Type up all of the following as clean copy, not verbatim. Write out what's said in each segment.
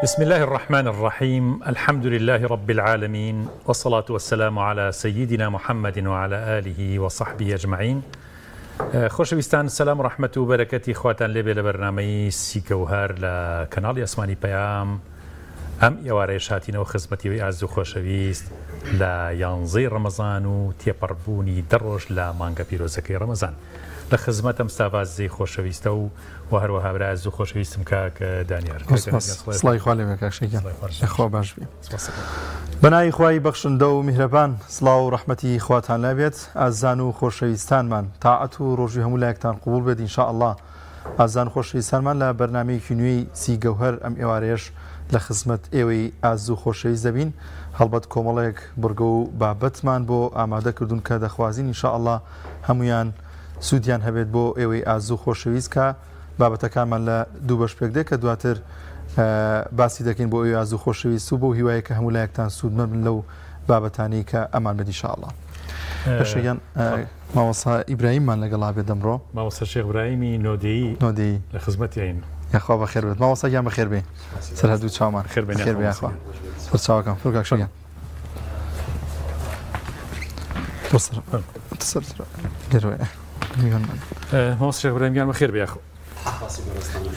بسم الله الرحمن الرحيم. الحمد لله رب العالمين، والصلاة والسلام على سيدنا محمد وعلى آله وصحبه أجمعين. خۆشەویستان، سەلام و ڕەحمەت و بەرەکەتی خواتان لێبێ لە بەرنامەی سیکەوهار لە کەناڵی ئەسمانی پەیام. ئەم ئێوارەیە هاتینەوە خزمەتیەوەی ئاز و خۆشەویست لە 11 ڕەمەزان و تێپەڕبوونی 10 ڕۆژ لە مانگە پیرۆزەکەی ڕەمەزان. لە خزمەتم ستاڤازەی خۆشەویستە و هەروەها برای ئاز و خۆشەویستم کاک دانیار. سڵای خوا لێ بێ کاکشێکیان. خوا باش بێ. بەناوی خوای بەخشندە و میهرەبان، سڵاو و ڕەحمەتی خواتان لێبێت. ئازان و خۆشەویستانمان تاعەت و ڕۆژی هەموو لایەکتان قبوڵ بێت ئینشاءالله. ئازان خۆشەویستانمان لە بەرنامەیەکی نوێی سیگەوهەر ئەم ئێوارەیەش لە خزمەت ئێوەی ئاز و خۆشەویست دەبین. هەڵبەت کۆمەڵێک بڕگە و بابەتمان بۆ ئامادەکردوون کە دەخوازین ئینشاءالله هەمویان سوودیان هەبێت بۆ ئێوەی ئاز و خۆشەویست کە بابەتەکانمان لە دوو بەش پێک دێت کە دواتر باسی دەکەین بۆ ئێوەی ئاز و خۆشەویست و بۆ هیوایە کە هەموو لایەکتان سوودمەند بن لەو بابەتانی کە ئەمان بێت ئینشاءالله. بەشەیان مامۆستا ئیبراهیممان لەگەڵا بێت ئەمڕۆ. مامۆستا شێخ ئیبراهیمی نۆدەیی لە خزمەتیین. یاخوا بەخێر بێت. مامۆستا گیان بەخێر بێ. سەرهەدوو چاومان خێر بێ یاخوا. چاوەکەم فڕ کاکشەیان. مامۆستا شێخ ئیبراهیمیان بەخێر بێ یاخوا.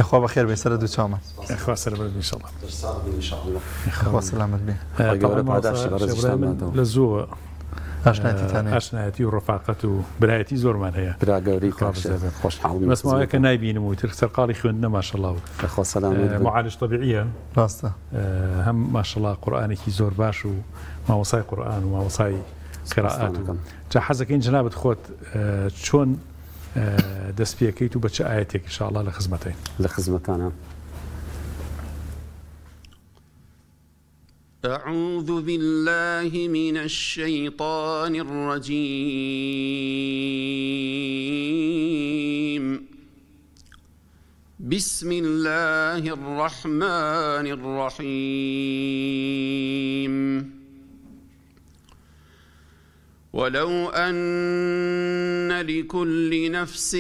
یاخوا بەخێر بێ سەرهەدوو چاومان. یاخوا سەر بەرد ئینشاءالله. یاخوا سەلامەت بێ. لە زووە ئاشنایەتی و ڕەفاقەت و برایەتی زۆرمان هەیە. براگەوری مەسماوەیە کە نایبینم و تر سەرقاڵی خوێندنە ماشەڵڵا و معالج طبیعیە ڕاستە. هەم ماشەڵڵا قورئانێکی زۆر باش و مامۆسای قورئان و مامۆسای قیرائات. جا حەزەکەین جەنابەت خۆت چۆن دەست پێکەیت و بە چه ئاەتێک ئینشاءالله لە خزمەتین؟ لە خزمەتانە. أعوذ بالله من الشيطان الرجيم. بسم الله الرحمن الرحيم. ولو أن لكل نفس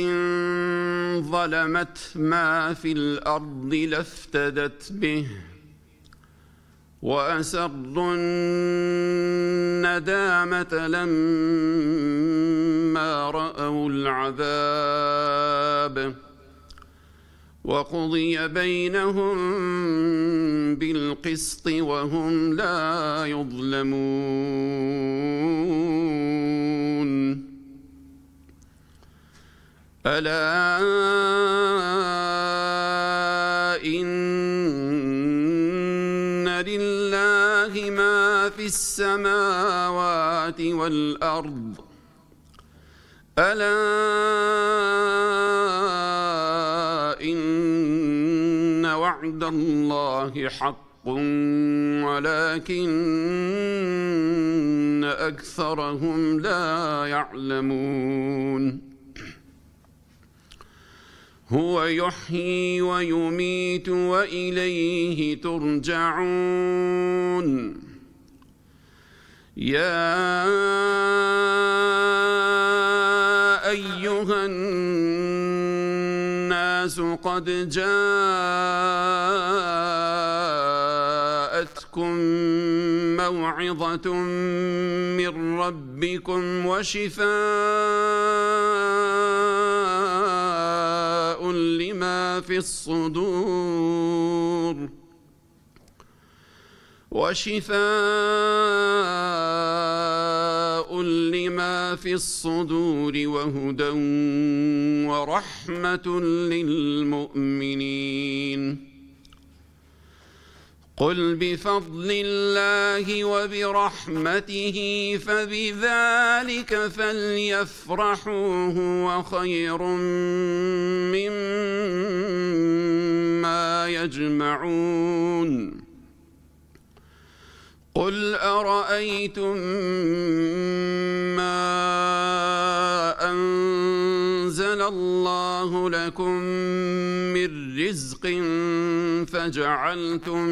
ظلمت ما في الأرض لافتدت به وأسروا الندامة لما رأوا العذاب وقضي بينهم بالقسط وهم لا يظلمون. ألا إن لله ما في السماوات والأرض ألا إن وعد الله حق ولكن أكثرهم لا يعلمون. هو يحيي ويميت وإليه ترجعون. يا أيها الناس قد جاءتكم موعظة من ربكم وشفاء لما في الصدور وهدى ورحمة للمؤمنين. قل بفضل الله وبرحمته فبذلك فليفرحوا هو خير مما يجمعون. قل أرأيتم ما أنزل الله لكم من رزق فجعلتم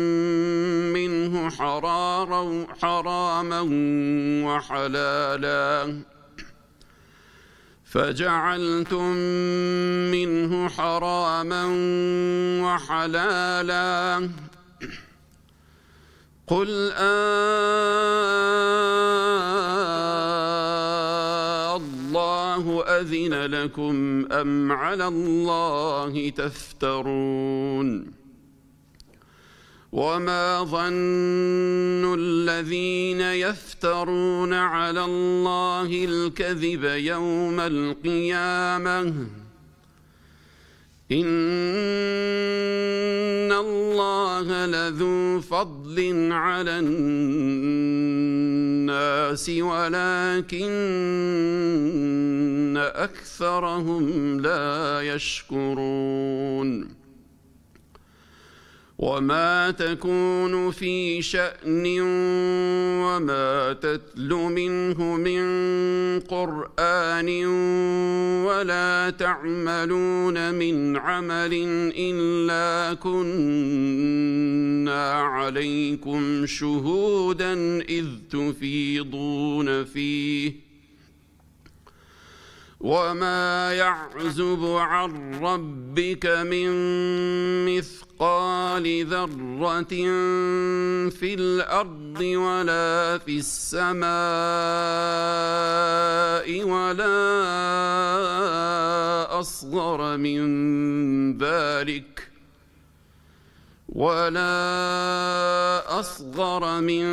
منه حراما وحلالا فجعلتم منه حراما وحلالا قل الله أذن لكم أم على الله تفترون وما ظن الذين يفترون على الله الكذب يوم القيامة إن الله لذو فضل على الناس ولكن أكثرهم لا يشكرون وما تكون في شأن وما تتلو منه من قرآن ولا تعملون من عمل إلا كنا عليكم شهودا إذ تفيضون فيه وما يعزب عن ربك من مثقال ذرة في الأرض ولا في السماء ولا أصغر من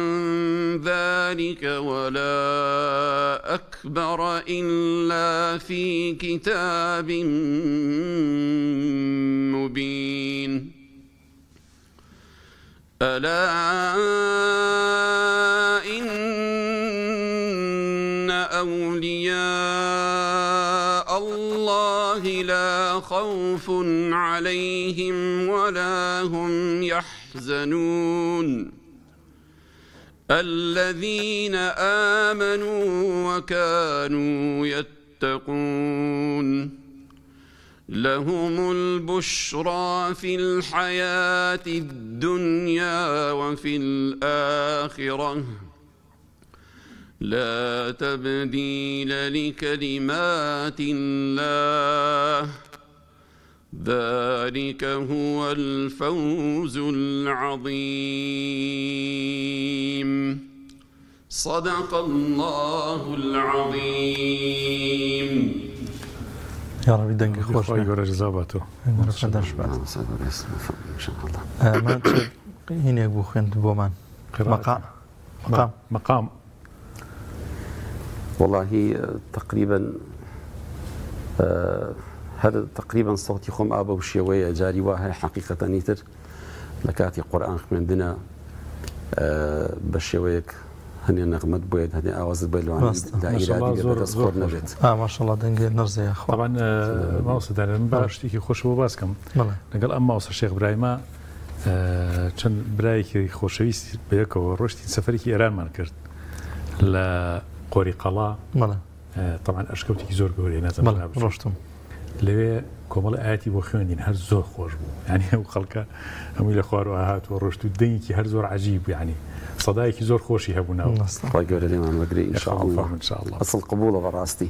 ذلك ولا أكبر إلا في كتاب مبين ألا إن أولياء الله لا خوف عليهم ولا هم يحزنون الذين آمنوا وكانوا يتقون لهم البشرى في الحياة الدنيا وفي الآخرة لا تبديل لكلمات الله ذلك هو الفوز العظيم صدق الله العظيم يا ربي دنگی خوش گوره جزاباتو درش بعد ما هنا ابو خند بومان مقام والله تقريبا هذا تقريبا صوتي خم ابو وشيويه جاري وهي حقيقه نيتر لكاتي قران خمندنا بشويك هني نغمت بويد هني اواز بيلوان دائره دي تذكر نبت ما شاء الله دنگي نرزي يا اخو طبعا ما وصل على باشتيكي خوش بوباسكم نقل اما وصل الشيخ ابراهيم چەند برایەکی خۆشەویست بەیەکەوە ڕۆشتی سەفەرێکی ئێرانمان کرد لە قۆری قەڵا طبعا ئەشکەوتێکی زۆر گەورەی نازانم ڕۆشتم لەوێ کۆمەڵ ئاەتی بۆ خوێندین هەر زۆر خۆش بوو یعنی ئەو خەڵکە هەمووی لە خوارەوە هاتووە ڕۆشت و دەنگێکی هەر زۆر عەجیب یعنی سەدایەکی زۆر خۆشی هەبوو ناوە خی گەورە لێمان وەگرێ ئینشاءالله ئەسڵ قبوڵە بەڕاستی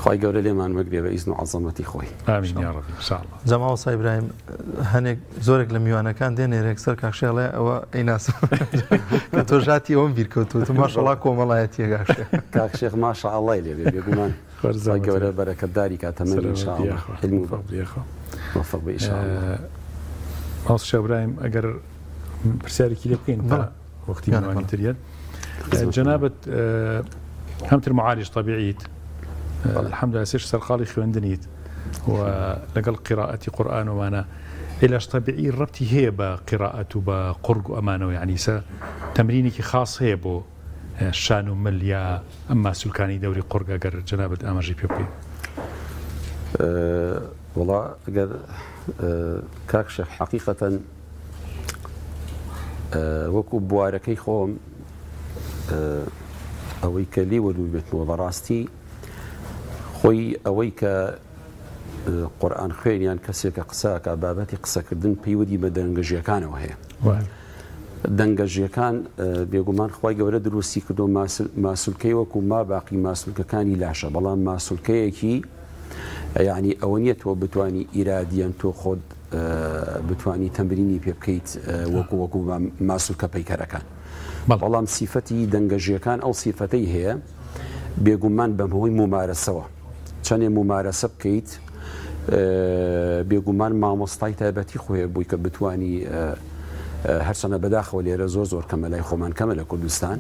خی گەورە لێمان وەگرێ بە ئیزن و عەزەمەتی خۆی ئامین یا ڕەبی ئینشاءالله جەماڵ وەسا ئیبراهیم هەنێک زۆرێک لە میوانەکان دێنێرێک سەر کاکشێڵێ ئەوە ئەیناسم کە تۆ ژاتی ئەوم بیرکەوتوت ماشەڵڵا کۆمەڵایەتیە کاکشێخ ماشەڵڵای لێ بێگومان خی گەورە بەرەکەتداری کاتەمەنی ئینشاءالله علم موفق بە ئینشاءالله ئاڵ شێخ ئیبراهیم ئەگەر پرسیارێکی لێ بکەین تا وەختی میوانی تریان جەنابەت هەمتر معالج طبيعيت الحمد لله سير سرخالي خوندنيت ولقل قراءة قرآن وأنا علاج طبيعي ربطي هي بقراءة بقرق أمانة يعني تمرينك خاص هي بو شانو مليا أما سلكاني دوري قرق أجر جنابة أمر جي بي بي والله أجر كاكشف حقيقة وكو بواركي خوم أوي كلي ولوبت وبراستي خوي أويك قرآن خوێنیان کەسێکە قساکە بابەتی قسەکردن پەیوەدی بە دەنگەژیەکانەوە هەیە دەنگەژیەکان بێگومان خی گەورە دروستی کردو ماسوولکەی وەکو ما باقی ماسوولکەکانی لاشە بەڵام ماسوولکەیەکی یعنی ئەوە نیە تۆ بتانی ئیرادیان تۆ خۆت بتانی تەمرینی پێ بکەیت وەکو ماسوولکە پەیکەرەکان بەڵام سیفەتی دەنگەژیەکان ئەو سیفەتەی هەیە بێگومان بەمهۆی ممارەسەوە چەندێ ممارەسە بکەیت بێگومان مامۆستای تایبەتی خۆیە بووی کە بتوانی هەرچەنە بەداخەوە لێرە زۆر کەمە لای خۆمان کەمە لە کوردستان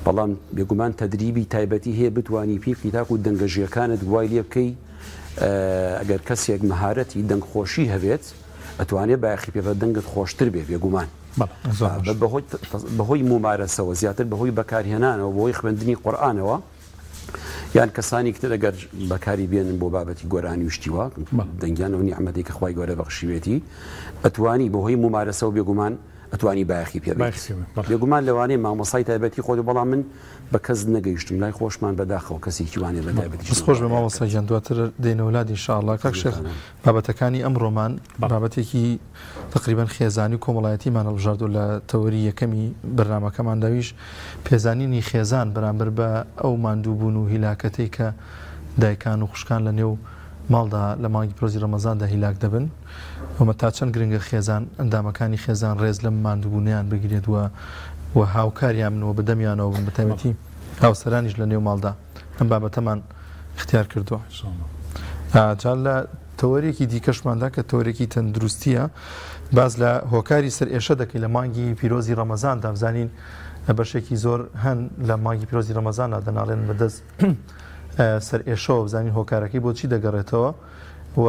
بەڵام بێگومان تەدریبی تایبەتی هەیە بتوانی پێی تاکو و دەنگەژیەکانت دوای لێ بکەی ئەگەر کەسێک مەهارەتی دەنگخۆشی هەبێت ئەتوانێت بایەخی پێ دەنگت خۆشتر بێ بێگومان بەهۆی ممارەسەوە زیاتر بەهۆی بەکارهێنانەوە بۆی خوێندنی قورئانەوە یان کەسانی کتر ئەگەر بەکاری بێنن بۆ بابەتی گۆرانی وشتیوە دەنگیانەوە نیعمەتی کە خوای گەورە بەخشیوێتی ئەتوانی بەهۆی ممارەسەوە بێگومان ئەتوانی بایەخی پێ بێگومان لەوانەیە مامۆستای تایبەتی خۆت بەڵام من بە کەس نەگەیشتم لای خۆشمان بەداخەوە کەسێکی وانێ بە تایبەتی خۆش بە مامۆستای گیان دواتر دێنەوەلات ئینشاءالله کاک شێخ بابەتەکانی ئەمڕۆمان بابەتێکی تقریبان خێزانی و کۆمەڵایەتیمان هەڵبژاردووە لە تەوەری یەکەمی بەرنامەکەمان داویش پێزانینی خێزان بەرامبەر بە ئەو ماندووبوون و هیلاکەتەی کە دایکان و خوشکان لە نێو ماڵدا لە مانگی پرۆزی ڕەمەزاندا هیلاک دەبن ومە تا چەند گرنگە خێزان ئەندامەکانی خێزان ڕێز لەم ماندووبوونیان بگرێت و هاوکاریان منەوە بەدەمیانەوە بن بە تایبەتی هاوسەرانیش لە نێو ماڵدا ئەم بابەتەمان اختیار کردووە جا لە تەوەرێکی دیکەشماندا کە تەوەرێکی تەندروستیە باز لە هۆکاری سەر ئێشە دەکەی لە مانگی پیرۆزی ڕەمەزاندا بزانین بەشێکی زۆر هەن لە مانگی پیرۆزی ڕەمەزاندا دەناڵێن بەدەست سەر ئێشەوە بزانین هۆکارەکەی بۆ چی دەگەڕێتەوە و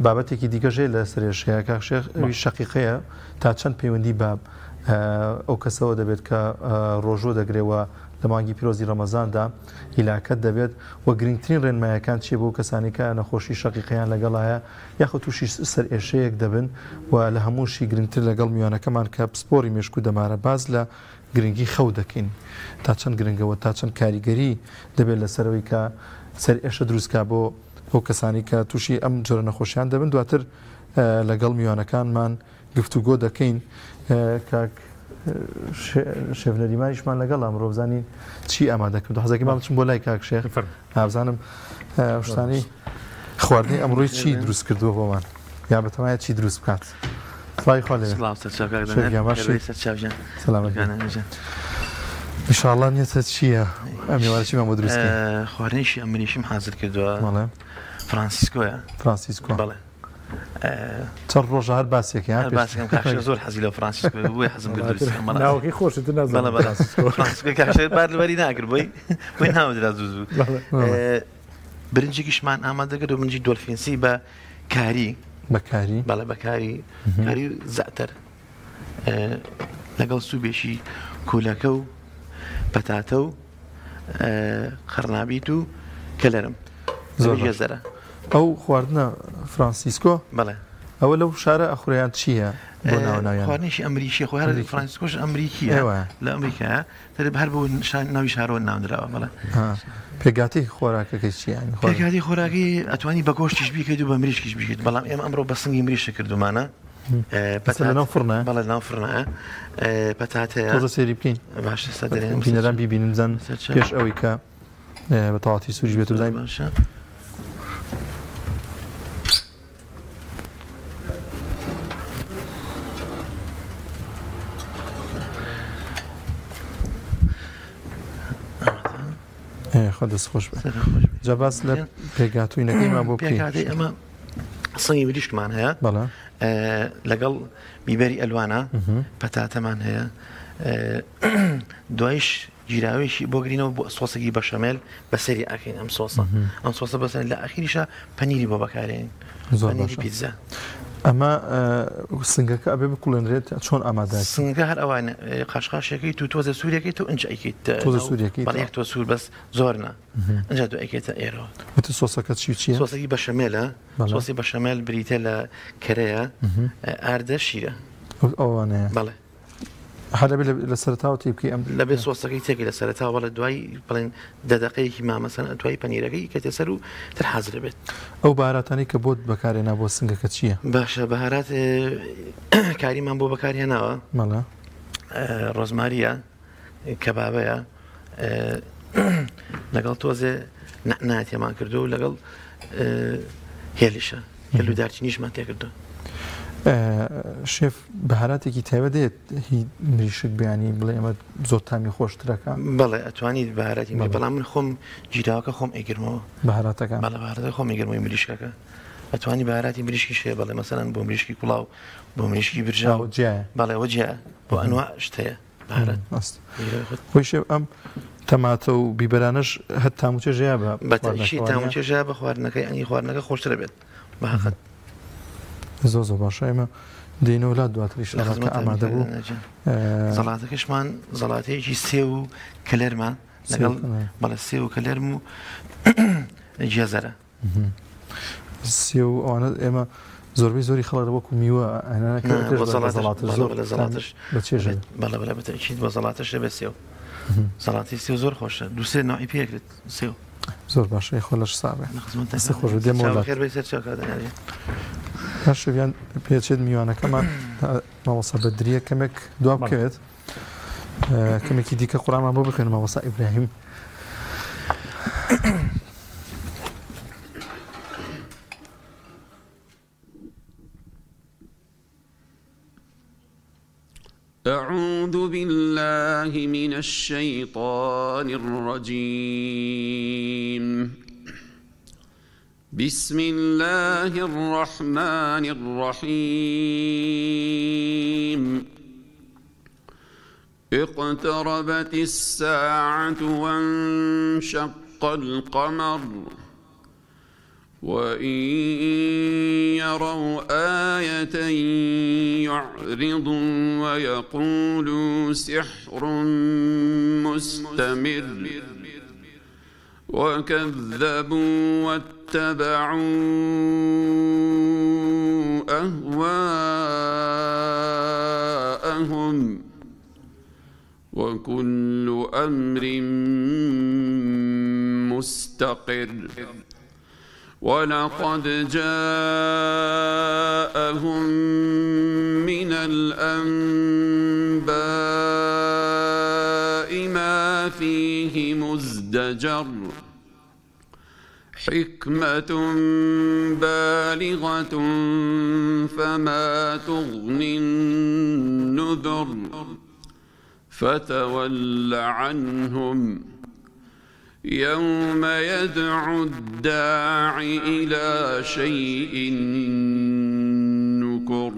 بابەتێکی دیکەژێ لە سەر ئێشەیە کاک شێخ ئەوی شەقیقەیە تا چەند پەیوەندی بە ئەو کەسەوە دەبێت کە ڕۆژۆ دەگرێەوە لە مانگی پیرۆزی ڕەمەزاندا هیلاکەت دەبێت و گرنگترین ڕێنمایەکان چیە بۆ کەسانی کە نەخۆشی شەقیقەیان لەگەڵایە یاخود تووشی سەر ئێشەیەک دەبن و لە هەمووشی گرنگتر لەگەڵ میوانەکەمان کە پسپۆری مێشک و دەمارە باز لە گرنگی خەو دەکەین تا چەند گرنگەوە تا چەند کاریگەری دەبێت لەسەرەوەی کە سەر ئێشە دروستکە بۆ ئەو کەسانی کە تووشی ئەم جۆرە نەخۆشیان دەبن دواتر لەگەڵ میوانەکانمان گفتوگۆ دەکەین کاک شێڤنەریمانیشمان لەگەڵ ئەمڕۆ بزانین چی ئامادەکرد حەزەکەی مام بچم بۆ لای کاک شێخ ئابزانم شتانی خواردنی ئەمڕۆی چی دروست کردووە بۆمان یا بەتەمایە چی دروست بکات سڵاوی خوا لێبێ ئینشاءڵڵا نیەتە چییە ئەم میوانەی مام بۆ دروستکەین خواردنیشی ئەمریشیم حازر کردووە فرانسیسکۆیە فرانسیسکۆ بەڵێ چەند ڕۆژە هەر باسێکی باسەکەم کاکشێ زۆر حەزی لە فرانسیسکۆ بووی حەزم ناوەکەی خۆشت فرانسیسکۆ کاکشێ بارلەوەری ناکرد بۆی ناوە درا زوو برنجێکیشمان ئامادەکرد و منجی دۆلفینسی بە کاری بەکاری بەڵێ بەکاری کاری زەعتەر لەگەڵ سوبێشی کولەکە و پەتاتە و خەرنابیت و کەلەرم زۆر ئەو خواردنە فرانسیسکۆ بەڵێ ئەوە لەو شارە ئەخوریان چییە بۆ ناوناویان خواردنیشی ئەمریکی خۆیان فرانسیسکۆش ئەمریکیە لە ئەمریکا دەرێ هەر بۆ ناوی شارەوە ناونراوە بەڵێ پێگاتی خۆراکەکەی چیان پێگاتی خۆراکی ئەتوانی بە گۆشتیش بیکەیت و بە مریشکیش بیکەیت بەڵام ئێمە ئەمڕۆ بە سنگی مریشە کردومانە لەناو فڕنە بەڵێ ناو فڕنە پەتاتەیە تۆزە سێری بکەین باشە سەدەرێن بینەران بیبینن بزان پێش ئەوەی کە بە تەواتی سووریش بێت بداین باشە خۆ دەست خۆش بێ جا باس لە پێگاتووینەکەیمان بۆ پێگاتی ئەمە سنگی مریشکمان هەیە بەڵێ لەگەڵ بیبەری ئەلوانە پەتاتەمان هەیە دوایش گیراوێکی بۆ گرینەوە بۆ سۆسێکی بەشەمێل بەسەری ئاکەین ئەم سۆسە ئەم سۆسە بەسەر لە ئاخیریشە پەنیری بۆ بەکارێن پەنیری پیتزا ئەمە سنگەکە ئەبێ بکوڵێنرێت چۆن ئامادە سنگەکە هەر ئەوانە قاشقاشەکەی تو تۆزە سوورەکەی تو ئەنج ئەیکەیت تۆزە سوورەکەی بەڵێک تۆ سوور بەس زۆرنا ئەنج دو ئەیکێتە ئێرەوە وتە سۆسەکە چیە سۆسێکی بەشەمێلە سۆسی بەشەمێل بریتە لە کەرەیە ئاردە شیرە ئەوانەیە بەڵێ هەرەبێ لە سەرتاوە تێبکەی ئەم لەبێ سۆسەکەی تێکی لە سەرەتاوە بەڵێ دوای بڵێن دەدەقەیەکی مامەسەن دوای پەنیرەکەی کەتێ سەر و تر حازر بێت ئەو باراتانی کە بۆت بەکارێنا بۆ سنگەکە چییە باشە بەهارات کاریمان بۆ بەکارهێناوە مەڵە ڕۆزماریە کەبابەیە لەگەڵ تۆزێ ناتێمان کردو و لەگەڵ هێلیشە هێل و دارچینیشمان تێ کردو شێف بەهاراتێکی تایبەت دێت هی مریشک بەیانی بڵێ ئەمە زۆر تامی خۆشترەکە بەڵێ ئەتوانیت بەهاراتی بەڵام من خۆم جیراوەکە خۆم ئەیگرمەوە بەهاراتەکە بەڵێ بەهاراتەکە خۆم ئەیگرمەوەی مریشکەکە ئەتوانی بەهاراتی مریشکی شێ بەڵێ مەسەلەن بۆ مریشکی کوڵاو بۆ مریشکی برژاو جیایە بەڵێ ئەوە جیایە بۆ ئەنواع شتەیە بەهارات خۆی شێف ئەم تەماتە و بیبەرانەش هەت تاموچێژەیە بەتەشی تاموچێژە بە خواردنەکەی ئەنی خواردنەکە خۆشترە بێت بەهاقەت زۆر زۆر باشە ئێمە دێنەوە لا دواتری شەڕەکە ئامادە بوو زەڵاتەکەشمان زەڵاتەیەکی سێ و کلێرمان لەگەڵ بەڵێ سێ و کلێرم و جێزەرە سێ و ئەوانە ئێمە زۆربەی زۆری خەڵەرە وەکو میوە زەڵاتش بەچێژە بەڵێ بەڵێ بەتەکید بە زەڵاتش دەبێت سێ و زەڵاتی سێ و زۆر خۆشە دووسێ ناوی پێکرێت سێ و زۆر باشە خۆلەش ساابێ خۆش دێمەوە شویان پێچێت میوانەکەمان ماوەسا بەدریە کەمێک دوا بکەوێت کەمێکی دیکە قوڕامان بۆ بخوێن ماوەسا ئیبراهیم أعوذ بالله من الشيطان الرجيم بسم الله الرحمن الرحيم اقتربت الساعة وانشق القمر وإن يروا آية يعرضوا ويقولوا سحر مستمر وكذبوا واتبعوا أهواءهم وكل أمر مستقر ولقد جاءهم من الأنباء ما فيه مزدجر حكمة بالغة فما تغني النذر فتول عنهم يوم يدعو الداع إلى شيء نكر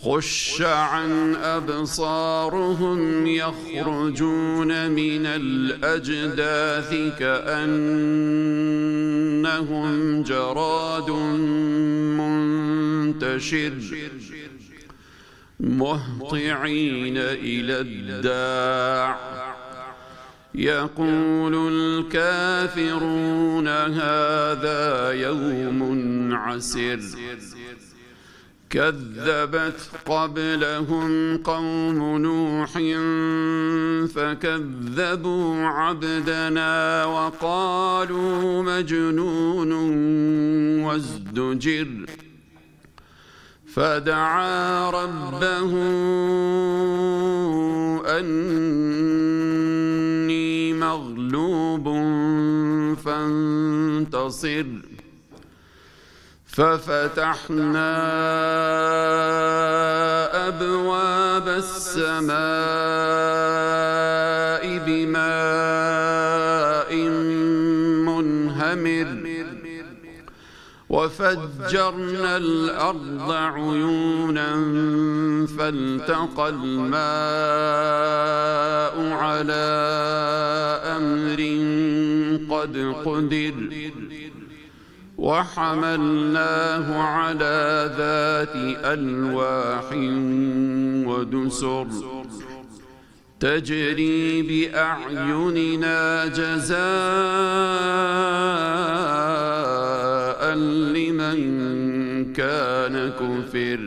خش عن أبصارهم يخرجون من الأجداث كأنهم جراد منتشر مهطعين إلى الداع يقول الكافرون هذا يوم عسر كذبت قبلهم قوم نوح فكذبوا عبدنا وقالوا مجنون وازدجر فدعا ربه أني مغلوب فانتصر ففتحنا أبواب السماء بماء منهمر وفجرنا الأرض عيونا فالتقى الماء على أمر قد قدر وحملناه على ذات ألواح ودسر تجري بأعيننا جزاء لمن كان كفر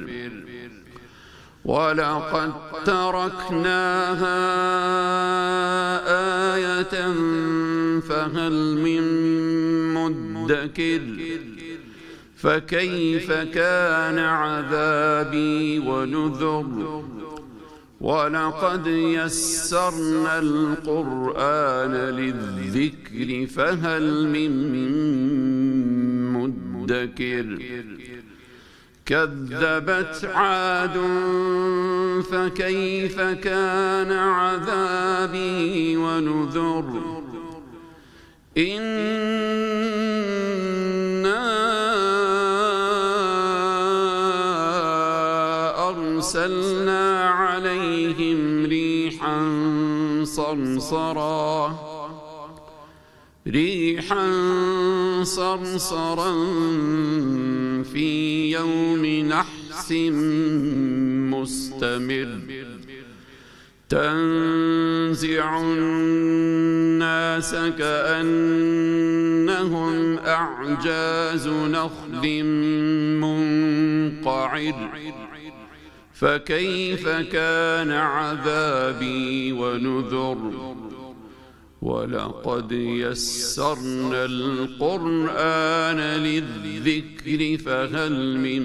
ولقد تركناها آية فهل من مدكر فكيف كان عذابي ونذر ولقد يسرنا القرآن للذكر فهل من مدكر كذبت عاد فكيف كان عذابي ونذر إنا أرسلنا عليهم ريحا صرصرا في يوم نحس مستمر تنزع الناس كأنهم أعجاز نخل منقعر فكيف كان عذابي ونذر ولقد يسرنا القرآن للذكر فهل من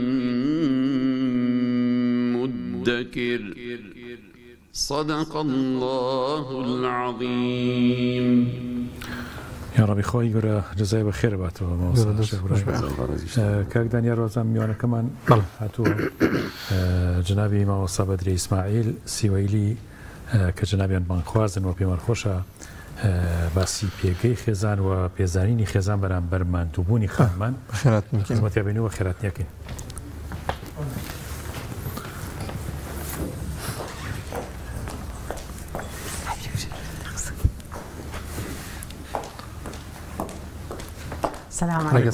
مدكر صدق الله العظيم. يا ربي خوي يقول جزاي بخير باتو كاك دانيال روزان ميوانا كمان هاتو جنابي ما وصى بدري إسماعيل سيويلي كجنابيان بانخوازن وبيمان خوشا باسی پێگەی خێزان و پێزانینی خێزان بەرامبەر ماندووبوونی خانمان خزمەتی بینی و خێراتنیەکەین. السلام عليكم.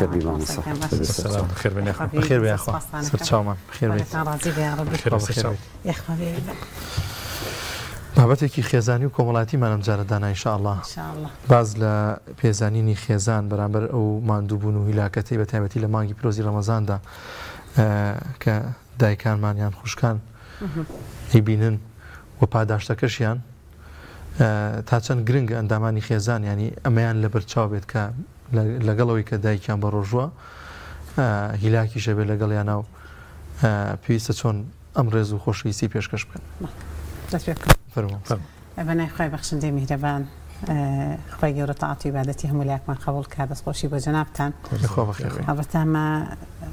خير بما نصح. السلام خير بنا أخو. خير يا أخو. صرت شامان خير بيت. راضي يا رب. خير يا أخوي. بابەتێکی خێزانی و کۆمەڵاتیمانم جارە دانا ئینشاءالله. باز لە پێزانینی خێزان بەرامبەر ئەو ماندووبوون و هیلاکەتی بە تایبەتی لە مانگی پیرۆزی ڕەمەزاندا کە دایکانمانیان خوشکان هیبینن و پاداشتەکەشیان تا چەند گرنگە ئەندامانی خێزان ینی ئەمەیان لە بەرچاو بێت کە لەگەڵەوەی کە دایکیان بە ڕۆژووە هیلاکی شەبێت لەگەڵیانە و پێویستە چۆن ئەم ڕێز و خۆشەویستی پێشکەش بکەن. بەنای خۆی بەخشندەی میهرەبان خۆی گەورە تاعاتی و عیبادەتی هەموو لایەکمان قبوڵ کات دەستخۆشی بۆ جەنابتان. هەڵبەتە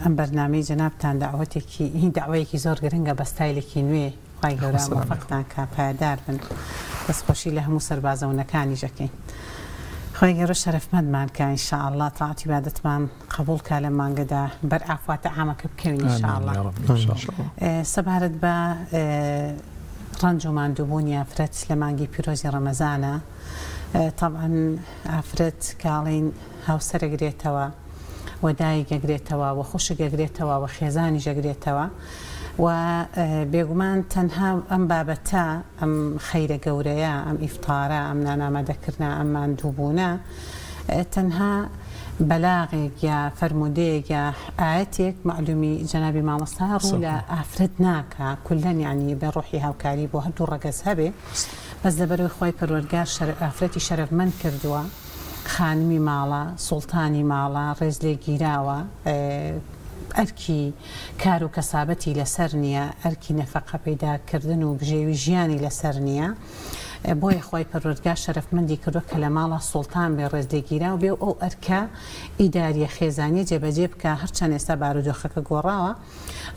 ئەم بەرنامەی جەنابتان داوەتێکی هین داوایەکی زۆر گرنگە بە ستایلێکی نوێ خۆی گەورە موفقتان کە پایدار بن دەستخۆشی لە هەموو سەربازەونەکانی ژەکەین. خۆی گەورە شەرەفمەندمان کە ئینشاءالله تاعاتی و عیبادەتمان قبوڵ کا لە مانگەدا بەر ئافواتە عامەکە بکەوین ئینشاءالله. سەبارەت بە ڕەنج و ماندووبوونی ئافرەت لە مانگی پیرۆزی ڕەمەزانە طبعاً ئافرەت کاڵین هاوسەرەگرێتەوە و دایکەگرێتەوە و خوشکەگرێتەوە و خێزانی ژەگرێتەوە و بێگومان تەنها ئەم بابەتە ئەم خەیرە گەورەیە ئەم ئیفتارە ئەم نانامەدەکردە ئەم ماندووبوونە تەنها بەلاغێک یا فەرمودەیەک یا ئاەتێک معلومی جەنابی مامۆستا ڕوو لە ئافرەت ناکە کولەن یعنی بە ڕۆحی هاوکاری بۆ هەردوو ڕەگەز هەبێ بەس لەبەرەوەی خۆی پەروەردگار ئافرەتی شەرەفمەند کردووە خانمی ماڵە سوڵتانی ماڵە ڕێز لێ گیراوە ئەرکی کار و کەسابەتی لەسەر نییە ئەرکی نەفەقە پەیداکردن و بژێوی ژیانی لەسەر نییە بۆیە خۆی پەروەردگار شەرەفمەندی کردووە کە لە ماڵە سوڵتان بێ ڕێزلێگیرا و بێ ئەو ئەرکە ئیداریە خێزانیە جێبەجێ بکە هەرچەند ئێستا بارودۆخەکە گۆڕاوە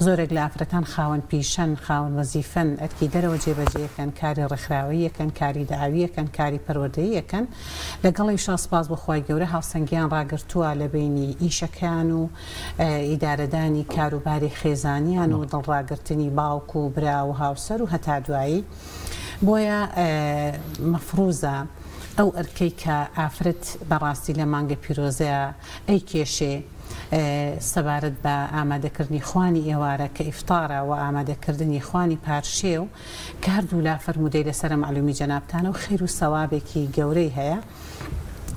زۆرێک لە ئافرەتان خاوەن پیشەن خاوەن وەزیفەن ئەرکی دەرەوە جێبەجێەکەن کاری ڕێکخراویەکەن کاری داویەکەن کاری پەروەردەییەکەن لەگەڵی شاسپاس بۆ خۆی گەورە هاوسەنگیان ڕاگرتووە لە بینی ئیشەکان و ئیدارەدانی کاروباری خێزانیان و دڵڕاگرتنی باوک و برا و هاوسەر و هەتا دوایی بۆیە مەفروزە ئەو ئەرکەی کە ئافرەت بەڕاستی لە مانگە پیرۆزەیە ئەی کێشێ سەبارەت بە ئامادەکردنی خوانی ئێوارە کە ئیفتارە و ئامادەکردنی خوانی پارشێ و کە هەردوو لا فەرمودەی لەسەر معلومی جەنابتانە و خیر و سەوابێکی گەورەی هەیە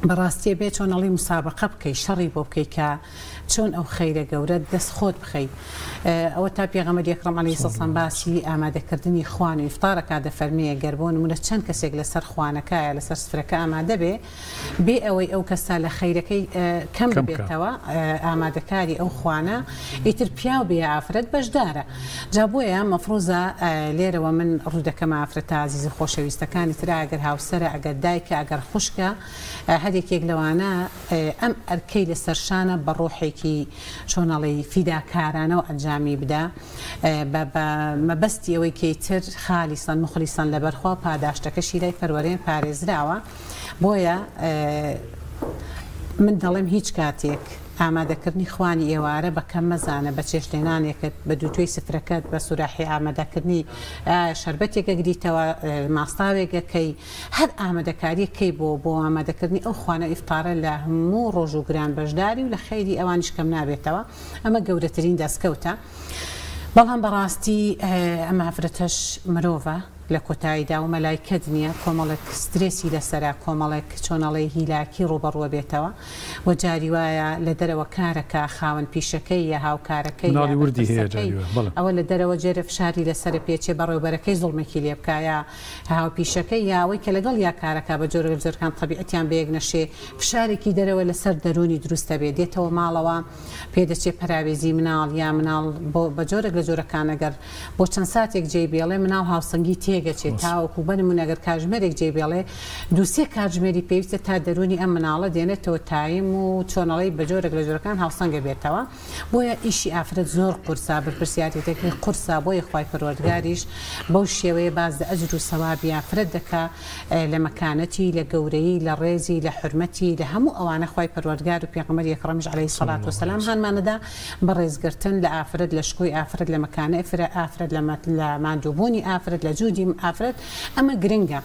بەڕاستی بێ چۆنەڵی مسابقە بکەی شەڕی بۆ بکەی کە چۆن ئەو خەیرە گەورە دەست خۆت بخەیت ئەوە تا پێغەمبەر ئەکرەم عەلەیهی سەلام باسی ئامادەکردنی خوان و ئیفتارەکە دەفەرمێ گەر بۆ نمونە چەند کەسێک لەسەر خوانەکەیە لەسەر سفرەکە ئامادە بێ ئەوەی ئەو کەسا لە خەیرەکەی کەم بێتەوە ئامادەکاری ئەو خوانە ئیتر پیاو بێ ئافرەت بەشدارە جا بۆیە مەفروزە لێرەوە من ڕوو دەکەم ئافرەتە عەزیز و خۆشەویستەکانی ترا ئەگەر هاوسەرە ئەگەر دایکە ئەگەر خوشکە هەرێکێک لەوانە ئەم ئەرکەی لەسەر شانە بە ڕۆحێکی چۆنەڵی فیداکارانەوە ئەنجامی بدا بە مەبەستی ئەوەی کەیتر خالیسان مخلیسان لەبەرخوا پاداشتەکەشی لای پەروەردەی پارێزراوە بۆیە من دەڵێم هیچ کاتێک ئامادەکردنی خوانی ئێوارە بە کەم مەزانە بە چێشتێنانێکت بە دووتۆی سفرەکەت بە سوراحی ئامادەکردنی شەربەتێکە گریتەوە ماستاوێکەکەی هەر ئامادەکاریەکەی بۆ ئامادەکردنی ئەو خوانە ئیفتارە لە هەموو ڕۆژ و گران بەشداری و لە خەیری ئەوانیش کەم نابێتەوە ئەمە گەورەترین دەستکەوتە بەڵام بەڕاستی ئەمە ئافرەتەش مرۆڤە لە کۆتاییدا و مەلایکەت نییە کۆمەڵێک سترێسی لەسەرا کۆمەڵێک چۆنەڵی هیلاکی ڕوبەڕوە بێتەوە و جاری وایە لە دەرەوە کارەکە خاوەن پیشەکەی یا هاوکارەکەی ئەوە لە دەرەوە جێرە فشاری لەسەر پێچێ بەڕێوبەرەکەی زوڵمێکی لێ بکایە هاو پیشەکەی یاوەی کە لەگەڵ یا کارەکە بە جۆرە جۆرەکان طبیعەتیان بەیەک نەشێ فشارێکی دەرەوە لەسەر دەرونی دروستە بێت دێتەوە ماڵەوە پێدەچێ پەراوێزی مناڵ یا مناڵ بە جۆرێک لە جۆرەکان ئەگەر بۆ چەند ساتێک جێی بێڵێ مناڵ هاوسەنگی تێگەچێت تاوەکو بنمون ئەگەر کاتژمێرێک جێی بێڵێ دووسێ کاتژمێری پێویستە تا دەرونی ئەم مناڵە دێنێتەوە تایم و چۆنەڵی بە جۆرێک لە جۆرەکان هاوسەنگە بێتەوە بۆیە ئیشی ئافرەت زۆر قورسا بەرپرسیارەتێکی قورسا بۆیە خوای پەروەردگاریش بەو شێوەیە باز لە ئەجر و سەوابی ئافرەت دەکا لە مەکانەتی لە گەورەی لە ڕێزی لە حورمەتی لە هەموو ئەوانە خوای پەروەردگار و پێغەمبەر ئەکرەمیش عەلەیهی سەڵات وسەلام هانمانەدا بە ڕێزگرتن لە ئافرەت لە شکۆی ئافرەت لە مەکانە ئافرەت لە ماندووبوونی ئافرەت لە جوودی ئافرەت ئەمە گرنگە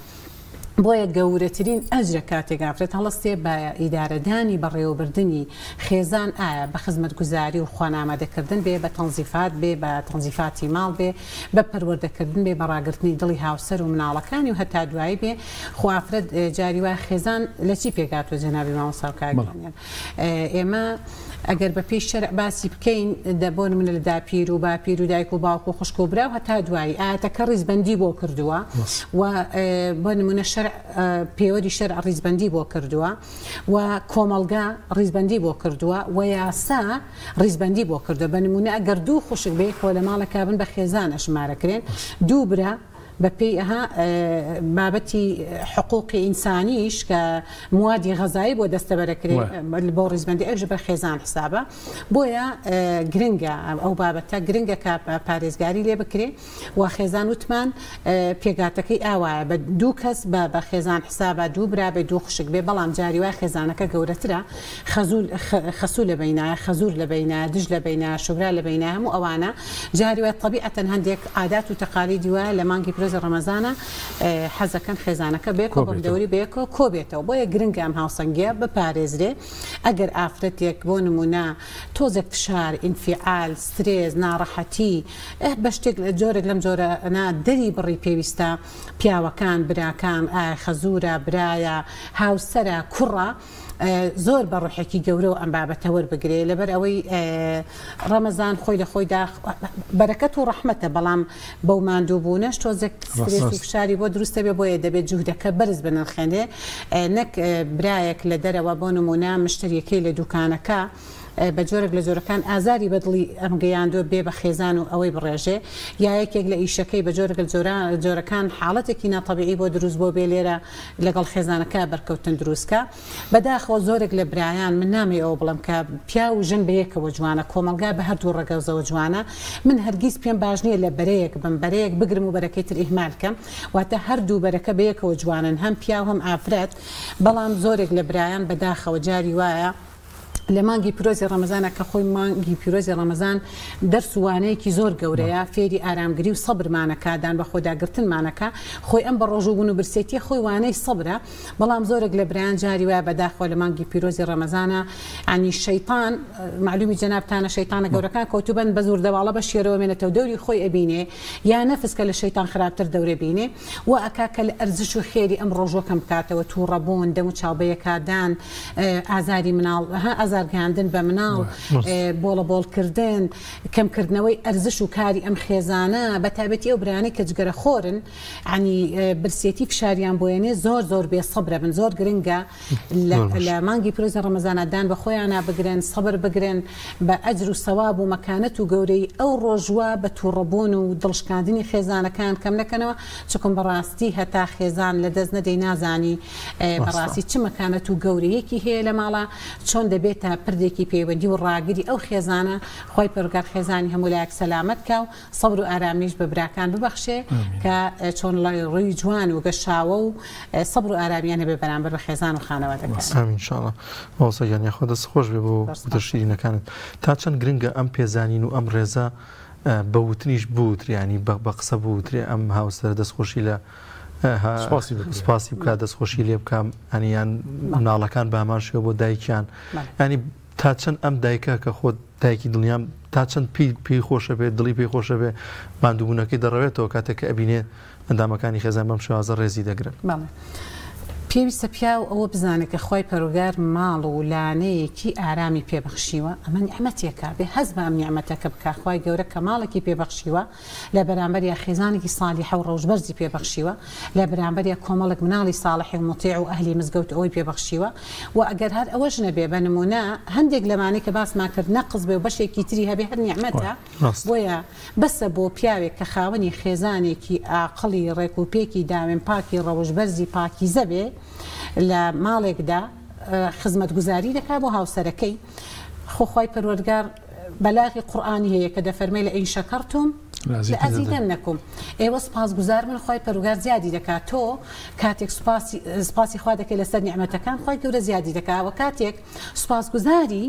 بۆیە گەورەترین ئەجرە کاتێک ئافرەت هەڵەستێ بە ئیدارەدانی بەڕێوەبردننی خێزان ئایا بە خزمەتگوزاری و خوانامادەکردن بێ بە تەنزیفات بێ بە تەنزیفاتی ماڵ بێ بە پەروەردەکردن بێ بەڕاگررتنی دڵی هاوسەر و مناڵەکانی و هەتا دوایی بێ خوافرەت جاری وای خێزان لە چی پێگاتوە جەنابی مامۆستاکاگرانیان ئێمە ئەگەر بە پێی شەرع باسی بکەین دەبۆن من لە داپیر و باپیر و دایک و باوک و خوشک و برا و هەتا دوایی ئاەتەکە ڕیزبەندی بۆ کردووە و بۆ نمونە شەرع پێوەری شەرع ڕیزبەندی بۆ کردووە و کۆمەڵگا ڕیزبەندی بۆ کردووە و یاسا ڕیزبەندی بۆ کردووە بە نمونە ئەگەر دوو خوشک بێ خۆ لە ماڵەکە بن بە خێزان ئەشمارەکرێن دوو برا بەپێی ئەها بابەتی حقوقی ئینسانیش کە موادی غەزایی بۆ دەستەبەرەکرێت بۆ ڕیزبەندی ئەوژ بە خێزان حسابە بۆیە گرنگە ئەو بابەتە گرنگە کە پارێزگاری لێ بکرێ و خێزان وتمان پێگاتەکەی ئاوایە بە دوو کەس بە خێزان حسابە دوو برا بێ دوو خوشک بێ بەڵام جاری وای خێزانەکە گەورەترە خەسوو لە بینایە خەزور لە بینایە دژ لە بینایە شوبرا لە بینایە هەموو ئەوانە جاری وای طبیعەتەن هەندێک عادات و تەقالیدی وایە لە مانگی ڕەمەزانە حەزەکەن خێزانەکە بێکۆ بەم دەوری بێکۆ کۆبێتەوە بۆیە گرنگە ئەم هاوسەنگیە بپارێزرێ ئەگەر ئافرەتێک بۆ نمونە تۆزێک فشار ئینفیعال سترێز ناڕەحەتی بە شتێک جۆرێک لەم جۆرەنا دەری بڕی پێویستە پیاوەکان براکان خەزورە برایە هاوسەرە کوڕە زۆر بە ڕوحێکی گەورە و ئەم بابەتە وەربگرێ لەبەر ئەوەی ڕەمەزان خۆی لە خۆیدا بەرەکەت و ڕەحمەتە بەڵام بەو ماندووبوونەش تۆزێک سترێسی فشاری بۆ دروستە بێ بۆیە دەبێت جوودەکە بەرز بنرخێنێ نەک برایەک لە دەرەوە بۆ نمونە مشتریەکەی لە دوکانەکە بە جۆرێک لە جۆرەکان ئازاری بەدڵی ئەم گەیاندوە بێ بە خێزان و ئەوەی بڕێژێ یا یەکێک لە ئیشەکەی بە جۆرێک جۆرەکان حاڵەتێکی ناتەبیعی بۆ دروست بۆ بێ لێرە لەگەڵ خێزانەکە بەرکەوتن دروستکە بەداخەوە زۆرێک لە برایان من نامی ئەوە بڵم کە پیا و ژن بەیەکەوە جوانە کۆمەلگا بە هەردوو ڕێگەوزەوە جوانە من هەرگیز پێم باش نییە لە بەرەیەک بم بەرەیەک بگرم و بەرەکەی تر ئیهمال کەم واتە هەردوو بەرەکە بەیەکەوە جوانن هەم پیا و هەم ئافرەت بەڵام زۆرێک لە برایان بەداخەوە جاری وایە لە مانگی پیرۆزی ڕەمەزانە کە خۆی مانگی پیرۆزی ڕەمەزان دەرسوانەیەکی زۆر گەورەیە فێری ئارامگری و سەبرمانەکە دان بە خۆداگرتنمانەکە خۆی ئەم بە ڕۆژوبوون و برسێتی خۆی وانەی سەبرە بەڵام زۆرێک لە برایان جاری وایە بەداخۆ لە مانگی پیرۆزی ڕەمەزانە ینی شەیطان معلومی جەنابتانە شەیطانە گەورەکان کەوتوبن بە زۆر دەواڵە بە شێرەوە مێنێتەوە دەوری خۆی ئەبینێ یا نەفسکە لە شەیطان خراپتر دەورێ بینێ و ئەکاکە لە ئەرزش و خێری ئەم ڕۆژۆکەم بکاتەوە تووڕەبوون دەم و چاوبەیەکدان ئازاری مناڵ ئازارگاندن بە مناڵ بۆڵە بۆڵکردن کەمکردنەوەی ئەرزش و کاری ئەم خێزانە بە تایبەتی ئەو برانەی کە جگەرە خۆرن ینی برسێتی فشاریان بۆیێنێ زۆر بێ سەبرە بن زۆر گرنگە لە مانگی پیرۆزی ڕەمەزانەدان بە خۆیانە بگرن سەبر بگرن بە ئەجر و سەواب و مەکانەت و گەورەی ئەو ڕۆژوە بە تووڕەبوون و دڵشکاندنی خێزانەکان کەم نەکەنەوە چکم بەڕاستی هەتا خێزان لە دەست نەدەی نازانی بەڕاستی چ مەکانەت و گەورەیەکی هەیە لە ماڵە چۆن دەبێتە پردێکی پەیوەندی و ڕاگری ئەو خێزانە خۆی پەروەردگار خێزانی هەموو لایەک سەلامەت کە و سەبر و ئارامیش بە براکان ببەخشێ کە چۆن ڕووی جوان و گەشاوە و سەبر و ئارامیان هەبێ بەرامبەر بە خێزان و خانەوادەکان. ئامین ئینشاءڵڵا. وەسەیان یاخۆ دەست خۆش بێ بۆ شیرینەکانت. تا چەند گرنگە ئەم پێزانین و ئەم ڕێزە بەوتنیش بوتریانی بە قسە بوترێ ئەم هاوسەر دەستخۆشی لە سپاسی بکات دەستخۆشی لێ بکەم ئەنیان مناڵەکان بامان شێوە بۆ دایکیان ینی تا چەند ئەم دایکە کە خۆت دایکی دڵنیام تا چەند پێی خۆشە بێت دڵی پێی خۆشە بێ ماندووبوونەکەی دەڕەوێتەوە کاتێک کە ئەبینێ ئەندامەکانی خێزان بەم شێوازە ڕێزی دەگرن. پێویستە پیا و ئەوە بزانێت کە خۆی پەروەردگار ماڵ و لانەیەکی ئارامی پێبەخشیوە ئەمە نیعمەتێکە بێ هەز بە ئەم نیعمەتەکە بکە خۆی گەورە کە ماڵێکی پێبەخشیوە لە بەرامبەر یا خێزانێکی سالیحە و ڕەوژبەرزی پێبەخشیوە لە بەرامبەر یا کۆمەڵێک مناڵی ساڵحی و مطیع و ئەهلی مزگەوت ئەوەی پێبەخشیوە و ئەگەر هەر ئەوەش نەبێ بە نمونە هەندێک لەمانەی کە باسمان کرد نەقز بێ و بەشێکی تری هەبێ هەر نیعمەتە بۆیە بەسە بۆ پیاوێک کە خاوەنی خێزانێکی عاقڵی ڕێک و پێکی داوێن پاکی ڕەوژبەرزی پاکیزە بێ لە ماڵێکدا خزمەت گوزاری دەکات بۆ هاوسەرەکەی خۆخوای پەروەردگار بەلاغی قورئانی هەیە کە دەفەرمێ لە ئین شەکەرتم لەئەزیدەنەکم ئێوە سپاسگوزار من خۆی پەروەردگار زیادی دەکات تۆ کاتێک سپاسی خوا دەکەی لەسەر نیعمەتەکان خۆی گەورە زیادی دەکات و کاتێک سپاسگوزاری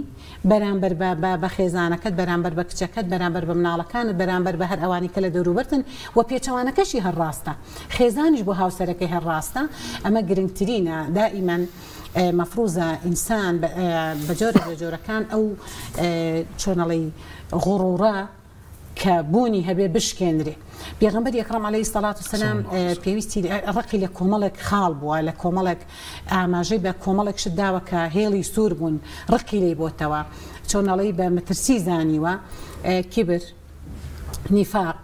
بەرامبەر بە خێزانەکەت بەرامبەر بە کچەکەت بەرامبەر بە مناڵەکانت بەرامبەر بە هەر ئەوانی کە لە دەوروبەرتن و پێچەوانەکەشی هەرڕاستە خێزانیش بۆ هاوسەرەکەی هەرڕاستە ئەمە گرنگترینە دائیمەن مەفروزە ئینسان بە جۆرە لە جۆرەکان ئەو چۆنەڵی غوڕوڕە کە بوونی هەبێ بشکێنرێ پێغەمبەر ئەکرەم عەلەیهی سەڵات وسەلام پێویستی ڕقی لە کۆمەڵێک خاڵ بووە لە کۆمەڵێک ئاماژەی بە کۆمەڵێک شت داوە کە هێڵی سوور بوون ڕقی لێی بۆتەوە چۆنەڵی بە مەترسی زانیوە کیبر نیفاق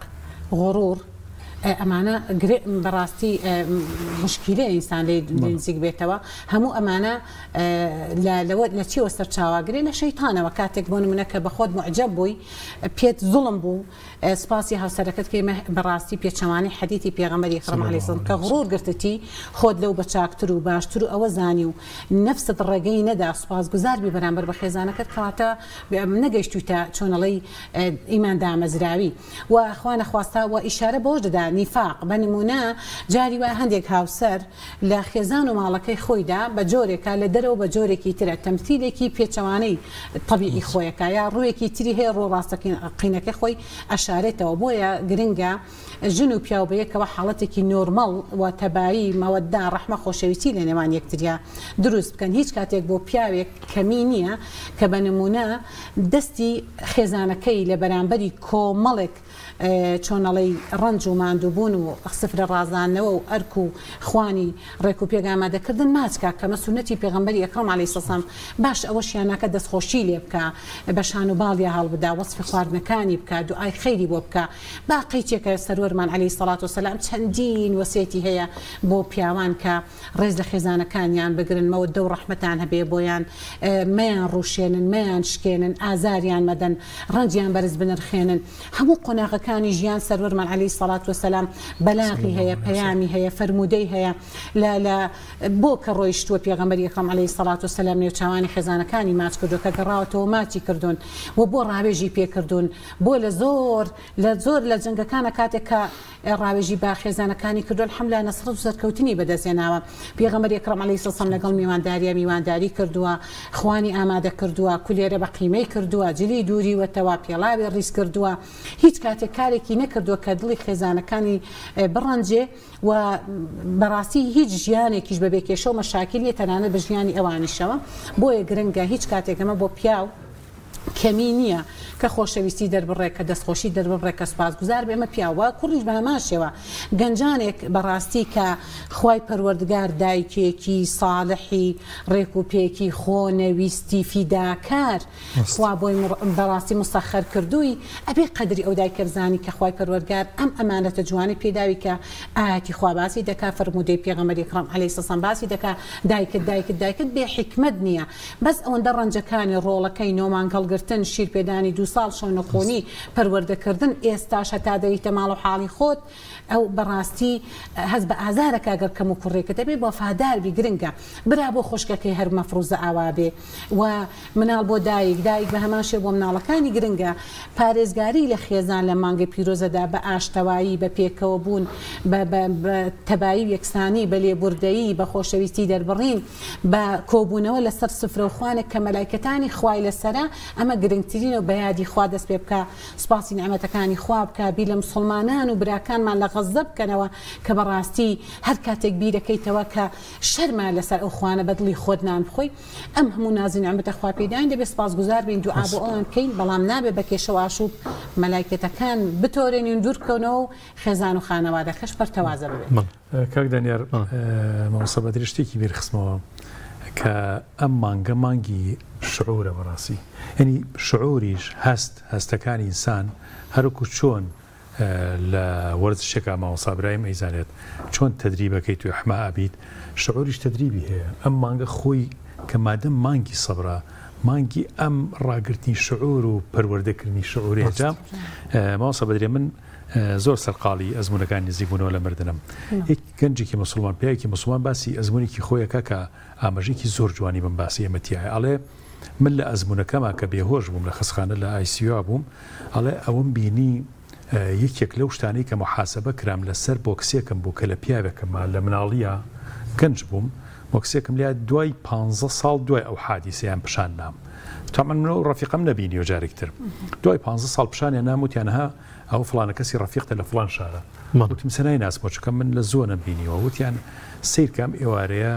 غوڕوڕ ئەمانە بەڕاستی مشکیلە ئینسان لێ نزیک بێتەوە هەموو ئەمانە لە چیوە سەرچاواگرێ لە شەیتانەوە کاتێک بۆ نمونە کە بە خۆت معجەب بووی پێت زوڵم بوو سپاسی هاوسەرەکەت کە بەڕاستی پێچەوانی حەدیثی پێغەمبەری ئەکرەم عەلەیهی سەڵام کە غوڕور گرتتی خۆت لەو بە چاکتر و باشتر و ئەوە زانی و نەفست ڕێگەی نەدا سوپاسگوزار بی بەرامبەر بە خێزانەکەت کەواتە نەگەیشتوتە چۆنەڵی ئیمان دامەزراوی و خوا نەخواستا و ئیشارە بۆش دەدا نیفاق بە نمونە جاری وایە هەندێک هاوسەر لە خێزان و ماڵەکەی خۆیدا بە جۆرێکە لە دەرەوە بە جۆرێکی ترە تەمثیلێکی پێچەوانەی طەبیعی خۆیەکە یا ڕوویەکی تری هەیە ڕۆ ڕاستەقینەکەی خۆی ئەشارێتەوە بۆیە گرنگە ژن و پیاو بەیەکەوە حاڵەتێکی نۆرمەڵ و تەبایی مەوەددا ڕەحمە خۆشەویستی لە نێوان یەکتریا دروست بکەن هیچ کاتێک بۆ پیاوێک کەمی نییە کە بە نمونە دەستی خێزانەکەی لە بەرامبەری کۆمەڵێک چۆنەڵی ڕنج و ماندووبوون و سفرە ڕازانەوە و ئەرک و خوانی ڕێک و پێگامادەکردن ماچکە کەمە سونەتی پێغەمبەری ئەکرەم عەلەیهی سەڵام باش ئەوەشیانەکە دەستخۆشی لێ بکە بە شان و باڵیا هەڵبدا وەسفی خواردنەکانی بکە دوعای خەیری بۆ بکە باقیچێکە سەروەرمان عەلەیهی سەڵات وسەلام چەندین وەسیەتی هەیە بۆ پیاوان کە ڕێز لە خێزانەکانیان بگرن مەوەددە و ڕەحمەتان هەبێ بۆیان مەیان ڕوشێنن مەیان شکێنن ئازاریان مەدەن ڕەنجیان بەرز بنرخێنن هەموو قۆناغەکانی ژیان سەروەرمان عەلەیهی سەڵات وسەلام بەلاغی هەیە پەیامی هەیە فەرمودەی هەیە لە بۆ کە ڕۆیشتووە پێغەمبەری ئەکرەم عەلەیهی سەڵات وسەلام نێوچاوانی خێزانەکانی ماچ کردو کە گەڕاوەتەوە ماچی کردوون و بۆ ڕاوێژی پێکردوون بۆ لە زۆر زۆر لە جەنگەکانە کاتێک کە ڕاوێژی باخێزانەکانی کردووە الحەمدوللا نەسڕ و سەرکەوتنی بەدەستێناوە پێغەمبەر ئەکرەم عەلەیهی سەلام لەگەڵ میوانداری کردووە خوانی ئامادە کردووە کولێرە بە قیمەی کردووە جلی دووری وەتەوا پێڵاوی ڕیز کردووە هیچ کاتێک کارێکی نەکردووە کە دڵی خێزانەکانی بڕەنجێ و بەڕاستی هیچ ژیانێکیش بەبێ کێشە و مەشاکیلی تەنانەت بە ژیانی ئەوانیشەوە بۆیە گرنگە هیچ کاتێک ئەمە بۆ پیاو کەمی نییە کە خۆشەویستی دەربڕێ کە دەستخۆشی دەربڕێ کە سوپاسگوزار بێمە پیاوە کوڕیش بە هەماشەوە گەنجانێک بەڕاستی کە خوای پەروەردگار دایکێکی ساڵحی ڕێک و پێکی خۆنەویستی فیداکار خوا بۆی بەڕاستی مستەخەر کردووی ئەبێ قەدری ئەو دایکە بزانی کە خوای پەروەردگار ئەم ئەمانەتە جوانی پێداوی کە ئاەتی خوا باسی دەکا فەرمودەی پێغەمبەری ئەکرەم عەلەیهی سەلام باسی دەکا دایکت بێ حکمت نییە بەس ئەوەندە ڕەنجەکانی ڕۆڵەکەی نۆمانگەڵگرتن شیر پێدانی 2 ساڵ شەونەخۆنی پەروەردەکردن ئێستاش هەتا دەویتە ماڵ و حاڵی خۆت ئەو بەڕاستی هەز بە ئازارەکە ئەگەر کەم و کوڕێکە دەبێ بۆ فاداربی گرنگە برا بۆ خوشکەکەی هەر مەفروزە ئاوا بێ و مناڵ بۆ دایک بە هەمان شێ بۆ مناڵەکانی گرنگە پارێزگاری لە خێزان لە مانگە پیرۆزەدا بە ئاشتەوایی بە پێکەوە بوون بە تەبایی و یەکسانی بە لێبوردەیی بە خۆشەویستی دەربڕین بە کۆبوونەوە لەسەر سفرە و خوانێک کە مەلایکەتانی خوای لەسەرە ئەمە گرنگترینە و بە یادی خوا دەست پێ بکە سوپاسی نعمەتەکانی خوا بکە بیر لە مسلمانان و براکانمان لە غەزە بکەنەوە کە بەڕاستی هەر کاتێک بیرەکەیتەوە کە شەرمان لەسەر ئەو خوانە بەدڵی خۆت نان بخۆی ئەم هەموو نازی نعمەتە خوا پێداین دەبێت سوپاسگوزار بین دوعا بۆ ئەوان بکەین بەڵام نابێت بە کێشە و ئاشوب مەلایکەتەکان بتۆرێنین دوور بکەونەوە و خێزان و خانەوادەکەش پەرتەوازە ببێت. کاک دانیار مامۆستا بەدر شتێکی بیرخستمەوە کە ئەم مانگە مانگی شعورە بەڕاستی یعنی شعوریش هەستەکانی ئینسان هەروکو چۆن لە وەرزشێکە مامۆستا برایم ئەیزانێت چۆن تەدریبەکەی توی حما ئابیت شعوریش تەدریبی هەیە ئەم مانگە خۆی کە مادەم مانگی سەبرە مانگی ئەم ڕاگررتنی شعور و پەروەردەکردنی شعورێجا مامۆستا بەدرێ من زۆر سەرقاڵی ئەزمونەکان نزیک بوونەوە لە مردنم هیچ گەنجێکی مسلمان پیاوێکی مسلمان باسی ئەزمونێکی خۆیەکە کە ئاماژێکی زۆر جوانی بم باسی ئەمەتیایە ئەڵێ من لە ئەزمونەکەما کە بێهۆش بووم لە خستخانە لە ئایسیوا بووم ئەڵێ ئەوم بینی یەکێک لەو شتانەی کە محاسبە کرام لەسەر بۆکسێکم بوو کە لە پیاوێکەمە لە مناڵیە گەنج بووم بۆکسێکم لیا دوای 15 ساڵ دوای ئەو حادیسەیان پیشان نام تا من و ڕەفیقم نەبینی و جارێکتر دوای 15 ساڵ پیشانیان ناموتیانها ئەو فلانە کەسی ڕەفیقتە لە فلان شارە وتم سەنای ناسمەوە چکە من لە زۆر نەبینیەوە وتیان سیرکەم ئێوارەیە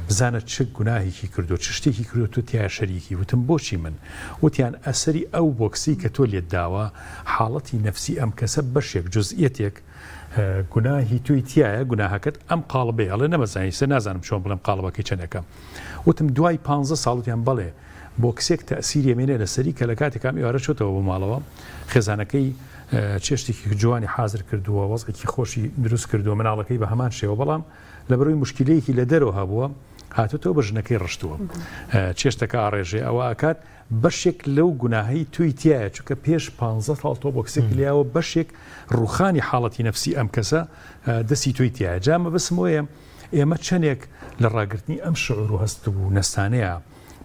بزانە چ گوناهێکی کردو چ شتێکی کردو تۆ تیا شەریکی وتم بۆچی من وتیان ئەسەری ئەو بۆکسی کە تۆ لێت داوە حاڵەتی نەفسی ئەم کەسە بەشێک جزئیەتێک گوناهی توی تایە گوناهەکەت ئەم قاڵبێ ئەڵێ نەمەزانی سە نازانم چۆن بڵم قاڵبەکەی چەندەکەم وتم دوای 15 ساڵوتیان بەڵێ بۆکسێک تەسیری مێنێ لەسەری کە لە کاتێکام ئێوارە چۆتەوە بۆ ماڵەوە خێزانەکەی چێشتێکی جوانی حازر کردووە وەزێکی خۆشی دروست کردووە مناڵەکەی بە هەمان شێوە بەڵام لە بەروی مشکلەیەکی لە دەرەوە هەبووە هاتوتەوە بە ژنەکەی ڕشتووە چێشتەکە ئاڕێژێ ئەوە ئاکات بەشێک لەو گوناهەی توی تایە چونکە پێش 15 ساڵ تۆ بۆکسێک لیاوە بەشێک ڕوخانی حاڵەتی نەفسی ئەم کەسە دەستی توی تایە جامە بسمۆیە ئێمە چەندێک لە ڕاگررتنی ئەم شعور و هەست و نەستانەیە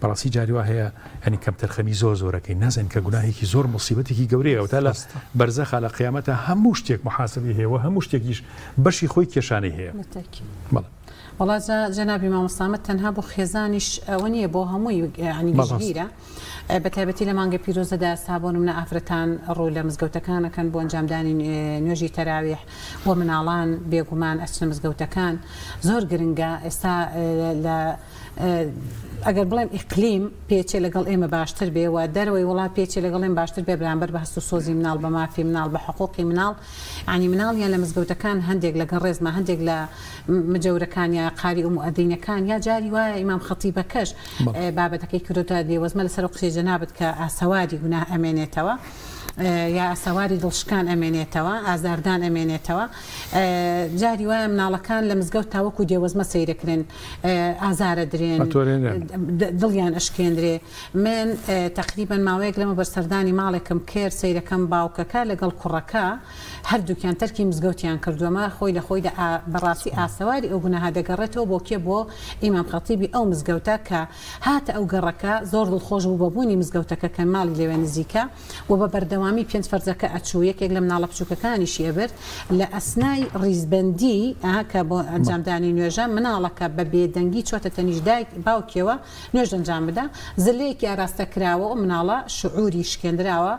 بەڕاستی جاریوا هەیە ئەنی کەم تەرخەمی زۆرەکەی نازانین کە گوناهێکی زۆر مصیبەتێکی گەورەیە تا لە بەرزەخە لە قیامەتە هەموو شتێک محاسبی هەیە هەموو شتێکیش بەشی خۆی کێشانەی هەیە وڵات جەنابی مامۆستامە تەنها بۆ خێزانیش ئەوە نییە بۆ هەمووی ینی گشتگیرە بە تایبەتی لە مانگە پیرۆزەدا سابۆن منە ئافرەتان ڕوو لە مزگەوتەکانەکەن بۆ ئەنجامدانی نوێژی تەراویح بۆ مناڵان بێگومان ئەچنە مزگەوتەکان زۆر گرنگە ئێستا لە ئەگەر بڵێم ئیقلیم پێچێ لەگەڵ ئێمە باشتر بێ و دەرەوەی وڵات پێچێ لەگەڵ ئێمە باشتر بێ بەرامبەر بە هەست و سۆزی مناڵ بە مافی مناڵ بە حقوقی مناڵ ینی مناڵیان لە مزگەوتەکان هەندێک لەگەڵ ڕێزمە هەندێک لە مجەورەکان یا قاری و مؤەدینەکان یا جاری وایە ئیمام خەتیبەکەش بابەتەکەی کردوتە دێوەزمە لەسەر قسەی جەنابەت کە ئاسەواری گوناه ئەمێنێتەوە یا ئاسەواری دڵشکان ئەمێنێتەوە ئازاردان ئەمێنێتەوە جاری وایە مناڵەکان لە مزگەوت تاوەکو دێوەزمە سەیرەکرێن ئازارە درێن دڵیان ئەشکێندرێ من تقریبا ماوەیەک لەمە بەرسەردانی ماڵێکم کرد سەیرەکەم باوکەکە لەگەڵ کوڕەکە هەردووکیان تەرکی مزگەوتیان کردووەمە خۆی لە خۆی بەڕاستی ئاسەواری ئەو گوناها دەگەڕێتەوە بۆ کێ بۆ ئیمام خەتیبی ئەو مزگەوتە کە هاتە ئەو گەڕەکە زۆر دڵخۆش بوو بەبوونی مزگەوتەکە کە ماڵی لێوێ نزیکە و بە بەردەوام تەوامی پێنج فەرزەکە ئەچوو یەکێک لە مناڵە بچووکەکانیشی ئەبرد لە ئەسنای ڕیزبەندی کە بۆ ئەنجامدانی نوێژە مناڵەکە بە بێدەنگی چۆتە تەنیش دایک باوکیەوە نوێژ ئەنجام بدا زلەیەکی ئاراستە کراوە و مناڵە شعوری شکێنراوە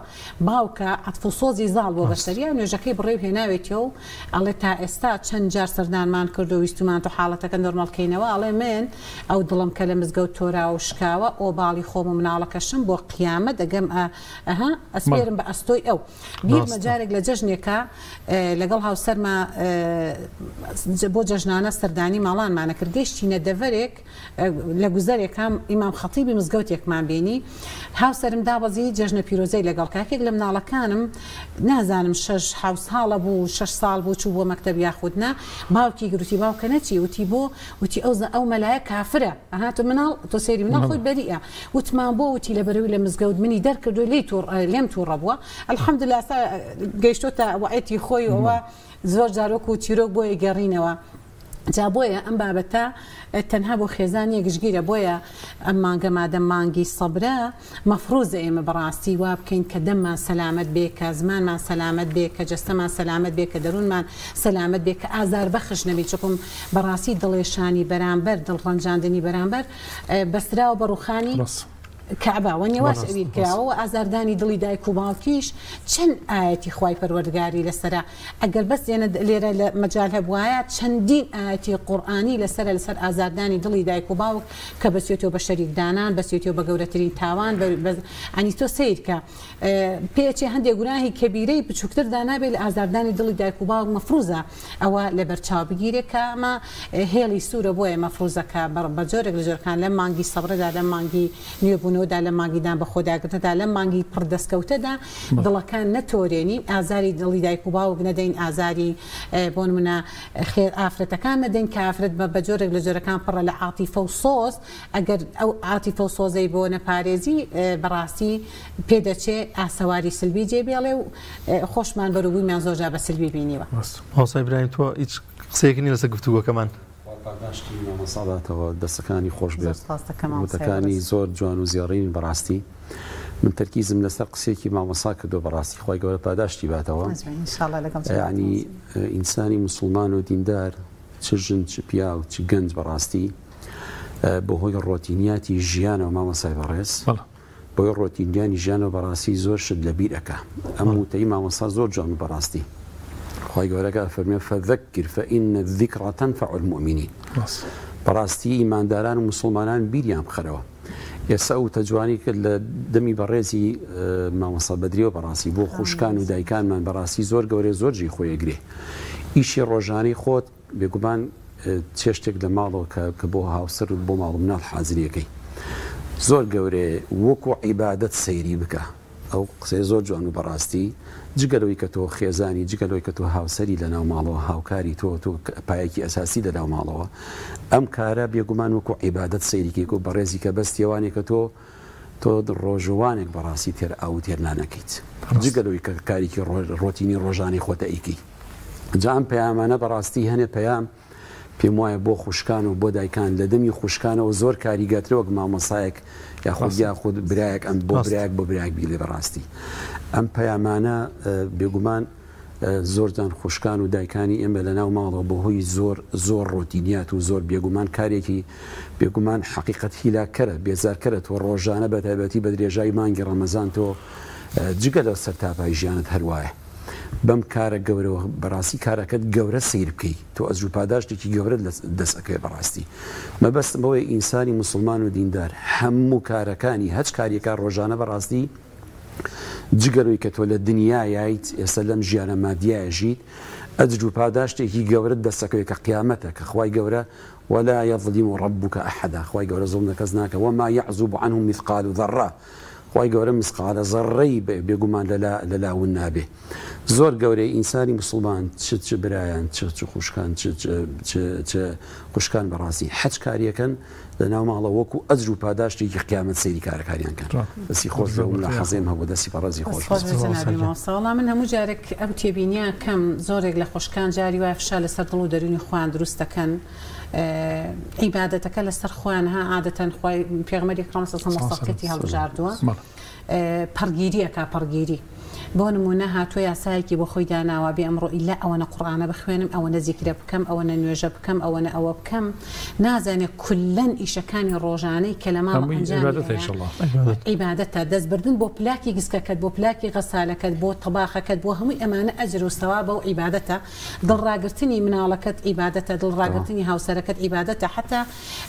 باوکە ئەتفسۆزی زاڵ بۆ بەسەریە نوێژەکەی بڕێ و هێناوێتەوە و ئەڵێ تا ئێستا چەند جار سەردانمان کرد و ویستومان و حاڵەتەکە نۆرمالکەینەوە ئەڵێ من ئەو دڵم کە لە مزگەوت تۆرا و شکاوە ئەو باڵی خۆم و مناڵەکەشم بۆ قیامەت دەگەم ئەسپێرم بە ئەستۆی ئەو بیر مەجارێک لە جەژنێکە لەگەڵ هاوسەرمە بۆ جەژنانە سەردانی ماڵانمانە کرد گەیشتینە دەڤەرێک لە گوزەرێکم ئیمام خەتیبی مزگەوتێکمان بینی هاوسەرم دابەزی جەژنە پیرۆزەی لەگەڵ کاکێک لە مناڵەکانم نازانم 6 ساڵە بوو 6 ساڵ بوو چوو بۆ مەکتەب یاخودنا باوکی گروتی باوکە نەچی وتی بۆ وتی ئەو مەلایە کافرە ئەهاتۆ مناڵ تۆ سێری مناڵ خۆی بەریە وتمان بۆ وتی لە بەرەوەی لە مزگەوت منی دەرکردو لێم تووڕە بووە الحەمدوللا گەیشتۆتە وعەتی خۆی ئەوە زۆر جارۆک و چیرۆک بۆیە گەڕینەوە جا بۆیە ئەم بابەتە تەنها بۆ خێزانی گشتگیرە بۆیە ئەم مانگە مادەم مانگی سەبرە مەفروزە ئێمە بەڕاستی وا بکەین کە دەممان سەلامەت بێ کە زمانمان سەلامەت بێ کە جەستەمان سەلامەت بێ کە دەروونمان سەلامەت بێ کە ئازار بەخش نەبێت چۆکم بەڕاستی دڵێشانی بەرامبەر دڵڕەنجاندنی بەرامبەر بەستراوە بە ڕوخانی کعبە وەنیواش ئەویر کراوە ئازاردانی دڵی دایک و باوکیش چەند ئاەتی خوای پەروەردگاری لەسرە ئەگەر بەس لێرە لە مەجال هەبوایە چەندین ئاەتی قورئانی لەسەر ئازاردانی دڵی دایک و باوک کە بەسێتەوە بە شەریکدانان بەسێتەوە بە گەورەترین تاوان ئەنی تۆ سیر کە پێچێ هەندێک گوناهی کەبیرەی بچووکتر دانابێت لە ئازاردانی دڵی دایک و باوک مەفروزە ئەوە لە بەرچاو بگیرێت کە ئەمە هێڵی سوورە بۆیە مەفروزەکە بە جۆرێک لە جۆرەکان لە مانگی سەبرەدا لە مانگی نوێبوونەوەدا لە مانگیدان بە خۆداگرتندا لە مانگی پڕدەستکەوتەدا دڵەکان نەتۆرێنی ئازاری دڵی دایک و باوک نەدەین ئازاری بۆ نمونە خێر ئافرەتەکان نەدەین کە ئافرەت بە جۆرێک لە جۆرەکان پڕە لە عاتیفە و سۆز ئەگەر ئەو عاتیفە و سۆزەی بۆ نەپارێزی بەڕاستی پێدەچێت ئاسەواری سلبی جێبێڵێ و خۆشمان بەروبوویمان زۆرجار بە سلبی بینیوە. هاوسای برایم تۆ هیچ قسەیەکی نیە لەسەر گفتوگۆکەمان پاداشتی مامەساڵاتەوە دەستەکانی خۆش بێت وتەکانی زۆر جوان و زیێڕین بەڕاستی من تەرکیزم لەسەر قسێکی مامەسا کردو بەڕاستی خۆی گەورە پاداشتی باتەوە یعنی ئینسانی مسلمان و دیندار چ ژن چ پیا و چ گەنج بەڕاستی بەهۆی ڕۆتینیاتی ژیانەوە مامەسای بەڕێز بۆی ڕۆتینیانی ژیانەوە بەڕاستی زۆر شت لەبیر ئەکا ئەم وتەی مامەسا زۆر جوان و بەڕاستی خی گەورەکە فەرمێ فەذەکر فەئین الذیکڕە تەنفەع المؤمنین بەڕاستی ئیمانداران و مسلمانان بیریان بخەرەوە ئێستا ئەو تەجوانی کرد لە دەمی بەڕێزی مامەسا بەدریەوە بەڕاستی بۆ خوشکان و دایکانمان بەڕاستی زۆر گەورەی زۆرجی خۆیەگرێ ئیشی ڕۆژانەی خۆت بێگومان چێشتێک لە ماڵەوە کە بۆ هاوسەر بۆ ماڵ مناڵ حازریەکەی زۆر گەورەیە وەکو عیبادەت سەیری بکە ئەو قسەی زۆر جوان و بەڕاستی جگەلەوەی کە تۆ خێزانی جگەلەوەی کە تۆ هاوسەری لە ناو ماڵەوە هاوکاری تۆ پایەکی ئەساسی لە ناو ماڵەوە ئەم کارە بێگومان وەکو عیبادەت سەیریکێک و بەڕێزی کە بەستیێوانێک کە تۆ ڕۆژوانێک بەڕاستی تێر ئاو تێرنانەکەیت جگەلەوەی کە کارێکی ڕۆتینی ڕۆژانی خۆتە ئیکی جا ئەم پەیامانە بەڕاستی هەنێ پەیام پێم وایە بۆ خوشکان و بۆ دایکان لە دەمی خوشکانەوە زۆر کاریگەترەوەک مامۆسایەک یاخود برایەک ئەم بۆ برایەک بی لێ بەڕاستی ئەم پەیامانە بێگومان زۆرجان خوشکان و دایکانی ئێمە لە ناو ماڵەوە بەهۆی زۆر ڕۆتینیات و زۆر بێگومان کارێکی بێگومان حەقیقەت هیلاکەرە بێزارکەرە تۆ ڕۆژانە بە تایبەتی بە درێژای مانگی ڕەمەزان تۆ جگە لە سەرتاپای ژیانت هەروایە بەم کارە گەورەوە بەڕاستی کارەکەت گەورە سیر بکەی تۆ ئەزوو پاداشتێکی گەورە دەستەکەی بەڕاستی مەبەستم بەوەی ئینسانی مسلمان و دیندار هەموو کارەکانی هەچ کارێکە ڕۆژانە بەڕاستی جگەرەوەی کە تۆ لە دنیاییت ئێستا لەم ژیانە مادیایەژیت ئەجر و پاداشتێکی گەورە دەستەکەوێت کە قیامەتە کە خوای گەورە ولا يظلم ربك أحدا خوای گەورە زۆڵ نەکەس ناکە وما يعزب عنه مثقال ذرة خوای گەورە مسقالە زەڕەی بێگومان لەلاون نابێ زۆر گەورەی ئینسانی مسلمان چ برایان چ خوشکان خوشکان بەڕاستی حەج کاریەکەن لە ناو ماڵە وەکو ئەجر و پاداشتێکی قیامەت سەیری کارەکاریان کەن دەستی خۆش لە حەزێم هەبوو دەستی بەڕێزی خۆش ساڵا من هەموو جارێک ئەو تێبینیە کەم زۆرێک لە خوشکان جاری وای فشار لەسەر دڵ و دەرونی خۆیان دروست دەکەن عیبادەتەکە لەسەر خۆیانها عادەتەن خۆی پێغمبەری ئەکرەم سەڵ عەلەیهی وسەڵم هەڵبژاردووە پەڕگیریەکە پەڕگیری بۆ نمونە هاتووە یاسایەکی بۆ خۆی داناوە بێ ئەمڕۆ ئیلا ئەوەنە قورئانە بخوێنم ئەوەنە زیکرە بکەم ئەوەنە نوێژە بکەم ئەوەنە ئەوە بکەم نازانێت کولەن ئیشەکانی ڕۆژانەی کە لە ماڵ عیبادەتە دەستبردن بۆ پلاکی گسکەکەت بۆ پلاکی غەسالەکەت بۆ تەباخەکەت بۆ هەمووی ئەمانە ئەجر و سەوابە و عیبادەتە دڵڕاگرتنی مناڵەکەت عیبادەتە دڵڕاگرتنی هاوسەرەکەت عیبادەتە حتا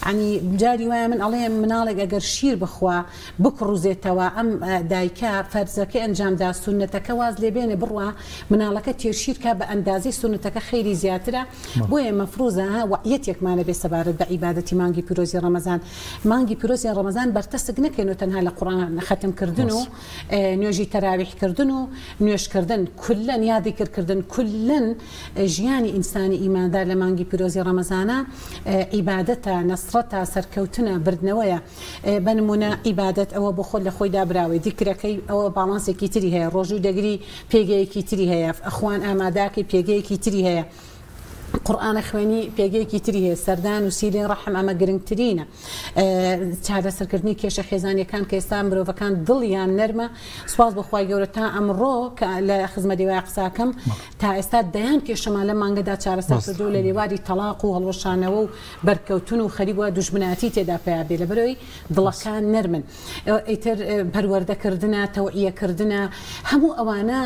عنی جاری وایە من ئەڵێ مناڵێک ئەگەر شیر بخوا بکڕوزێتەوە ئەم دایکە فەرزەکە ئەنجامدا سونەتەکە واز لێبێنێ بڕوا مناڵەکە تێرشیرکە بە ئەندازی سونەتەکە خەیری زیاترە بۆیە مەفروزە وەعیەتێکمانە بێ سەبارەت بە عیبادەتی مانگی پیرۆزی ڕەمەزان مانگی پیرۆزی ڕەمەزان بەرتەسک نەکەین و تەنها لە قورئان ختمکردن و نوێژی تەراویحکردن و نوێژکردن کولەن یا دیکردکردن کولەن ژیانی ئینسانی ئیماندار لە مانگی پیرۆزی ڕەمەزانە عیبادەتە نەسڕەتە سەرکەوتنە بردنەوەیە بە نمونە عیبادەت ئەوە بۆ خۆت لە خۆی دابراوی دیکرەکەی ئەوە باڵانسێکی تری هەیە ڕۆژوو دەگری پێگەیەکی تری هەیە ئەخوان ئاماداکەی پێگەیەکی تری هەیە قورئانە خوێنی پێگەیەکی تری هەیە سەردان و سیلەی ڕەحم ئەمە گرنگترینە چارەسەرکردنی کێشە خێزانیەکان کە ئێستا مرۆڤەکان دڵیان نەرمە سوپاس بەخوای گەورە تا ئەمڕۆ کە لە خزمەتی وای قساکەم تا ئێستا دەیان کێشەمان لە مانگەدا چارەسەر کردو لە لێواری تەلاق و هەڵوەشانەوە و بەرکەوتن و خەریک وە دوژمناتی تێدا پیا بێ لەبەرەوەی دڵەکان نەرمن ئیتر پەروەردەکردنە تەوعیەکردنە هەموو ئەوانە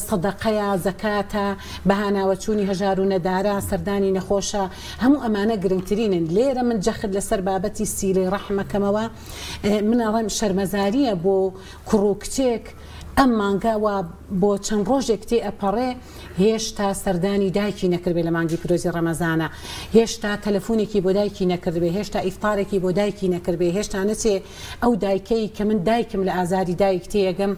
سەدەقەیە زەکاتە بەهاناوەچوونی هەژار و نەدارە سەردانی نەخۆشە هەموو ئەمانە گرنگترینن لێرە من جەخت لەسەر بابەتی سیلەی ڕەحمەکەمەوە من ئەڵێم شەرمەزاریە بۆ کوڕ و کچێک ئەم مانگاوە بۆ چەند ڕۆژێک تێ ئەپەڕێ هێشتا سەردانی دایکی نەکردبێ لە مانگی پیرۆزی ڕەمەزانە هێشتا تەلەفۆنێکی بۆ دایکی نەکردبێ هێشتا ئیفطارێکی بۆ دایکی نەکردبێ هێشتا نەچێ ئەو دایکەی کە من دایکم لە ئازاری دایک تێگەم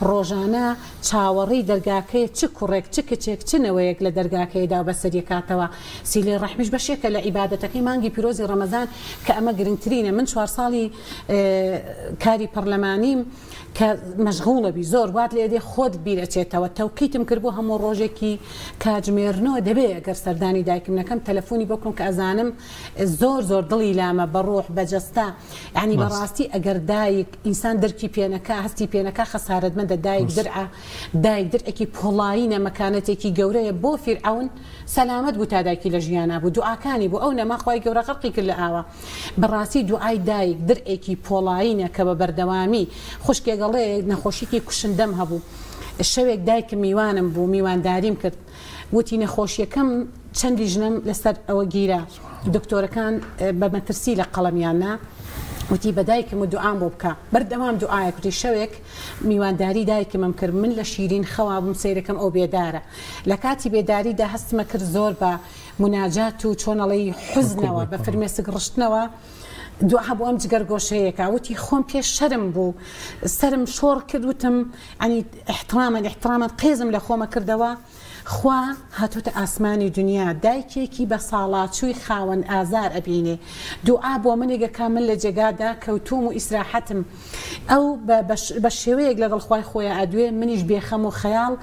ڕۆژانە چاوەڕی دەرگاکەی چ کوڕێک چ کچێک چنەوەیەک لە دەرگاکەیدا بەسەری کاتەوە سیلەی ڕەحمیش بەشێکە لە عیبادەتەکەی مانگی پیرۆزی ڕەمەزان کە ئەمە گرنگترینە من 4 ساڵی کاری پەرلەمانیم کە مەشغوڵە بی زۆر وات لێ دێ خۆت بیرەچێتەوە تەوقیتم کرد بۆ هەموو ڕۆژێکی کاتژمێرنەوە دەبێ ئەگەر سەردانی دایکم نەکەم تەلەفۆنی بۆکم کە ئەزانم زۆر دڵی لامە بە ڕۆح بەجەستا یعنی بەڕاستی ئەگەر دایک ئینسان دەرکی پێنەکە هەستی پێنەکە خەسارەتمەندە دایک درعە دایک درعێکی پۆڵایینە مەکانەتێکی گەورەیە بۆ فیرعەون سەلامەت بوو تا دایکی لە ژیانە بوو دوعاکانی بوو ئەو نەما خوای گەورە غەرقی کرد لە ئاوە بەڕاستی دوعای دایک درعێکی پۆڵایینە کە بە بەردەوامی خوشکێگەڵێ نەخۆشیکی کوشندەم هەبوو شەوێک دایکم میوانم بوو میوانداریم کرد وتی نەخۆشیەکەم چەندی ژنم لەسەر ئەوە گیرە دکتۆرەکان بە مەترسی لە قەڵەمیاننا وتی بە دایکم و دوعام بۆ بکە بەردەوام دوعایە کوتی شەوێک میوانداری دایکمم کرد من لە شیرین خەوا بووم سەیرەکەم ئەو بێدارە لە کاتی بێداریدا هەستمە کرد زۆر بە مناجات و چۆنەڵی حوزنەوە بە فرمێسک ڕشتنەوە دوعا بۆ ئەم جگەرگۆشەیەکە وتی خۆم پێش شەرم بوو سرم شۆڕ کرد وتم ینی احترامان قێزم لە خۆمە کردەوە خوا هاتوتە ئاسمانی دنیا دایکێکی بە ساڵاچووی خاوەن ئازار ئەبینێ دوعا بۆ منێگە کامل لە جێگادا کەوتوم و ئیسراحەتم ئەو بە شێوەیەک لەگەڵ خوای خۆیان ئەدوێ منیش بێخەم و خەیاڵ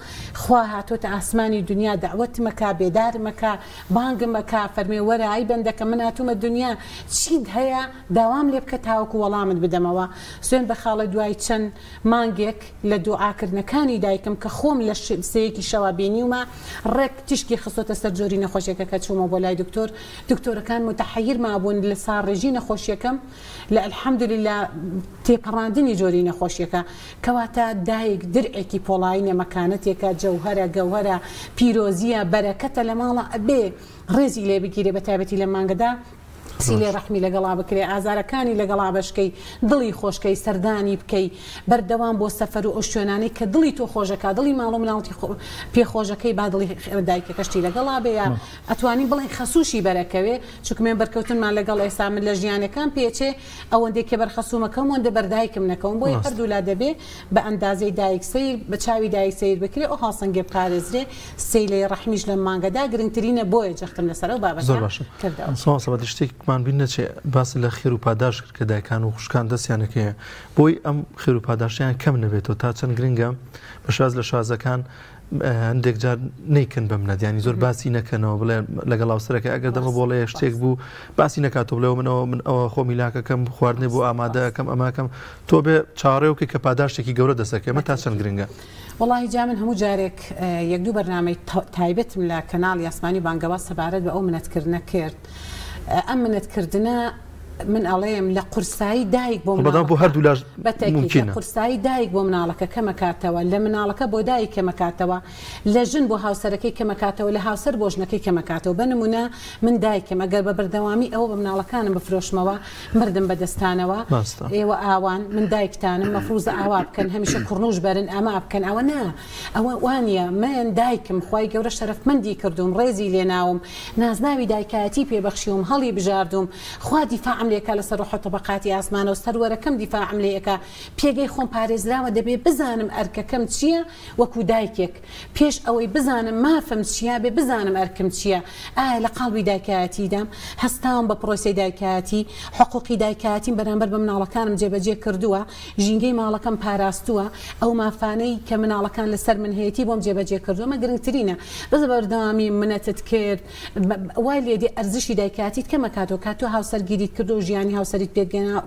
خوا هاتوتە ئاسمانی دنیا دعوەتمەکە بێدارمەکە بانگمەکە فەرمێ وەرە ئای بەندەکە من هاتوومە دنیا چیت هەیە داوام لێ بکە تاوەکو وەڵامت بدەمەوە سوێن بە خاڵە دوای چەند مانگێک لە دوعاکردنەکانی دایکم کە خۆم لە سەیەکی شەوا بینیومە ڕێک تیشکی خستۆتە سەر جۆری نەخۆشیەکە کە چوومە بۆ لای دکتۆرەکان متحیر مابوون لە ساڕێژی نەخۆشیەکەم لە الحەمدولله تێپەڕاندنی جۆری نەخۆشیەکە کەواتە دایک درعێکی پۆڵاینە مەکانەتێکە جەوهرە گەوهرە پیرۆزیە بەرەکەتە لە ماڵە ئەبێ ڕێزی لێ بگیرێ بە تایبەتی لە مانگەدا سیلەی ڕەحمی لەگەڵا بکرێ ئازارەکانی لەگەڵا بەشکەی دڵی خۆشکەی سەردانی بکەی بەردەوام بۆ سەفەر و ئەو شوێنانەی کە دڵی تۆ خۆشەکە دڵی ماڵ و مناڵەتی پێخۆشەکەی با دڵی دایکەکەشتی لەگەڵا بێ ئەتوانی بڵێن خەسووشی بەرەکەوێ چونکە بەرکەوتنمان لەگەڵ ئێستا من لە ژیانەکان پێچێ ئەوەندێک کە بەرخەسوومەکەم وەندە بەردایکم نەکەم بۆی هەردوولا دەبێ بە ئەندازەی دایک سیر بە چاوی دایک سیر بکرێ ئەو هاوسەنگێ بپارێزرێ سیلەی ڕەحمیش لە مانگەدا گرنگترینە بۆیە جەختم لەسەر ئەو بابەتە کردەوە شتێکمان بینە باسی لە خێر و پاداش کرد کە دایکان و خوشکان دەستیانەکەیە بۆی ئەم خێر و پاداشیان کەم نەبێتەوە تا چەند گرنگە بەشاز لە شازەکان هەندێک جار نیکن بە منەت ینی زۆر باسی نەکەنەوە بڵێ لەگەڵ هاوسەرەکە ئەگەر دەمە بۆڵێ شتێک بوو باسی نکاتەوە بڵێەوە من ئەوە خۆمیلاکەکەم خواردنێ بۆ ئامادەکەم ئەماکەم تۆ بێ چاڕێوکە کە پاداشتێکی گەورە دەسەکەمە تا چەند گرنگە. وڵی جا من هەموو جارێک یەک دوو بەرنامەی تایبەتم لە کەناڵی ئاسمانی بانگەوا سەبارەت بە ئەو منەتکردنە کرد. ئەم منەتکردنە من ئەڵێم لە قورسایی دایک بۆ بۆ هەردوو لاژ بەتەکیید قورسایی دایک بۆ مناڵەکە کەمەکاتەوە لە مناڵەکە بۆ دایک کەمەکاتەوە لە ژن بۆ هاوسەرەکەی کەمەکاتەوە لە هاوسەر بۆ ژنەکەی کەمەکاتەوە بە نمونە من دایکم ئەگەر بە بەردەوامی ئەوە بە مناڵەکانم بفرۆشمەوە مردم بەدەستانەوە ئێوە ئاوان من دایکتانم مەفروزە ئاوا بکەن هەمیشە کوڕنوش بەرن ئەما بکەن ئەوە نا ئەوە وانە من دایکم خی گەورە شەرەفمەندی کردوم ڕێزی لێناوم نازناوی دایکایەتی پێبەخشیوم هەڵی بژاردوم خوا دیفاعم لێکە لەسەر ڕۆحە طبقاتی ئاسمانە و سەروەرەکەم دیفاعم لێەکە پێگەی خۆم پارێزراوە دەبێ بزانم ئەرکەکەم چییە وەکو دایکێک پێش ئەوەی بزانم مافم چییە بێ بزانم ئەرکم چییە ئایا لە قاڵبی دایکایەتیدام هەستاوم بە پرۆسی دایکایەتی حقوقی دایکایەتیم بەرامبەر بە مناڵەکانم جێبەجێ کردووە ژینگەی ماڵەکەم پاراستووە ئەو مافانەی کە مناڵەکان لەسەر من هەیەی بۆم جێبەجێ کردووە مە گرنگترینە بەز بەردەوامی منەتت کرد وای لێدی ئەرزشی دایکاتیت کەمەکاتەوە کاتۆ هاوسەرگیریت کردو ژیانی هاوسەریت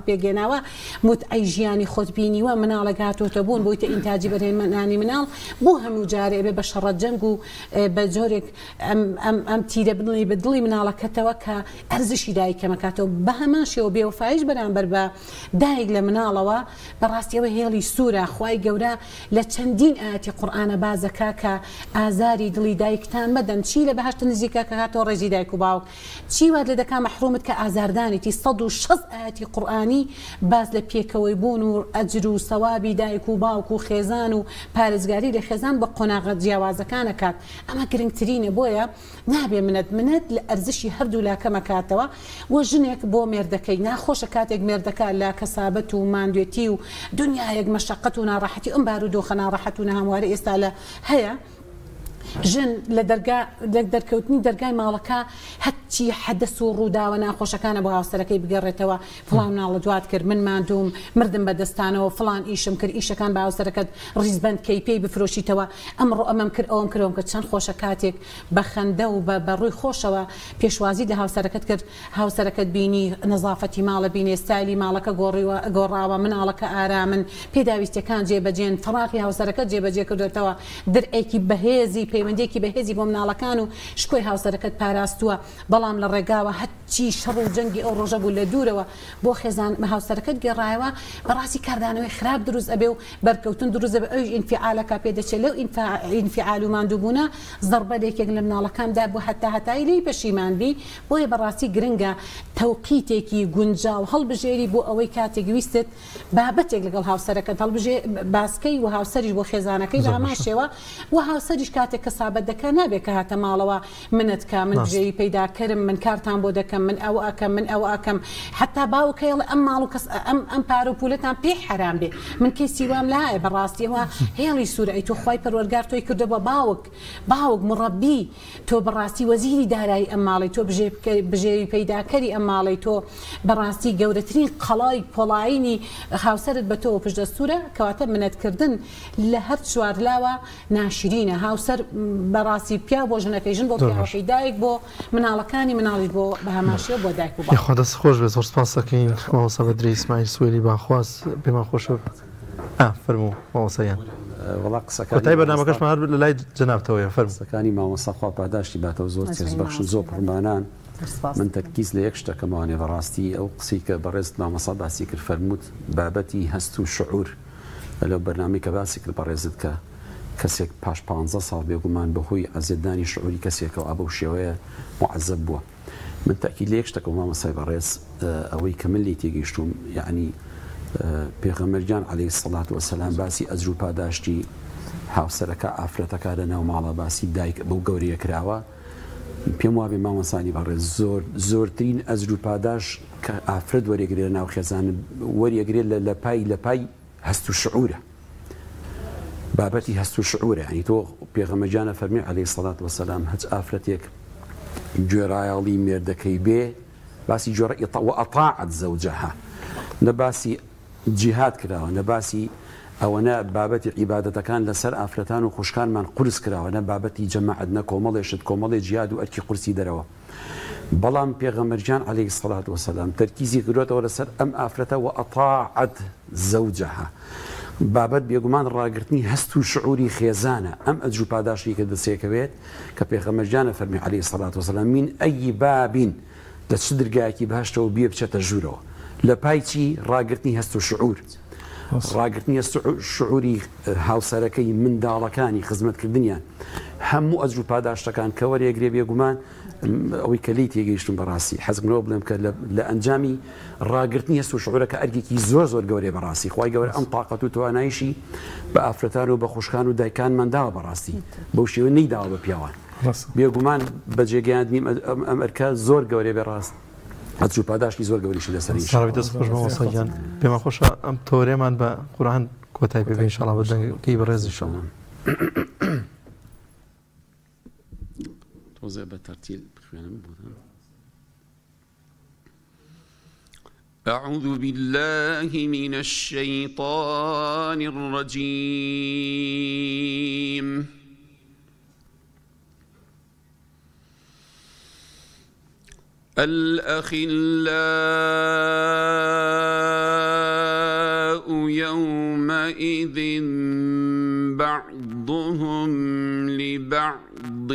پێگەناوە متعی ژیانی خۆت بینیوە مناڵەکاتۆتە بوون بۆیتە ئینتاجی بەرهێنانی مناڵ بۆ هەموو جارێ بێ بە شەڕەت جەنگ و بە جۆرێک ئەم تیرە بنڵی بە دڵی مناڵەکەتەوە کە ئەرزشی دایکەمەکاتەوە بە هەماشەوە بێوفایش بەرامبەر بە دایک لە مناڵەوە بەڕاستیەوە هێڵی سوورە خوای گەورە لە چەندین ئاەتی قورئانە بازەکە کە ئازاری دڵی دایکتان مەدەن چی لە بەهشت نزیکە کە هاتەوە ڕێزی دایک و باوک چی وات لە دەکا مەحرومت کە ئازاردانێتی 160 ئاەتی قورئانی باز لە پێکەوەی بوون و ئەجر و سەوابی دایک و باوک و خێزان و پارێزگاری لە خێزان بە قۆناغە جیاوازەکانەکات ئەمە گرنگترینە بۆیە نابێ منەت لە ئەرزشی هەردوو لاکەمەکاتەوە وە ژنێک بۆ مێردەکەی ناخۆشە کاتێک مێردەکە لە کەسابەت و ماندوێتی و دنیایەک مەشەقەت و ناڕەحەتی ئەم بارودۆخە ناڕەحەت و نەهەموارە ئێستا لە هەیە ژن لە دەرکەوتنی دەرگای ماڵەکە هەچی حەدەس و ڕووداوە ناخۆشەکانە بۆ هاوسەرەکەی بگەڕێتەوە فڵان مناڵە دوات کرد من ماندوم مردم بەدەستانەوە فڵان ئیشم کرد ئیشەکان بە هاوسەرەکەت ڕیزبەند کەی پێی بفرۆشیتەوە ئەمڕۆ ئەمەم کرد ئەوم کردەوەم کە چەند خۆشە کاتێک بە خەندە و بە ڕووی خۆشەوە پێشوازی لە هاوسەرەکەت کرد هاوسەرەکەت بینی نەزافەتی ماڵە بینێ ستایلی ماڵەکە گۆڕاوە مناڵەکە ئارامن پێداویستەکان جێبەجێن فڕاقی هاوسەرەکەت جێبەجێ کردوێتەوە دەرئێکی بەهێزی پەیوەندێکی بەهێزی بۆ مناڵەکان و شکۆی هاوسەرەکەت پاراستووە بەڵام لە ڕێگاوە هەچی شەڕ و جەنگی ئەو ڕۆژە بوو لە دوورەوە بۆ خێزان بە هاوسەرەکەت گێڕایەوە بەڕاستی کاردانەوەی خراپ دروست ئەبێ و بەرکەوتن دروست بە ئەوی ئینفعالەکە پێدەچێت لەو ئینفعال و ماندووبوونە زەربەدێکێک لە مناڵەکاندا بۆ هەتایی لی پەشیمان بی بۆیە بەڕاستی گرنگە تەوقیتێکی گونجاو هەڵبژێری بۆ ئەوەی کاتێک ویستت بابەتێک لەگەڵ هاوسەرەکەت هەڵبژێ باسکەی و هاوسەریش بۆ خێزانەکەی بە هەماشێوە و هاوسەریش کاتێک کە سابەت دەکە نابێت کە هاتە ماڵەوە منەتکە من بژێری پەیداکەرم من کارتان بۆ دەکەم من ئەو ئەکەم من ئەو ئەکەم حتا باوکەیڵ ئەم ماڵ و کەس ئەم پارە و پولەتان پێ حرام بێ من کەی سیوام لایە بەڕاستیەوە هێڵی سوورەی تۆ خوای پەروەرگار تۆی کردە بە باوک مڕەبی تۆ بەڕاستی وەزیری دارایی ئەم ماڵی تۆ بژێری پەیداکەری ئەم ماڵی تۆ بەڕاستی گەورەترین قەڵای پۆڵاینی هاوسەرت بە تۆ پشدەستورە کەواتە منەتکردن لە هەر چوارلاوە ناشرینە هاوسەر بەڕاستی پیا بۆ ژنەکەی ژن بۆ پیاوەکەی دایک بۆ مناڵەکانی مناڵی بۆ بە هەماشیە بۆ دایک و باوک خوا دەست خۆش بێ زۆر سپاس دەکەین مامۆستا بەدرێ ئیسماعیل سوێری باخواست پێمان خۆشە فەرموو مامۆستایان وڵا قسەکانی کۆتایی بەرنامەکەشمان هەر لە لای جەنابتەوەیە فەرموو قسەکانی مامۆستا خوا پاداشتی باتەوە زۆر تێزبەخشن زۆر پڕمانان من تەرکیز لە یەک شتەکەمانێ بەڕاستی ئەو قسەی کە بەڕێز مامۆستا باسی کرد فەرمووت بابەتی هەست و شعور لەو بەرنامەی کە باسی کرد بەڕێزت کە کەسێک پاش 15 ساڵ بێگومان بەهۆی ئازێدانی شعوری کەسێکەوە ئابە شێوەیە معەزەب بووە من تاکید لە یەک شتەکە مامۆستای بەڕێز ئەوەی کە من لێ تێگەیشتوم یعنی پێغەمبەرجان عەلەیهی سەڵات وەسەلام باسی ئەجر و پاداشتی هاوسەرەکە ئافرەتەکە لە ناو ماڵە باسی دایک بەو گەورەیە کراوە پێم وابێ مامۆستانی بەڕێز زۆرترین ئەجر و پاداش کە ئافرەت وەرێگرێت ناو خێزان وەرێگرێت لە پای هەست و شعورە بابەتی هەست و شعورە ینی تۆ پێغەمبەرجانە فەرمی عەلەیهی سەڵات وەسەلام هەچ ئافرەتێک گوێڕایەڵی مێردەکەی بێ باسی جۆرە وەئەطاعەت زەوجەها نە باسی جیهاد کراوە نە باسی ئەوەنە بابەتی عیبادەتەکان لەسەر ئافرەتان و خوشکانمان قورس کراوەنە بابەتی جەماعەت نە کۆمەڵێشت کۆمەڵی جیاد و ئەرکی قورسی دەرەوە بەڵام پێغەمبەرجان عەلەیهی سەڵات وەسەلام تەرکیزی کردوێتەوە لەسەر ئەم ئافرەتە و ئەطاعت زەوجەها بابەت بێگومان ڕاگررتنی هەست و شعوری خێزانە ئەم ئەجر و پاداشی کە دەسێکەوێت کە پێغەمبەرجانە فەرمی عەلەیهی سەڵات وەسەلام من ئەی بابین لە چ دەرگایەکی بەهەشتەوە بێ بچێتە ژوورەوە لە پای چی ڕاگررتنی هەست و شعور ڕاگررتنی شعوری هاوسەرەکەی منداڵەکانی خزمەتکردنیان هەموو ئەجر و پاداشتەکان کە وەرێگرێ بێگومان ئەوەی کە لی تێگەیشتم بەڕاستی حەزمەوە بڵێم کە لە ئەنجامی ڕاگررتنی هەست و شعورەکە ئەرگێکی زۆر گەورەی بەڕاستی خوای گەورە ئەم تااقەت و توانایشی بە ئافرەتان و بە خوشکان و دایکانمانداوە بەڕاستی بەو شێوە نەیداوە بە پیاوان بێگومان بەجێگەیاندنیم ئەم ئەرکە زۆر گەورەی بەڕاست ئەجر و پاداشتی زۆر گەوریشی لەسەری دەستخۆشمەوەسەیان پێمە خۆشە ئەم تۆرێمان بە قورآن کۆتای پێ ئینشاڵڵا بە دەنگی بەڕێزی شەڵە تۆزێ بە تەرتیل بخوێنم أعوذ بالله من الشيطان الرجيم الأخلاء يومئذ بعضهم لبعض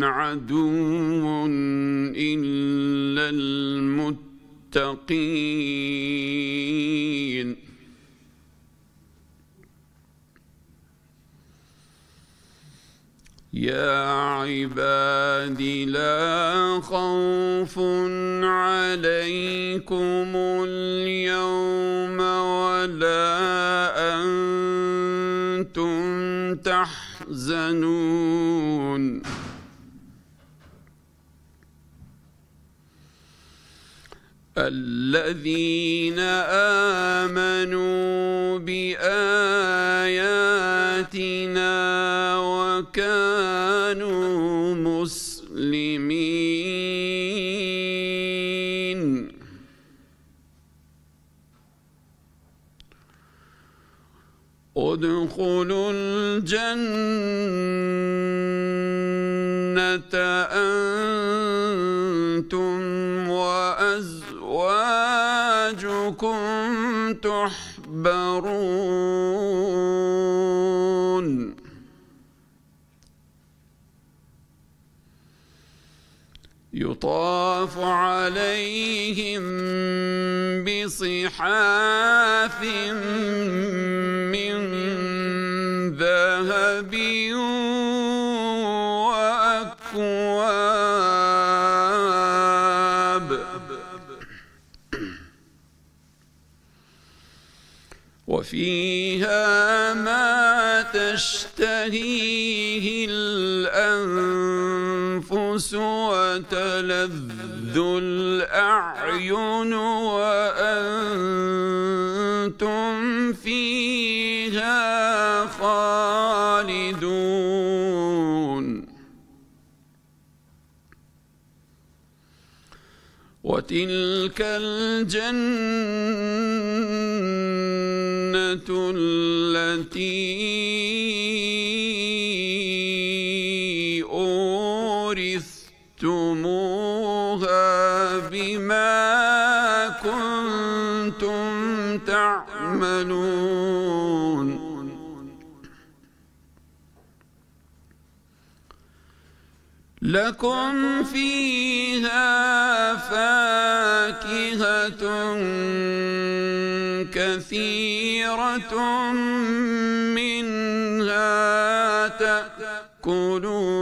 عدو إلا المتقين يا عباد لا خوف عليكم اليوم ولا أنتم تحزنون الذين آمنوا بآياتنا وكانوا مسلمين ادخلوا الجنة أنتم وأزواجكم تحبرون يطاف عليهم بصحاف من ذهب وأكواب وفيها ما تشتهيه الأنفس وتلذ الأعين وأنتم فيها خالدون وتلك الجنة التي أورثتموها بما كنتم تعملون لكم فيها فاكهة كثيرة منها تأكلون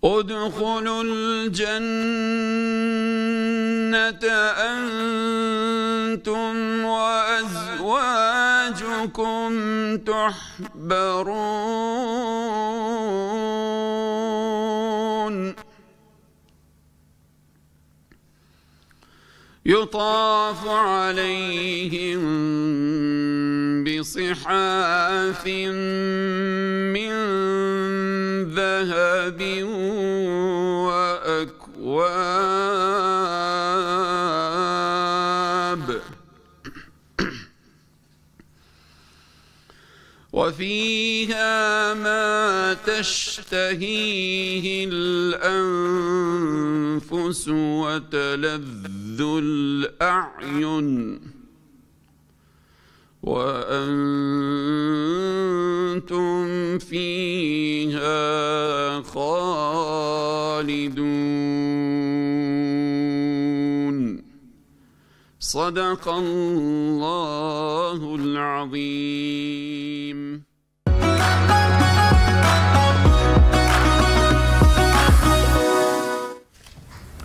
ادخلوا الجنة أنتم وأزواجكم تحبرون يطاف عليهم بصحاف من ذهب وأكواب وفيها ما تشتهيه الأنفس وتلذ الأعين وأنتم فيها خالدون صدق الله العظيم.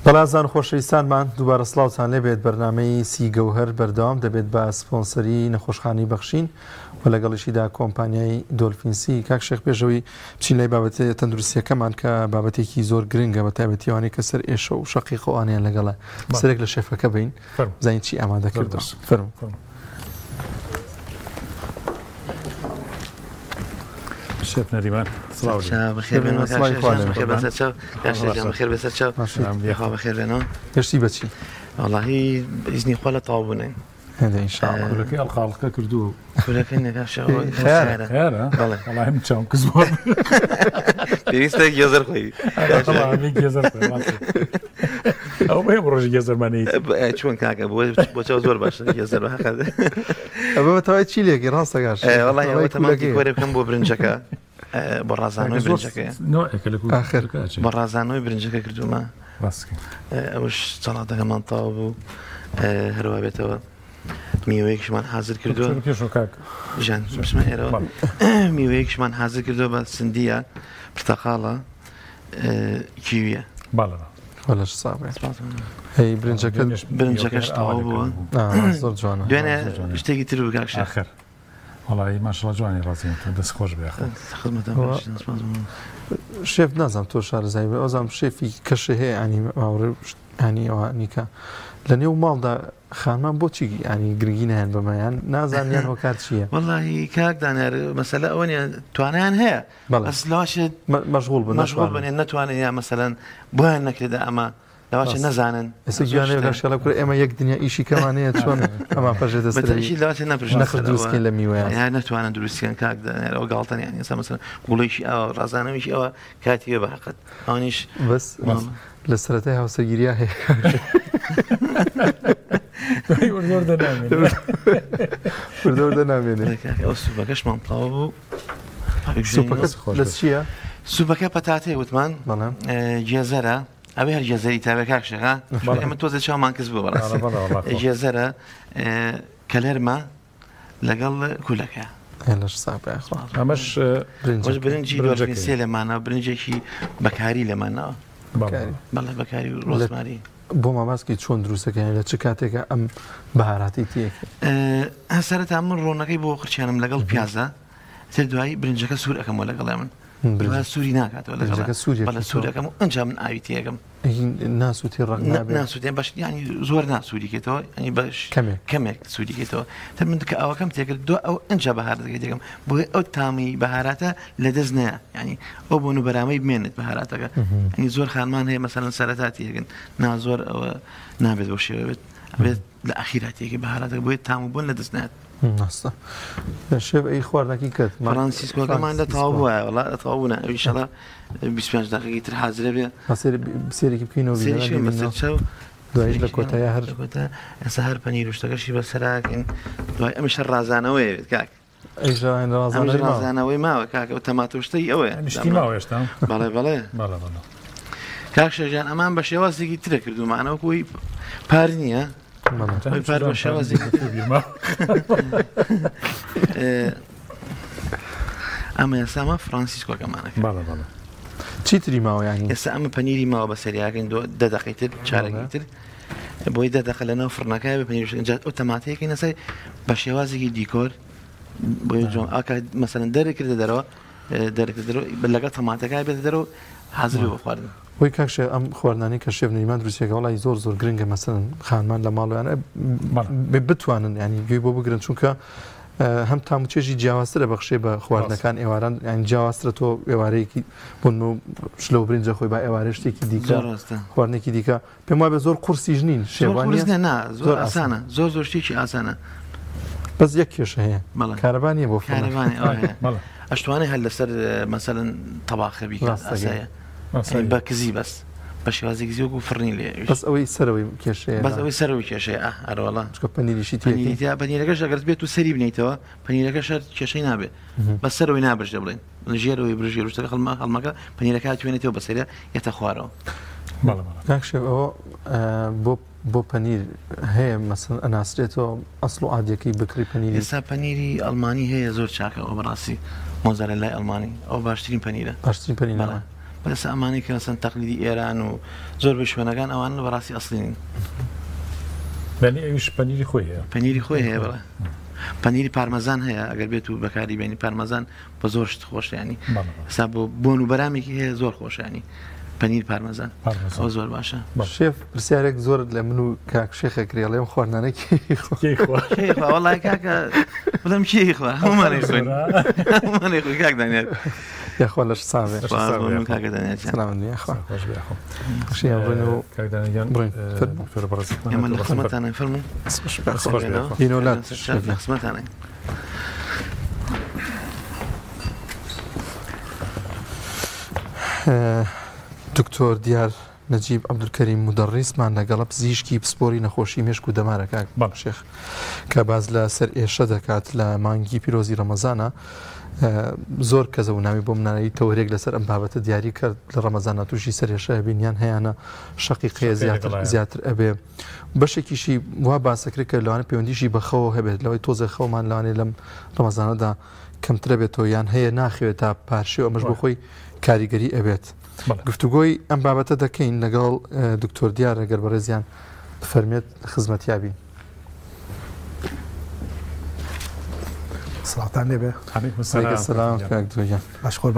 بەڵازان خۆشەویستانمان دووبارە سڵاوتان لێبێت بەرنامەی سی گەوهەر بەردەوام دەبێت بە سپۆنسەری نەخۆشخانەی بەخشین و لەگەڵیشیدا کۆمپانیای دۆلفینسی. کاک شێخ پێشەوەی بچین لای بابەتە تەندروستیەکەمان کە بابەتێکی زۆر گرنگە بە تایبەتی ئەوانەی کە سەر ئێشە و شەقی خۆوانیان لەگەڵە سەرێک لە شێفەکە بین زین چی ئامادە کردو فەرموو. شێف نەریمان بەخێر بێنەوە هێشتی بەچی وەڵاهی ئیزنی خۆ لە تەواو بوونین خولەکەی ئەڵقاڵقە کردووە خولەکەی نەگاشڵی چاوم کزوە پێویستە گێزەر خۆی ئەو بێ ڕۆژی گێزەرمانەی چۆن کاکە بۆ چاو زۆر باش گێزەر ئەوە بەتەوای چی لێکی ڕاستە گاش وەڵی ئەوە تەماکی کۆرە بکەم بۆ برنجەکە بۆ ڕازانەوەی برنجەکەیە بە ڕازانەوەی برنجەکە کردومە ئەوش چاڵاتەکەمان تاو بوو هەروە بێتەوە میوەیەکشمان حاضر کردووە ژان ئێرەوە میوەیەکشمان حاضر کردووە بە سندیە پرتەقاڵە کیویە وەلەش ساڵێ هەی برنجەکەش تەواو بووە زۆر جوانە دوێنێ شتێکی تر بوو کاک شێخ وەڵی ماشەڵڵا جوانی ڕازیم دەست خۆش بێ شێف نازانم تۆ شارەزای بێ ئەوزانم شێفی کەشە هەیە ئەنی ماوڕێ ینی ئەوە نیکە لە نێو ماڵدا خانمان بۆچی ینی گرنگی نایەن بەمایان نازانیان هۆکار چییە؟ وەڵی کاک دانیار مەسەلە ئەوە نیە توانیان هەیە بەس لەواشێت مەشغوڵ بنێن نەتوانێت یان مەسەلەن بۆیان نەکرێدا ئەمە لەواشە نەزانن ئێستا گویانێ لەشەڵە کوور ئێمە یەک دنیا ئیشی کەمانەیە چۆن ئەما پەژێ دەستەشی لەواشێ نەخر دروستکەین لە میوەیان یان نەتوانن دروستیان کاک دانیار ئەوە گاڵتەن یان ئێستا مەسەلەن گوڵەیشی ئەوە ڕازانەوەیشی ئەوە کاتیوێ بەحەقەت ئەوانیش بەس لە سەرەتای هاوسەگیریە هەیە دەنامێنێ ئەو سوپەکەشمان تاو بوو لە چییە؟ سوپەکە پەتاتێ وتمان جێزەرە ئەوێ هەر جێزەری تاوێ کاکشێغا ئەمە تۆزە چاومان کەس بوو بەڕاست جێزەرە کەلەرمە لەگەڵ کولەکە لەش ساپای ئەمەش برنجی سێ لەمانەوە برنجێکی بەکاری لەمانەوە بەڵێ بەکاری ڕۆزماری بۆ ماماسکی چۆن دروستەکەیان لە چ کاتێکە ئەم بەهاراتی تێک هەسەرەتا من ڕۆنەکەی بۆ قرچیانم لەگەڵ پیازە تر دوایی برنجەکە سوور ئەەکەمەوە لەگەڵ من سووری ناکاتەوە لەگەڵ سوورەکەم ئەنج من ئاوی تێگەم ناسووتی ڕق ناسووتێن باش ینی زۆر ناسووریکێتەوە ئەنی باش کەمێک سووریکێتەوە تا من کە ئەوەکەم تێکرد دو ئەو ئەنج بەهار دەکەی دێگەم بۆی ئەو تامی بەهاراتە لە دەست نەیە ینی ئەو بۆ بەرامەی بمێنێت بەهاراتەکە ئەنی زۆر خانمان هەیە مەسەلەن سەرەتاتیەکەن نازۆر ئەوە نابێت بۆ شێوێت بێت لە ئاخیراتێکی بەهاراتەکە بۆیە تام بوون لە دەست نێت ناستا شێف ئەی خواردنەکەی کرد فڕانسیسکۆەکەمان لە تاو بووە وڵا تەواوبووە ئەویشەڵا 25 دقیقی تر حاضرە بێ سێرێکی بکەینەوە دوایش لە کۆتایە هەر ئێستا هەر پەنیر شتەکەشی بەسەراکەین دوای ئەمەش هەر ڕازانەوەی کاک ڕازانەوەی ماوە کاکە و تەماتۆشتەی ئەوەیە ماوەێشتا بەڵێ بەڵێ کاک شەژان ئەمان بە شێوازێکی ترە کردومانەوەکوی پار نییە پار بە شێوازێکی ئەمە ئێسامە فرانسیسکۆکەمانەکە چیتری ماوە ینی ئێستا ئەمە پەنیری ماوە بە سەریاکەین 10 دقیقەی تر چارەکی تر بۆی 10 دقیقە لەناو فڕنەکەی بە پەنیرشکەین ئەو تەماتەیەکی نەسەر بە شێوازێکی دیکۆر بۆی جۆن ئاکە مەسەلەن دەرێکردە دەرەوە لەگەڵ تەماتەکەی بێت دەرەوە حاضر بە خواردن وی کاکشێ ئەم خواردنانی کە شێف نەریمان دروستێکە وڵی زۆر زۆر گرنگە مەسەلەن خانمان لە ماڵیانە بتوانن ینی گوێی بۆ بگرن چونکە هەم تاموچێژی جیاوازترە بەخشێ بە خواردنەکان ئێواران یان جیاوازترە تۆ ئێوارەیەکی بۆن و شلە و برنجە خۆی با ئێوارە شتێکی دیکە خواردنێکی دیکە پێم وایە بە زۆر قورسی ژنین شێوانە زۆر ئاسانە زۆر شتێکی ئاسانە بەس یەک کێشە هەیە کارەبانی بۆ کارەبانی ئەشتوانێ هەر لەسەر مەسەلەن تەباخە بیکات ئاسایە بە کزی بەس بە شێوازێکی زیۆک و فڕنی لێ بەس ئەوەی سەرەوەی کێشەیە بەس ئەوەی سەرەوەی کێشەیە ئەرەوەڵا چکە پەنیریشی پەنیرەکەش ئەگەر بێت و سەری بنیتەوە پەنیرەکە شەر کێشەی نابێت بەس سەرەوەی نابش دەبڵێن ژێرەوەی برژێر شتەکە هەڵمەکە پەنیرەکە توێنێتەوە بەسەرە یەتە خوارەوە کاکشێ ئەوە بۆ پەنیر هەیە مەسەن ئەناسرێتەوە ئەسڵ و عادیەکەی بکری پەنیری ئێستا پەنیری ئەڵمانی هەیە زۆر چاکە ئەو بەڕاستی مۆزارە لای ئەڵمانی ئەو باشترین پەنیرە باشترین پەنیرە بەس ئەمانی کە سن تەقلیدی ئێران و زۆر بە شوێنەکان ئەوان بەڕاستی ئەسڵین ئەویش پەنیری خۆی هەیە پەنیری خۆی هەیە بڵێ پەنیری پارمەزان هەیە ئەگەر بێت و بەکاری بینی پارمەزان بە زۆر شت خۆشیانی سا بۆ بۆن و بەرامێکی هەیە زۆر خۆشیانی پەنیر پارمەزان ئەو زۆر باشە شێف پرسیارێک زۆر لە من و کاک شێخەکری لێم خواردنانێکی وەڵای کاکە بڵم کێی خوا هەمومانەی خوێن هەمومانەی خۆی کاک دانێت یاخوا لەش ساوێ کاکە دانێت ئێمە لە خزمەتانە فەرموو هینۆلات لە خزمەتانە دکتۆر دیار نەجیب عەبدولکەریم مودەڕیسمان لەگەڵە پزیشکی پسپۆری نەخۆشی مێشک و دەمارەکە شێخ کە باز لە سەر ئێشە دەکات لە مانگی پیرۆزی ڕەمەزانە زۆر کەزە و ناوی بۆ منانەی تەورێک لەسەر ئەم بابەتە دیاری کرد لە ڕەمەزانە تووشی سەر ئێشە بینیان هەیەە شەقیقەیە زیاتر ئەبێ بەشێکیشی وا باسەکرێت کە لەوانە پەیوەندیشی بەخەوە هەبێت لەوەی تۆزە خەومان لەوانێ لەم ڕەمەزانەدا کەمترە بێتەوە یان هەیە ناخوێت تا پارشێ و ئەمەش بۆ خۆی کاریگەری ئەبێت گفتوگۆی ئەم بابەتە دەکەین لەگەڵ دکتۆر دیار ئەگەر بەڕێزیان فەرمێت خزمەتیابین سڵاتان لێبێ سلام کاک دووجان باش خۆر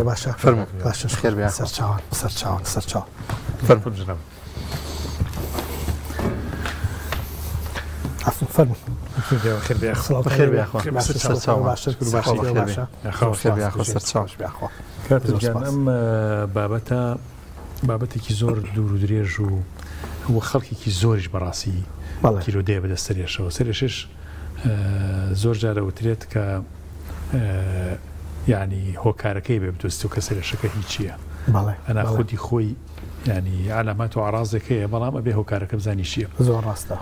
باشە فەرموو باشە خێر بێ سەرچاوان سەرچاو فەرموو جناب فەرموو خێر بێ خێر بێ کاتجان ئەم بابەتە بابەتێکی زۆر دوور و درێژ و هو خەڵکێکی زۆریش بەڕاستی کیلۆ دێ بەدە سەرێشەوە سەرێشش زۆر جارە وترێت کە ینی هۆکارەکەی بێ بدۆستی و کە سەرێشەکە هیچیە ئەنا خودی خۆی ینی علامات و عرازێکەیە بەڵام ئەبێ هۆکارەکە بزانی چییە زۆر ڕاستە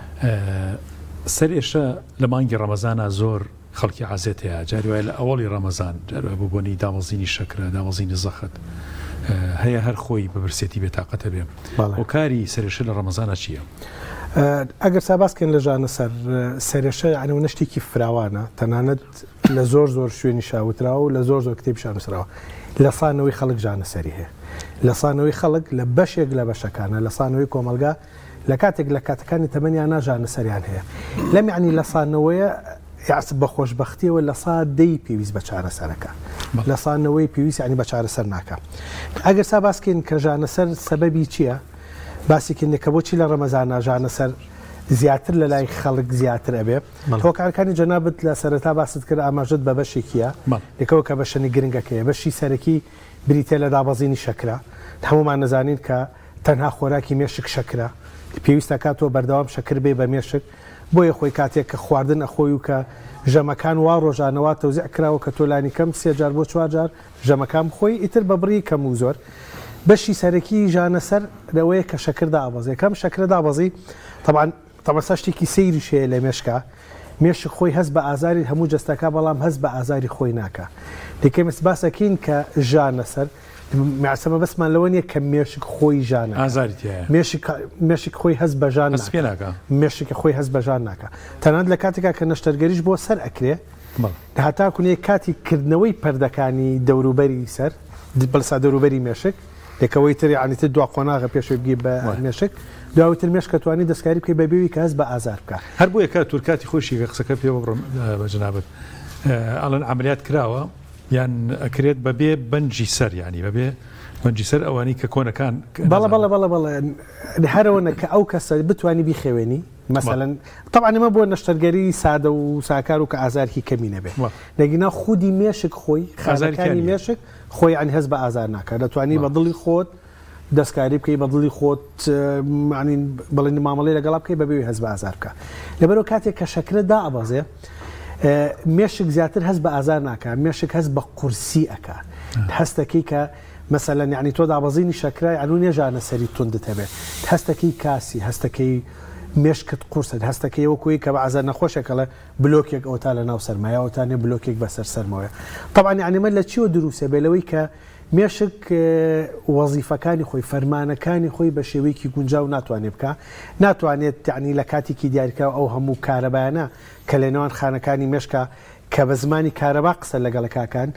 سەرێشە لە مانگی ڕەمەزانە زۆر خەڵکی عازێت هەیە جاری وایە لە ئەوڵی ڕەمەزان جاروە ببوونی دامەزینی شەکرە دامەزینی زەخت هەیە هەر خۆی بەبرسێتی بێتاقەتە بێ هۆکاری سەرێشە لە ڕەمەزانە چییە؟ ئەگەر ساباسکەن لە ژانە سەرێشە عنەوە شتێکی فراوانە تەنانەت لە زۆر شوێنی شاوتراوە و لە زۆر کتێب شانووسراوە لە سانەوەی خەڵک ژانە سەری هەیە لە سانەوەی خەڵک لە بەشێک لە بەشەکانە لە سانەوەی کۆمەلگا لە کاتێک لە کاتەکانی تەمەنیان ناژانە سەریان هەیە لەم یعنی لە سانەوەیە یاس بە خۆشبەختیەوە لە سادەی پێویست بە چارەسەرەکە لە سانەوەی پێویست عنی بە چارەسەر ناکە ئەگەر ساباسکەین کە ژانە سەر سەبەبی چییە؟ باسیکردنێکە بۆچی لە ڕەمەزان ناژانە سەر زیاتر لە لای خەڵک زیاتر ئەبێ هۆکارەکانی جەنابەت لە سەرەتا باست کرد ئاماژت بە بەشێکیە لەکەوە کە بەشەنی گرنگەکەیە بەشی سەرەکی بریتە لە دابەزینی شەکرە هەمومان نەزانین کە تەنها خۆراکی مێشک شەکرە پێویستە کاتەوە بەردەوام شەکر بێ بە مێشک بۆیە خۆی کاتێک کە خواردن ئەخۆی و کە ژەمەکان وا ڕۆژانەوە تەوزیع کراوە کە تۆلانی کەم 3 جار بۆ 4 جار ژەمەکان خۆی ئیتر بە بڕی کەم و زۆر بەشی سەرەکی ژانەسەر لەوەیە کە شەکر دابەزێ کەم شەکرە دابەزی طبعا شتێکی سەیری شەیە لە مێشکە مێشک خۆی هەست بە ئازاری هەموو جەستەکە بەڵام هەست بە ئازاری خۆی ناکە دیکە مەس باسەکەین کە ژانەسەر میاسەمە بەسمان لەوە نیە کە مێشک خۆی ژانە مێشک خۆی هەست بە ژان مێشکی خۆی هەست بە ژان ناکە تەنانەت لە کاتێکا کە نەشتەرگەریش بۆ سەر ئەکرێ هاتاکوونێ کاتی کردنەوەی پەردەکانی دەوروبەری سەر بەلسا دەوروبەری مێشک لەکەوەی تری عنیتر دوا قۆناغە پێشوی بگی بە مێشک داوتر مێشکە توانی دەستکاری بکەی بە بێوی کە هەست بە ئازار بکە هەر بۆیە کە تورکاتی خۆشی قسەکە پێ بڕم بە جنابەت ئەڵەن عملیات کراوە یان ئەکرێت بەبێ بەنجی سەر ینی بەبێ بەنجی سەر ئەوانی کە کۆنەکان بەڵە هەرەوەنە کە ئەو کەسە بتوانی بیخێوێنی مثلەن طبعا ئمە بۆ نەشتەرگەری سادە و ساکار و کە ئازارکی کەمی نەبێ نەگینا خودی مێشک خۆی خازەکانی مێشک خۆی عن هەست بە ئازار ناکات دەتوانی بە دڵی خۆت دەستکاری بکەی بە دڵی خۆت ینی بڵێن مامەڵەی لەگەڵا بکەی بەبێ هەست بە ئازار بکە لەبەرەوە کاتێک کە شەکرە دائەبەزێ مێشک زیاتر هەست بە ئازار ناکە مێشک هەست بە قورسی ئەکا هەستەکەی کە مثلا یعنی تۆ دابەزینی شەکرە یعنی نێژانە سەری توندت هەبێت هەستەکەی کاسی هەستەکەی مێشکت قورسە هەستەکەی وەکوی کە بە ئازار نەخۆشێکەڵە بلۆکێک ئەوتا لە ناو سەرمایەوەتانێ بلۆکێک بەسەر سەرمەوەیە طبعا یعنی من لە چیوە دروسە بێ لەوەی کە مێشک وەزیفەکانی خۆی فەرمانەکانی خۆی بە شێوەیەکی گونجاو ناتوانێت بکە ناتوانێت یعنی لە کاتێکی دیاریکە ئەو هەموو کارەبایانە کە لە نێوان خانەکانی مێشکە کە بە زمانی کارەبا قسە لەگەڵەکەکان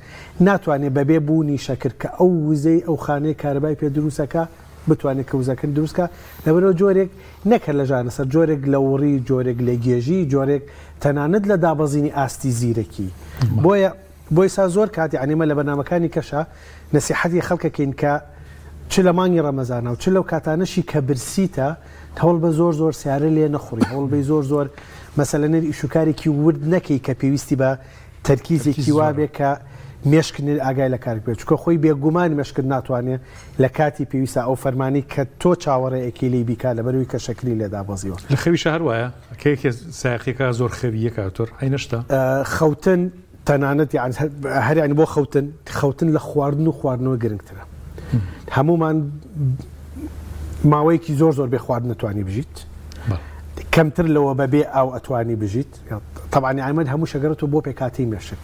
ناتوانێت بەبێ بوونی شەکر کە ئەو وزەی ئەو خانەی کارەبای پێ دروستەکە بتوانێت کەوزەکەن دروستکە لەبەرەوە جۆرێک نەکرد لە ژانەسەر جۆرێک لە وڕی جۆرێک لە گێژی جۆرێک تەنانەت لە دابەزینی ئاستی زیرەکی بۆی سا زۆر کاتی عنیمە لە بەنامەکانی کەشە نەسیحەتی خەڵکەکەین کە چ لە مانگی ڕەمەزانە و چ لەو کاتانەشی کە برسیتە هەوڵ بە زۆر سیارە لێ نەخوڕی هەوڵ بەی زۆر مەسەلەنەر ئیشوکارێکی ورد نەکەی کە پێویستی بە تەرکیزێکی وابێ کە مێشکن ئاگای لە کار بێت چکە خۆی بێگومانی مەشکرد ناتوانێت لە کاتی پێویستە ئەو فەرمانی کە تۆ چاوەڕێیەکی لی بیکا لەبەروی کە شەکری لێدا بەزیەوە لە خەویشە هەروایە کەیەکێ ساقیەکە زۆر خەویەکە تۆر هەینەشتا خەوتن تەنانەت هەریانی بۆ خەوتن لە خواردنەوە گرنگترە هەمومان ماوەیەکی زۆر بێ خواردن نتوانی بژیت کەمتر لەوە بەبێ ئاو ئەتوانی بژیت طبعا ئەمەد هەموو شەگەرەوە بۆ پێکاتی مێشک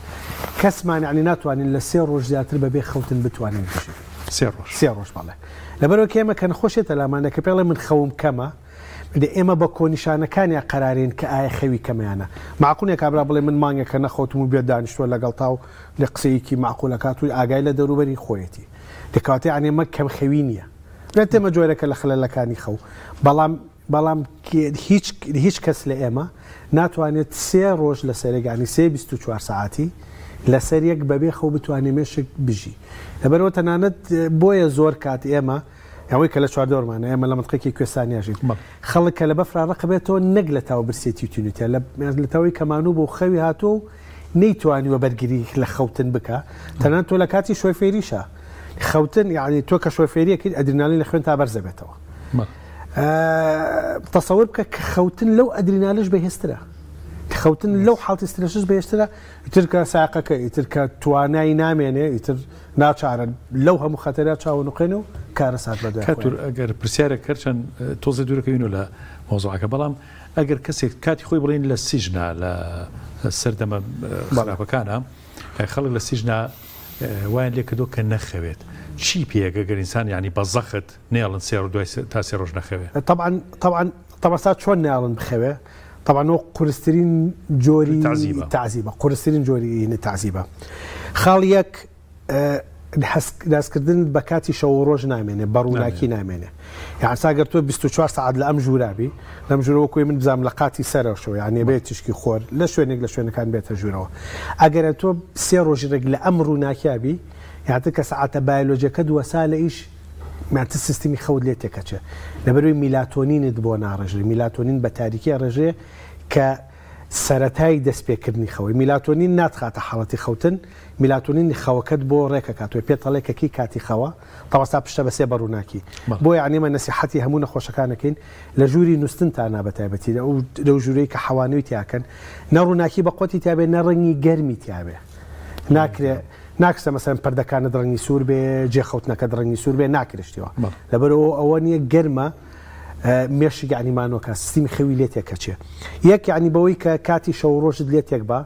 کەسمان عنی ناتوانین لە 3 ڕۆژ زیاتر بەبێ خەوتن بتوانین بژین 3 ڕۆژ باڵێ لەبەرەوە کێمە کە نەخۆشێتە لامانە کە پێڵێ من خەوم کەمە ئێمە بە کۆنیشانەکانی قەرارین کە ئایا خەوی کەمەیانە معقولێک کابرا بڵێ من مانگێکە نەخۆتم و بێت دانیشتووە لەگەڵ تاو لە قسەیەکی معقولەکات و ئاگای لە دەوروبەری خۆیەتی دەکاتێ ئەمە کەم خەوی نییە نەتێمە جۆرەکە لە خلەلەکانی خەو بەڵام هیچ کەس لە ئێمە ناتوانێت 3 ڕۆژ لە سەرێگانی 24 ساعتی لەسەر یەک بەبێ خەو بتوانێت مێشک بژی لەبەرەوە تەنانەت بۆیە زۆر کات ئێمە ئەوەی کە لە چواردەوەمانە ئێمە لە منطقەیەکی کوێستانیاژین خەڵک کە لە بەفرا ڕقبێتەوە نەک لە تاو برسێتی توونیتە لە تاوی کەمانوو بۆ خەوی هاتۆ و نەیتوانیوە بەرگری لە خەوتن بکە تەنانەت تۆ لە کاتی شۆفێریشە خەوتن یعنی تۆ کە شۆفێریەکەیت ئەدرینالین لە خوێن تا بەرزە بێتەوە تەسەور بکە کە خەوتن لەو ئەدرینالش بەهێزترە خەوتن لەو حاڵتی سترەشش بەهێزترە ئیتر کە ساقەکە ئیتر کە توانایی نامێنێ ئیتر ناچارە لەو هەموو خەتەریا چاوە نوقێنە و کارە سات بەدوای کاتور ئەگەر پرسیارە کەرچەند تۆزە دوورەکەوین و لە مۆزوعەکە بەڵام ئەگەر کەسێک کاتی خۆی بڵین لە سیژنا لە سەردەمە خراپەکانە خەڵک لە سیژنا وایان لێ کردو کە نەخەوێت چی پێگە گەر ئینسان یعنی بە زەخت نێڵن 3 تا 3 ڕۆژ نەخەوێت طبعا سات چۆن نێڵن بخەوێ طبعا هو قورسترین جۆری تعزیبە قورسترین جۆری تعزیبە خاڵ یەک دەستکردن بە کاتی شەو ڕۆژ نامێنێ بەڕووناکی نامێنێ یان ساگەر تۆ 24 ساعت لە ئەم ژوورابی لەم ژوورەوە کوی من بزانام لە قاتی سەرەوە یعنی بێت تشکی خۆر لە شوێنێک لە شوێنەکان بێتە ژوورەوە ئەگەر تۆ 3 ڕۆژێک لە ئەم ڕووناکیابی یاتر کە ساعتە بایۆلۆجیەکە 2 سالە ئیش ماتە سیستمی خەوت لێ تێکەچێ لەبەروی میلاتۆنینت بۆ ناڕژری میلاتۆنین بە تاریکی ڕێژێ کە سەرەتای دەستپێکردنی خەوەی میلاتۆنین ناتخاتە حاڵەتی خەوتن میلاتۆنینی خەوەکەت بۆ ڕێکەکاتوە پێتەڵێکەکی کاتی خەوە تەوەستا پشتە بەسێ بەڕووناکی بۆ یعنیمە نەسیحەتی هەموو نەخۆشەکانەکەین لە ژووری نووسن تا نابەتایبەتی لەو ژوورەی کە حەوانەوەی تیاکەن نەڕووناکی بە قوتی تیابێ نەڕەنگی گەرمی تیابێ ناکرێ ناکسە مەسەن پەردەکانت ڕەنگی سوور بێ جێخەوتنەکە ڕەنگی سوور بێ ناکرشتیەوە لەبەرەوە ئەوە نییە گەرمە مێشک یعنیمانۆکە سیستمی خەوی لێ تێکەچێ یەک یعنی بەوەی کە کاتی شەو ڕۆژت لێ تێک بە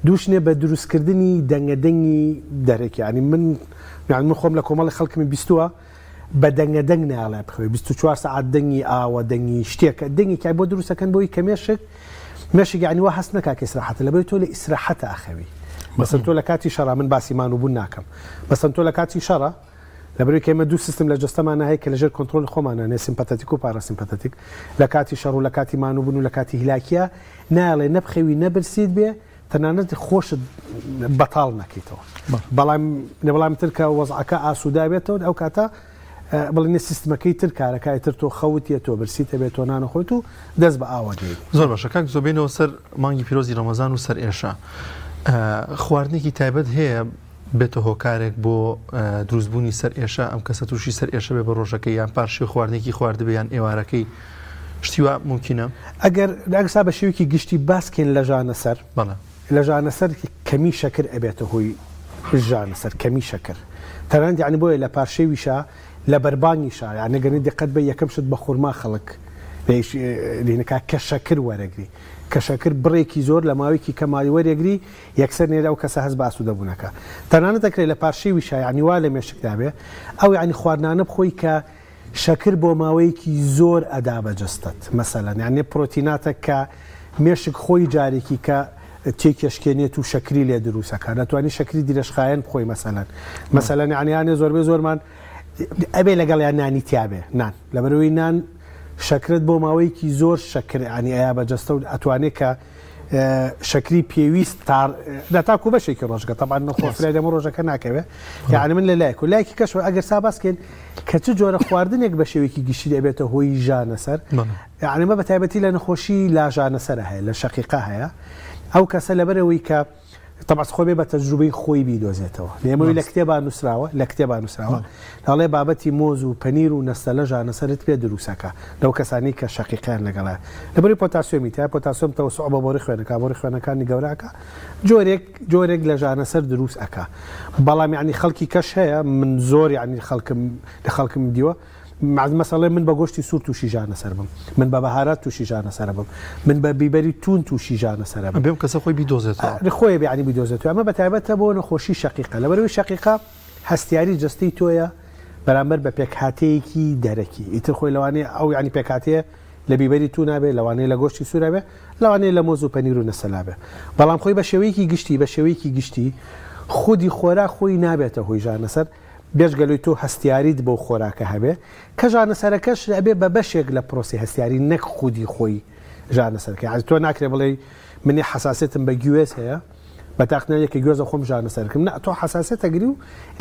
دووشنێ بە دروستکردنی دەنگەدەنگی دەرێکی ینی من خۆم لە کۆمەڵی خەڵکمی بیستووە بە دەنگەدەنگ ناڵێ بخەوێ 24 ساعت دەنگی ئاوە دەنگی شتێکە دەنگێکی بۆ دروستەکەن بۆی کە مێشک یعنی وا هەست نەکا کە ئیسراحەتە لەبەر تۆ لە ئیسراحەتە ئاخەوی مەسەن تۆ لە کاتی شەڕا من باسی مانووبوون ناکەم مەسەن تۆ لە کاتی شەڕە لەبەروی کە ئێمە دوو سیستم لە جەستەمانە هەیە کە لەژێر کۆنتڕۆلی خۆمانانێ سیمپەتەتیک و پاراسیمپەتیک لە کاتی شەڕ و لە کاتی مانووبوون و لە کاتی هیلاکیە ناڵێ نەبخەوی نەبرسیت بێ تەنانەت خۆشت بەتاڵ نەکەیتەوە بەڵام تر کە وەزعەکە ئاسوودا بێتەوە ئەو کاتە بڵێنێ سیستمەکەی تر کارەکە تر تۆ خەوتیە تۆ برسیتە بێت تۆ نانەخۆیت و دەست بە ئاوە دێت زۆر باشە کاک زۆبێنەوە سەر مانگی پیرۆزی ڕەمەزان و سەر ئێشە خواردنێکی تایبەت هەیە بێتە هۆکارێک بۆ دروستبوونی سەر ئێشە ئەم کەسە تووشی سەر ئێشە بێ بە ڕۆژەکەی یان پارشی خواردنێکی خواردبێ یان ئێوارەکەی شتیوا ممکنە ئەگەر ئەگسا بە شێوکی گشتی باسکێن لە ژانە سەر لە ژانە سەر کەمی شەکر ئەبێتە هۆی ژانە سەر کەمی شەکر تەنانەت یعنی بۆیە لە پارشەویشە لە بەربانگیشە یعنی گەنی دقت بە یەکەم شت بە خورما خەڵک لێنەکە کە شەکر وەرەگری کە شەکر بڕێکی زۆر لە ماوەیەکی کەمالی وەرەگری یەکسەر نێرە ئەو کەسە هەست بە ئاسوودەبوونەکە تەنانەت دەکرێت لە پارشەویشە یعنی وا لە مێشکدا بێ ئەو یعنی خواردنانە بخۆی کە شەکر بۆ ماوەیەکی زۆر ئەدا بەجەستت مەسەلەن یعنی پرۆتیناتە کە مێشک خۆی جارێکی کە تێکێشکێنێت و شەکری لێ دروستەکە دەتوانانی شەکری دیرەشخایەن بخۆی مەسەلەن یعنیانێ زۆربەی زۆرمان ئەبێ لەگەڵ یان نانی تیاابێ نان لەبەرەوەی نان شەکرت بۆ ماوەیەکی زۆر شەکر ینی ئایا بەجەستە و ئەتوانێت کە شەکری پێویست دەتاکو بەشێکی ڕۆژگە تەبان نەخۆفرای دەمە ڕۆژەکە ناکەوێت یعنی من لە لایەک و لایەکی کەشەوە ئەگەر ساباسکەین کە چ جۆرە خواردنێک بە شێوەیەکی گشتی دەبێتە هۆی ژانە سەر یعنی مە بە تایبەتی لە نەخۆشی لاژانە سەرە هەیە لە شەقیقا هەیە ئەو کەسە لەبەرەوەی کە طبعا خۆ بێ بە تەجروبەی خۆی بیدۆزێتەوە لێمەوەی لە کتێبان نووسراوە هەڵێ بابەتی مۆز و پەنیر و نەستە لە ژانەسەرت پێ دروستەکە لەو کەسانی کە شەقیقیان لەگەڵە لەبەری پۆتاسیۆمی تا پۆتاسیۆم تەوسع بە بۆری خوێنەکانی گەوراکە جۆرێک لە ژانەسەر دروست ئەکا بەڵام یعنی خەڵکی کەش هەیە من زۆر یعنی خەڵکم دیوە مەسەڵێ من بە گۆشتی سوور تووشی ژانەسەر بم من بە بەهارات تووشی ژانەسەر بم من بە بیبەری تون تووشی ژانەسەر بم بێم کەسە خۆی بیدۆزێتەوە خۆی بیانی بیدۆزێتەوە ئەمە بە تایبەتە بۆ نەخۆشی شەقیقە لەبەرەوەی شەقیقا هەستیاری جستەی تۆیە بەرامبەر بە پێکهاتەیەکی دەرەکی ئیتر خۆی لەوانەیە ئەو یعنی پێکهاتەیە لە بیبەری تو نابێ لەوانەیە لە گۆشتی سوورە بێ لەوانەیە لە مۆز و پەنیر و نەسەلا بێ بەڵام خۆی بە شێوەیەکی گشتی خودی خۆرا خۆی نابێتە هۆی ژانەسەر بێژگەلوی تۆ هەستیاریت بۆ خۆراکە هەبێ کە ژانەسەرەکەش ئەبێ بە بەشێک لە پرۆسی هەستیاری نەک خودی خۆی ژانەسەرکە عاد تۆ ناکرێ بڵێ منی حساسێتم بە گوێز هەیە بە تاقنەیەکە گوێزە خۆم ژانەسەرکەم نە تۆ حساسێتەگری و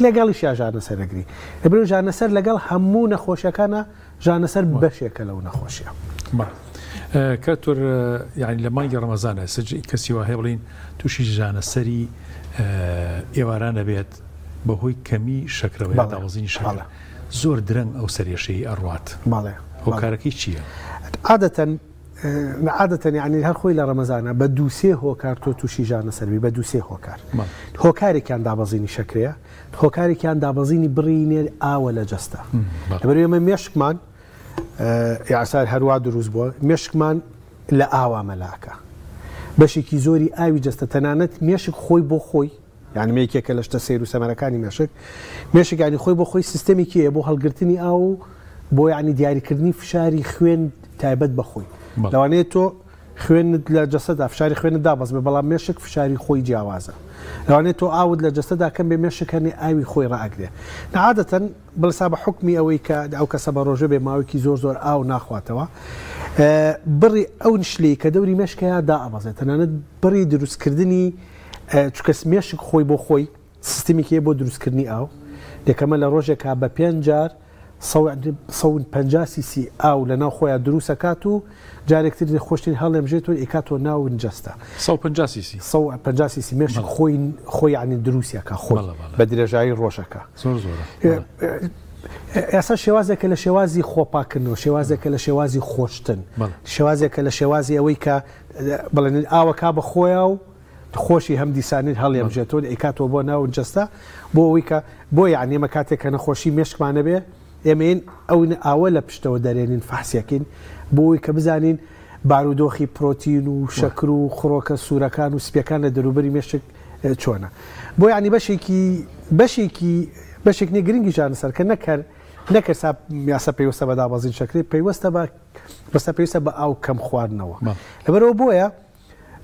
لەگەڵیش یا ژانەسەرەگری لەبەرەوەی ژانەسەر لەگەڵ هەموو نەخۆشیەکانە ژانەسەر بەشێکە لەو نەخۆشیە کاتۆر یعنی لە مانگی ڕەمەزانە سەرجی کەسی وا هەیە بڵین تووشی ژانەسەری ئێوارانە بێت بەهۆی کەمی شەکرەوە داوەزینی شەکرە زۆر درەنگ ئەو سەرێشەی ئەڕوات هۆکارەکەی چییە؟ عادەتەن یعنی هەر خۆی لە ڕەمەزانە بە دووسێ هۆکار تۆ تووشی ژانەسەروی بە دووسێ هۆکار هۆکارێکیان دابەزینی شەکرەیە هۆکارێکیان دابەزینی بڕینێ ئاوە لە جەستە لەبەرەوەی ئێمە مێشکمان یاسار هەروە دروست بووە مێشکمان لە ئاوا مەلاکە بەشێکی زۆری ئاوی جەستە تەنانەت مێشک خۆی بۆ خۆی یعنی مێکێکە لە شتە سیر و سەمەرەکانی مێشک ینی خۆی بۆ خۆی سیستەمێکیە بۆ هەڵگرتنی ئاو بۆ یعنی دیاریکردنی فشاری خوێن تایبەت بەخۆی لەوانەیە تۆ خوێنت لە جەستەدا فشاری خوێنت دابەز بێ بەڵام مێشک فشاری خۆی جیاوازە لەوانەیە تۆ ئاوت لە جەستەدا کەم بێ مێشکەنی ئاوی خۆی ڕائگرێ عادەتەن بڵسا بە حکمی ئەوەی کە ئەو کەسە بە ڕۆژە بێ ماوەیەکی زۆر ئاو ناخواتەوە بڕی ئەو نشلەی کە دەوری مێشکەیە دائەبەزێت تەنانەت بڕی دروستکردنی چکەس مێشک خۆی بۆ خۆی سیستەمێکی بۆ دروستکردنی ئاو دەکەمە لە ڕۆژێکا بە 5 جار 150 سیسی ئاو لە ناو خۆیان دروستەکات و جارێکتر خۆشتین هەڵێمژێت و ئیکاتۆ ناو جەستە 150 سیسی مێشک خۆی عنی دروستیەکە خۆی بە درێژایی ڕۆژەکە ئێستا شێوازێکە لە شێوازی خۆپاکردنەوە شێوازێکە لە شێوازی خۆشتن شێوازێکە لە شێوازی ئەوەی کە بڵێن ئاوەکا بە خۆیە و خۆشی هەم دیسانیت هەڵێمژێتەوە ئیکاتۆ بۆ ناو جەستە بۆ ئەوەی کە بۆ یعنی ئێمە کاتێک کە نەخۆشی مێشکمانە بێ ئێمەین ئەو ئاوە لە پشتەوە دەرێنین فحسیەکەین بۆ ئەوەی کە بزانین بارودۆخی پرۆتین و شەکر و خڕۆکە سوورەکان و سپیەکان لە دەروبەری مێشک چۆنە بۆ یعنی بەشێک نێ گرنگی ژانەسەر کە نەکرد یاسا پێوەستە بە دابەزین شەکری پێوەستە بە ئاو کەم خواردنەوە لەبەرەوە بۆیە